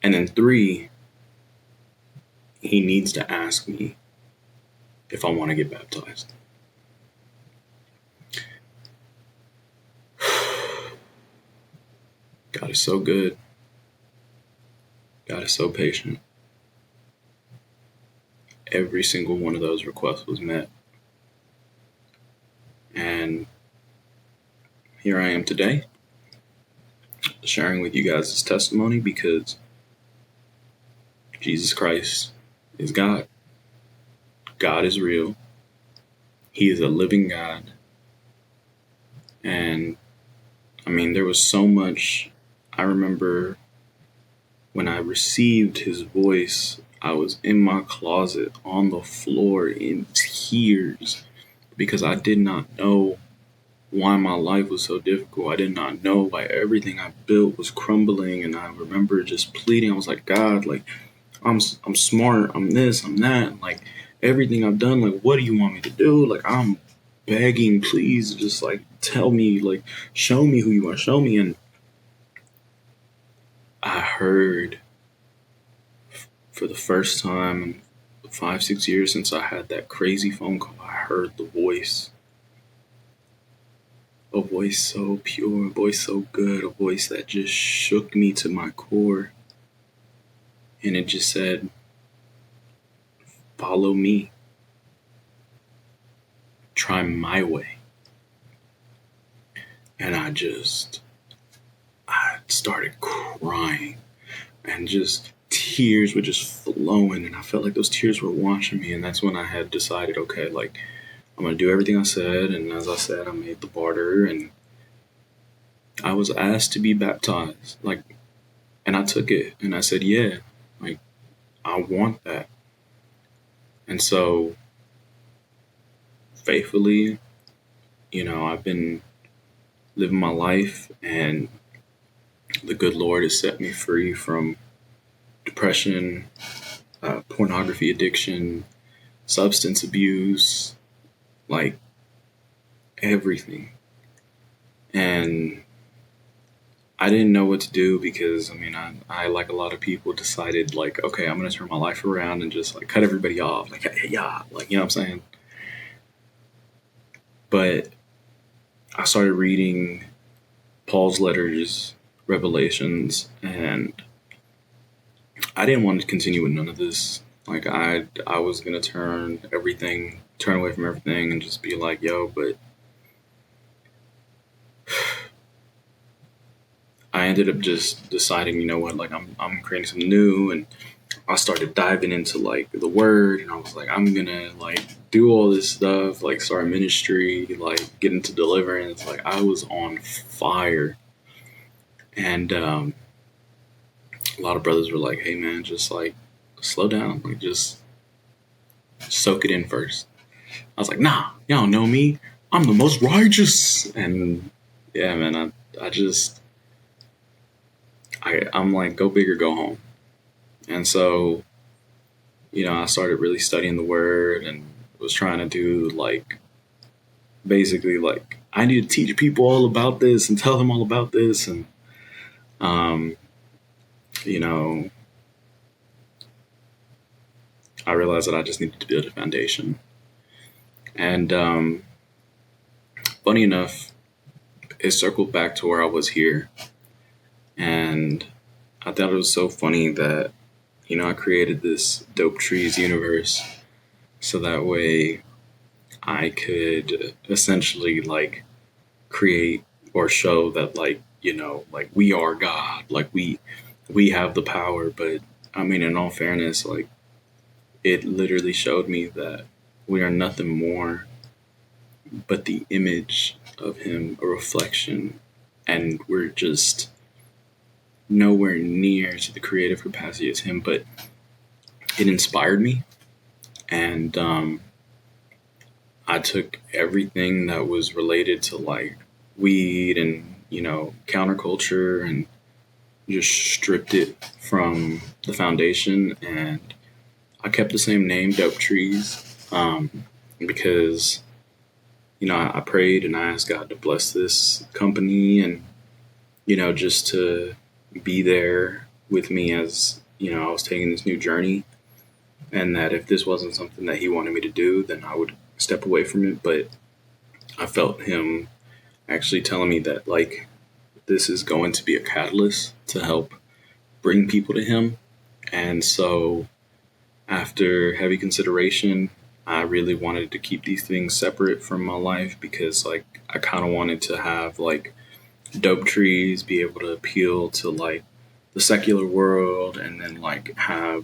And then three, he needs to ask me if I want to get baptized. God is so good. God is so patient. Every single one of those requests was met. And here I am today, sharing with you guys this testimony because Jesus Christ is God. God is real. He is a living God. And I mean, there was so much. I remember when I received his voice, I was in my closet on the floor in tears because I did not know why my life was so difficult. I did not know why everything I built was crumbling. And I remember just pleading. I was like, God, like, I'm smart. I'm this, I'm that. Like, everything I've done, like, what do you want me to do? Like, I'm begging, please, just like, tell me, like, show me who you want to show me. And I heard for the first time in 5-6 years since I had that crazy phone call, I heard the voice. A voice so pure, a voice so good, a voice that just shook me to my core. And it just said, follow me. Try my way. And I started crying. And just tears were just flowing. And I felt like those tears were washing me. And that's when I had decided, okay, like, I'm going to do everything I said. And as I said, I made the barter. And I was asked to be baptized. Like, and I took it. And I said, yeah, like, I want that. And so, faithfully, I've been living my life, and the good Lord has set me free from depression, pornography addiction, substance abuse, like everything. And I didn't know what to do because, I like a lot of people, decided like, okay, I'm going to turn my life around and just like cut everybody off. Like, yeah, like, you know what I'm saying? But I started reading Paul's letters, Revelations, and I didn't want to continue with none of this. Like, I was going to turn away from everything and just be like, yo, but I ended up just deciding, you know what, like, I'm creating something new. And I started diving into like the word, and I was like, I'm gonna like do all this stuff, like start ministry, like get into deliverance. Like, I was on fire. And a lot of brothers were like, hey man, just like slow down, like just soak it in first. I was like, nah, y'all know me, I'm the most righteous. And yeah, man, I'm like, go big or go home. And so, I started really studying the word and was trying to do like, basically like, I need to teach people all about this and tell them all about this. And, I realized that I just needed to build a foundation. And funny enough, it circled back to where I was here. And I thought it was so funny that, I created this DopeTrees universe so that way I could essentially like create or show that like, like we are God, like we have the power. But in all fairness, like it literally showed me that we are nothing more but the image of him, a reflection, and we're just nowhere near to the creative capacity as him. But it inspired me, and I took everything that was related to like weed and counterculture and just stripped it from the foundation, and I kept the same name, DopeTrees, because I prayed and I asked God to bless this company and just to be there with me as I was taking this new journey, and that if this wasn't something that He wanted me to do, then I would step away from it. But I felt Him actually telling me that like this is going to be a catalyst to help bring people to Him. And so after heavy consideration, I really wanted to keep these things separate from my life because like I kind of wanted to have like DopeTrees be able to appeal to like the secular world, and then like have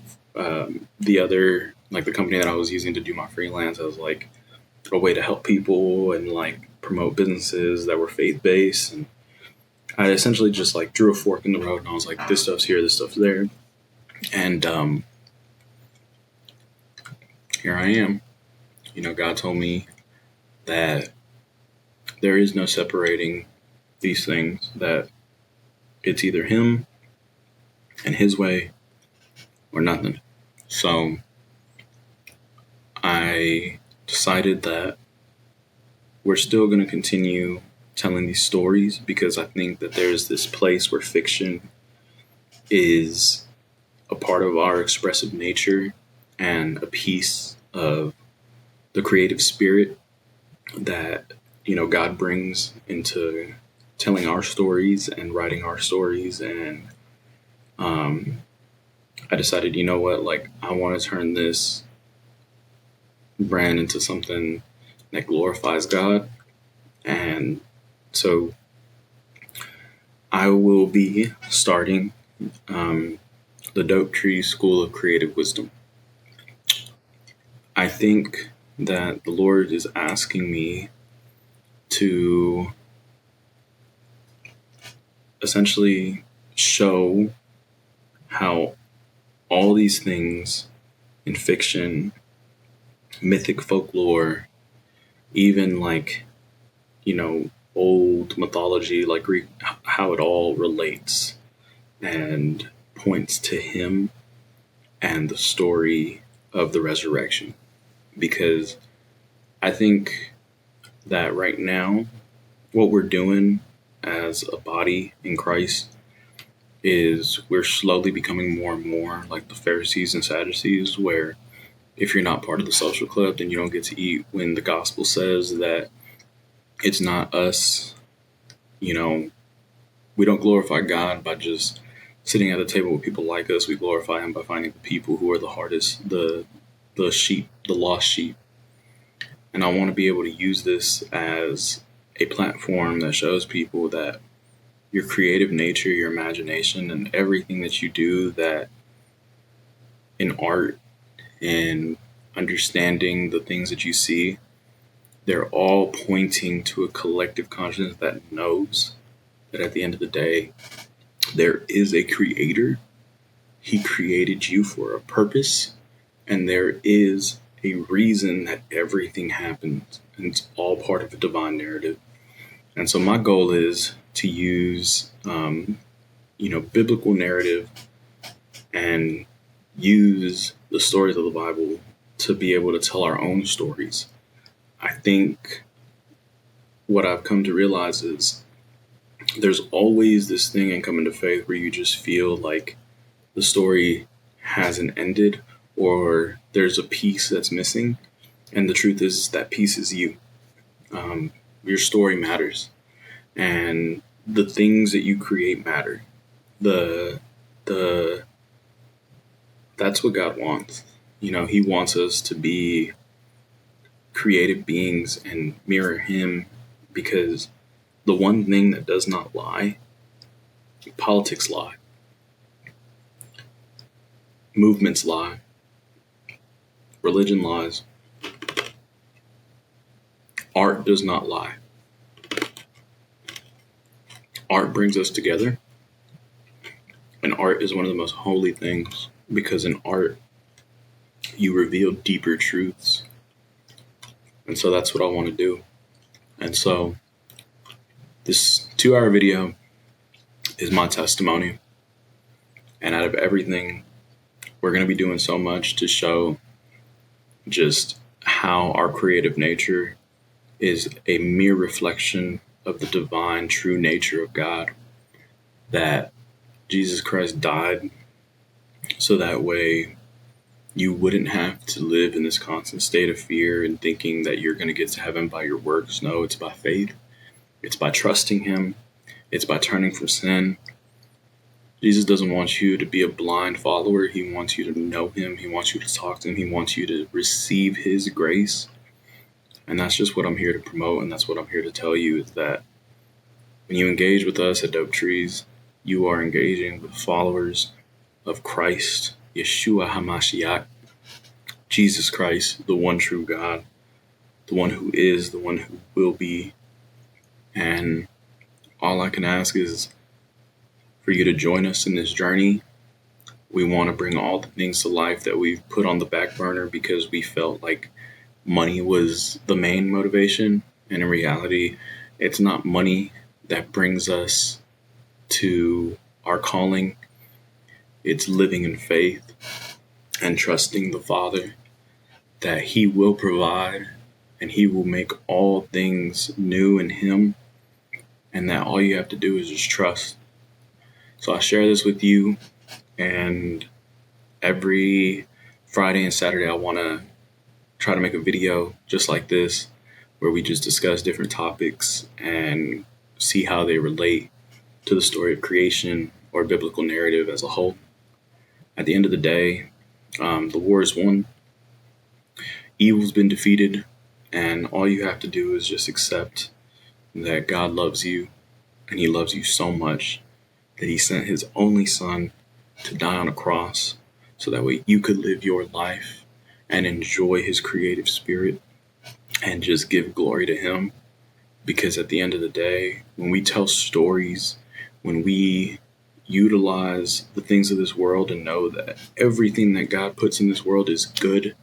the other like the company that I was using to do my freelance as like a way to help people and like promote businesses that were faith based. And I essentially just like drew a fork in the road, and I was like, this stuff's here, this stuff's there, and here I am. God told me that there is no separating these things, that it's either Him and His way or nothing. So I decided that we're still going to continue telling these stories because I think that there's this place where fiction is a part of our expressive nature and a piece of the creative spirit that God brings into telling our stories and writing our stories. And I decided, like I want to turn this brand into something that glorifies God. And so I will be starting the DopeTrees School of Creative Wisdom. I think that the Lord is asking me to essentially show how all these things in fiction, mythic folklore, even like, old mythology, like Greek, how it all relates and points to Him and the story of the resurrection. Because I think that right now, what we're doing as a body in Christ is we're slowly becoming more and more like the Pharisees and Sadducees, where if you're not part of the social club, then you don't get to eat, when the gospel says that it's not us, we don't glorify God by just sitting at a table with people like us. We glorify Him by finding the people who are the hardest, the sheep, the lost sheep. And I want to be able to use this as a platform that shows people that your creative nature, your imagination, and everything that you do, that in art and understanding the things that you see, they're all pointing to a collective consciousness that knows that at the end of the day, there is a creator. He created you for a purpose, and there is a reason that everything happens, and it's all part of a divine narrative. And so my goal is to use, biblical narrative and use the stories of the Bible to be able to tell our own stories. I think what I've come to realize is there's always this thing in coming to faith where you just feel like the story hasn't ended, or there's a piece that's missing. And the truth is that piece is you. Your story matters, and the things that you create matter. The that's what God wants. He wants us to be creative beings and mirror Him, because the one thing that does not lie, politics lie, movements lie, Religion lies. Art does not lie. Art brings us together, and art is one of the most holy things because in art, you reveal deeper truths. And so that's what I want to do. And so this 2-hour video is my testimony. And out of everything, we're going to be doing so much to show just how our creative nature is a mere reflection of the divine, true nature of God. That Jesus Christ died so that way you wouldn't have to live in this constant state of fear and thinking that you're going to get to heaven by your works. No, it's by faith. It's by trusting Him. It's by turning from sin. Jesus doesn't want you to be a blind follower. He wants you to know Him. He wants you to talk to Him. He wants you to receive His grace. And that's just what I'm here to promote. And that's what I'm here to tell you is that when you engage with us at DopeTrees, you are engaging with followers of Christ, Yeshua HaMashiach, Jesus Christ, the one true God, the one who is, the one who will be. And all I can ask is for you to join us in this journey. We want to bring all the things to life that we've put on the back burner because we felt like money was the main motivation. And in reality, it's not money that brings us to our calling. It's living in faith and trusting the Father that He will provide and He will make all things new in Him, and that all you have to do is just trust. So I share this with you, and every Friday and Saturday I want to try to make a video just like this where we just discuss different topics and see how they relate to the story of creation or biblical narrative as a whole. At the end of the day, the war is won. Evil's been defeated, and all you have to do is just accept that God loves you, and He loves you so much that He sent His only Son to die on a cross so that way you could live your life and enjoy His creative spirit and just give glory to Him. Because at the end of the day, when we tell stories, when we utilize the things of this world and know that everything that God puts in this world is good,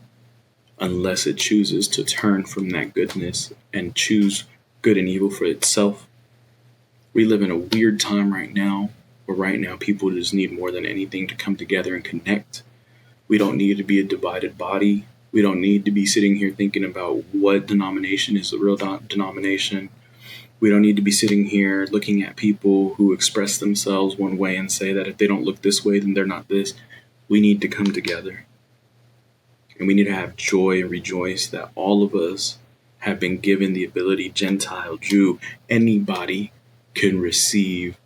unless it chooses to turn from that goodness and choose good and evil for itself. We live in a weird time right now, where right now people just need more than anything to come together and connect. We don't need to be a divided body. We don't need to be sitting here thinking about what denomination is the real denomination. We don't need to be sitting here looking at people who express themselves one way and say that if they don't look this way, then they're not this. We need to come together. And we need to have joy and rejoice that all of us have been given the ability, Gentile, Jew, anybody can receive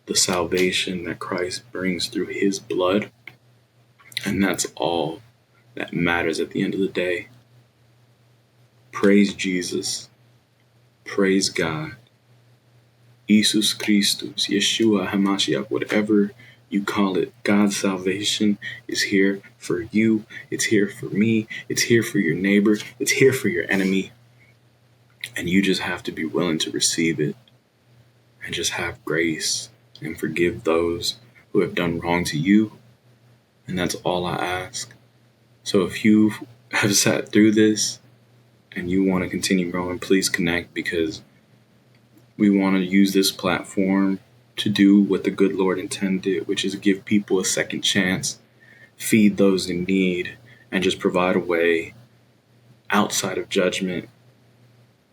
the salvation that Christ brings through His blood. And that's all that matters at the end of the day. Praise Jesus. Praise God. Jesus Christus, Yeshua HaMashiach, whatever you call it, God's salvation is here for you. It's here for me. It's here for your neighbor. It's here for your enemy. And you just have to be willing to receive it and just have grace and forgive those who have done wrong to you. And that's all I ask. So if you have sat through this and you want to continue growing, please connect, because we want to use this platform to do what the good Lord intended, which is give people a second chance, feed those in need, and just provide a way outside of judgment,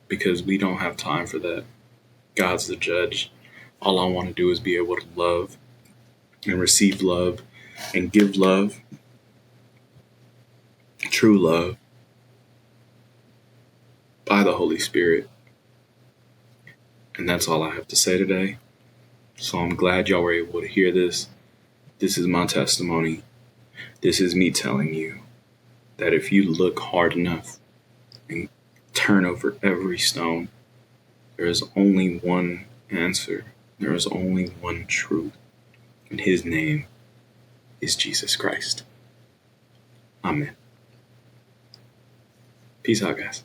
because we don't have time for that. God's the judge. All I want to do is be able to love and receive love and give love, true love, by the Holy Spirit. And that's all I have to say today. So I'm glad y'all were able to hear this. This is my testimony. This is me telling you that if you look hard enough and turn over every stone, there is only one answer. There is only one truth. And His name is Jesus Christ. Amen. Peace out, guys.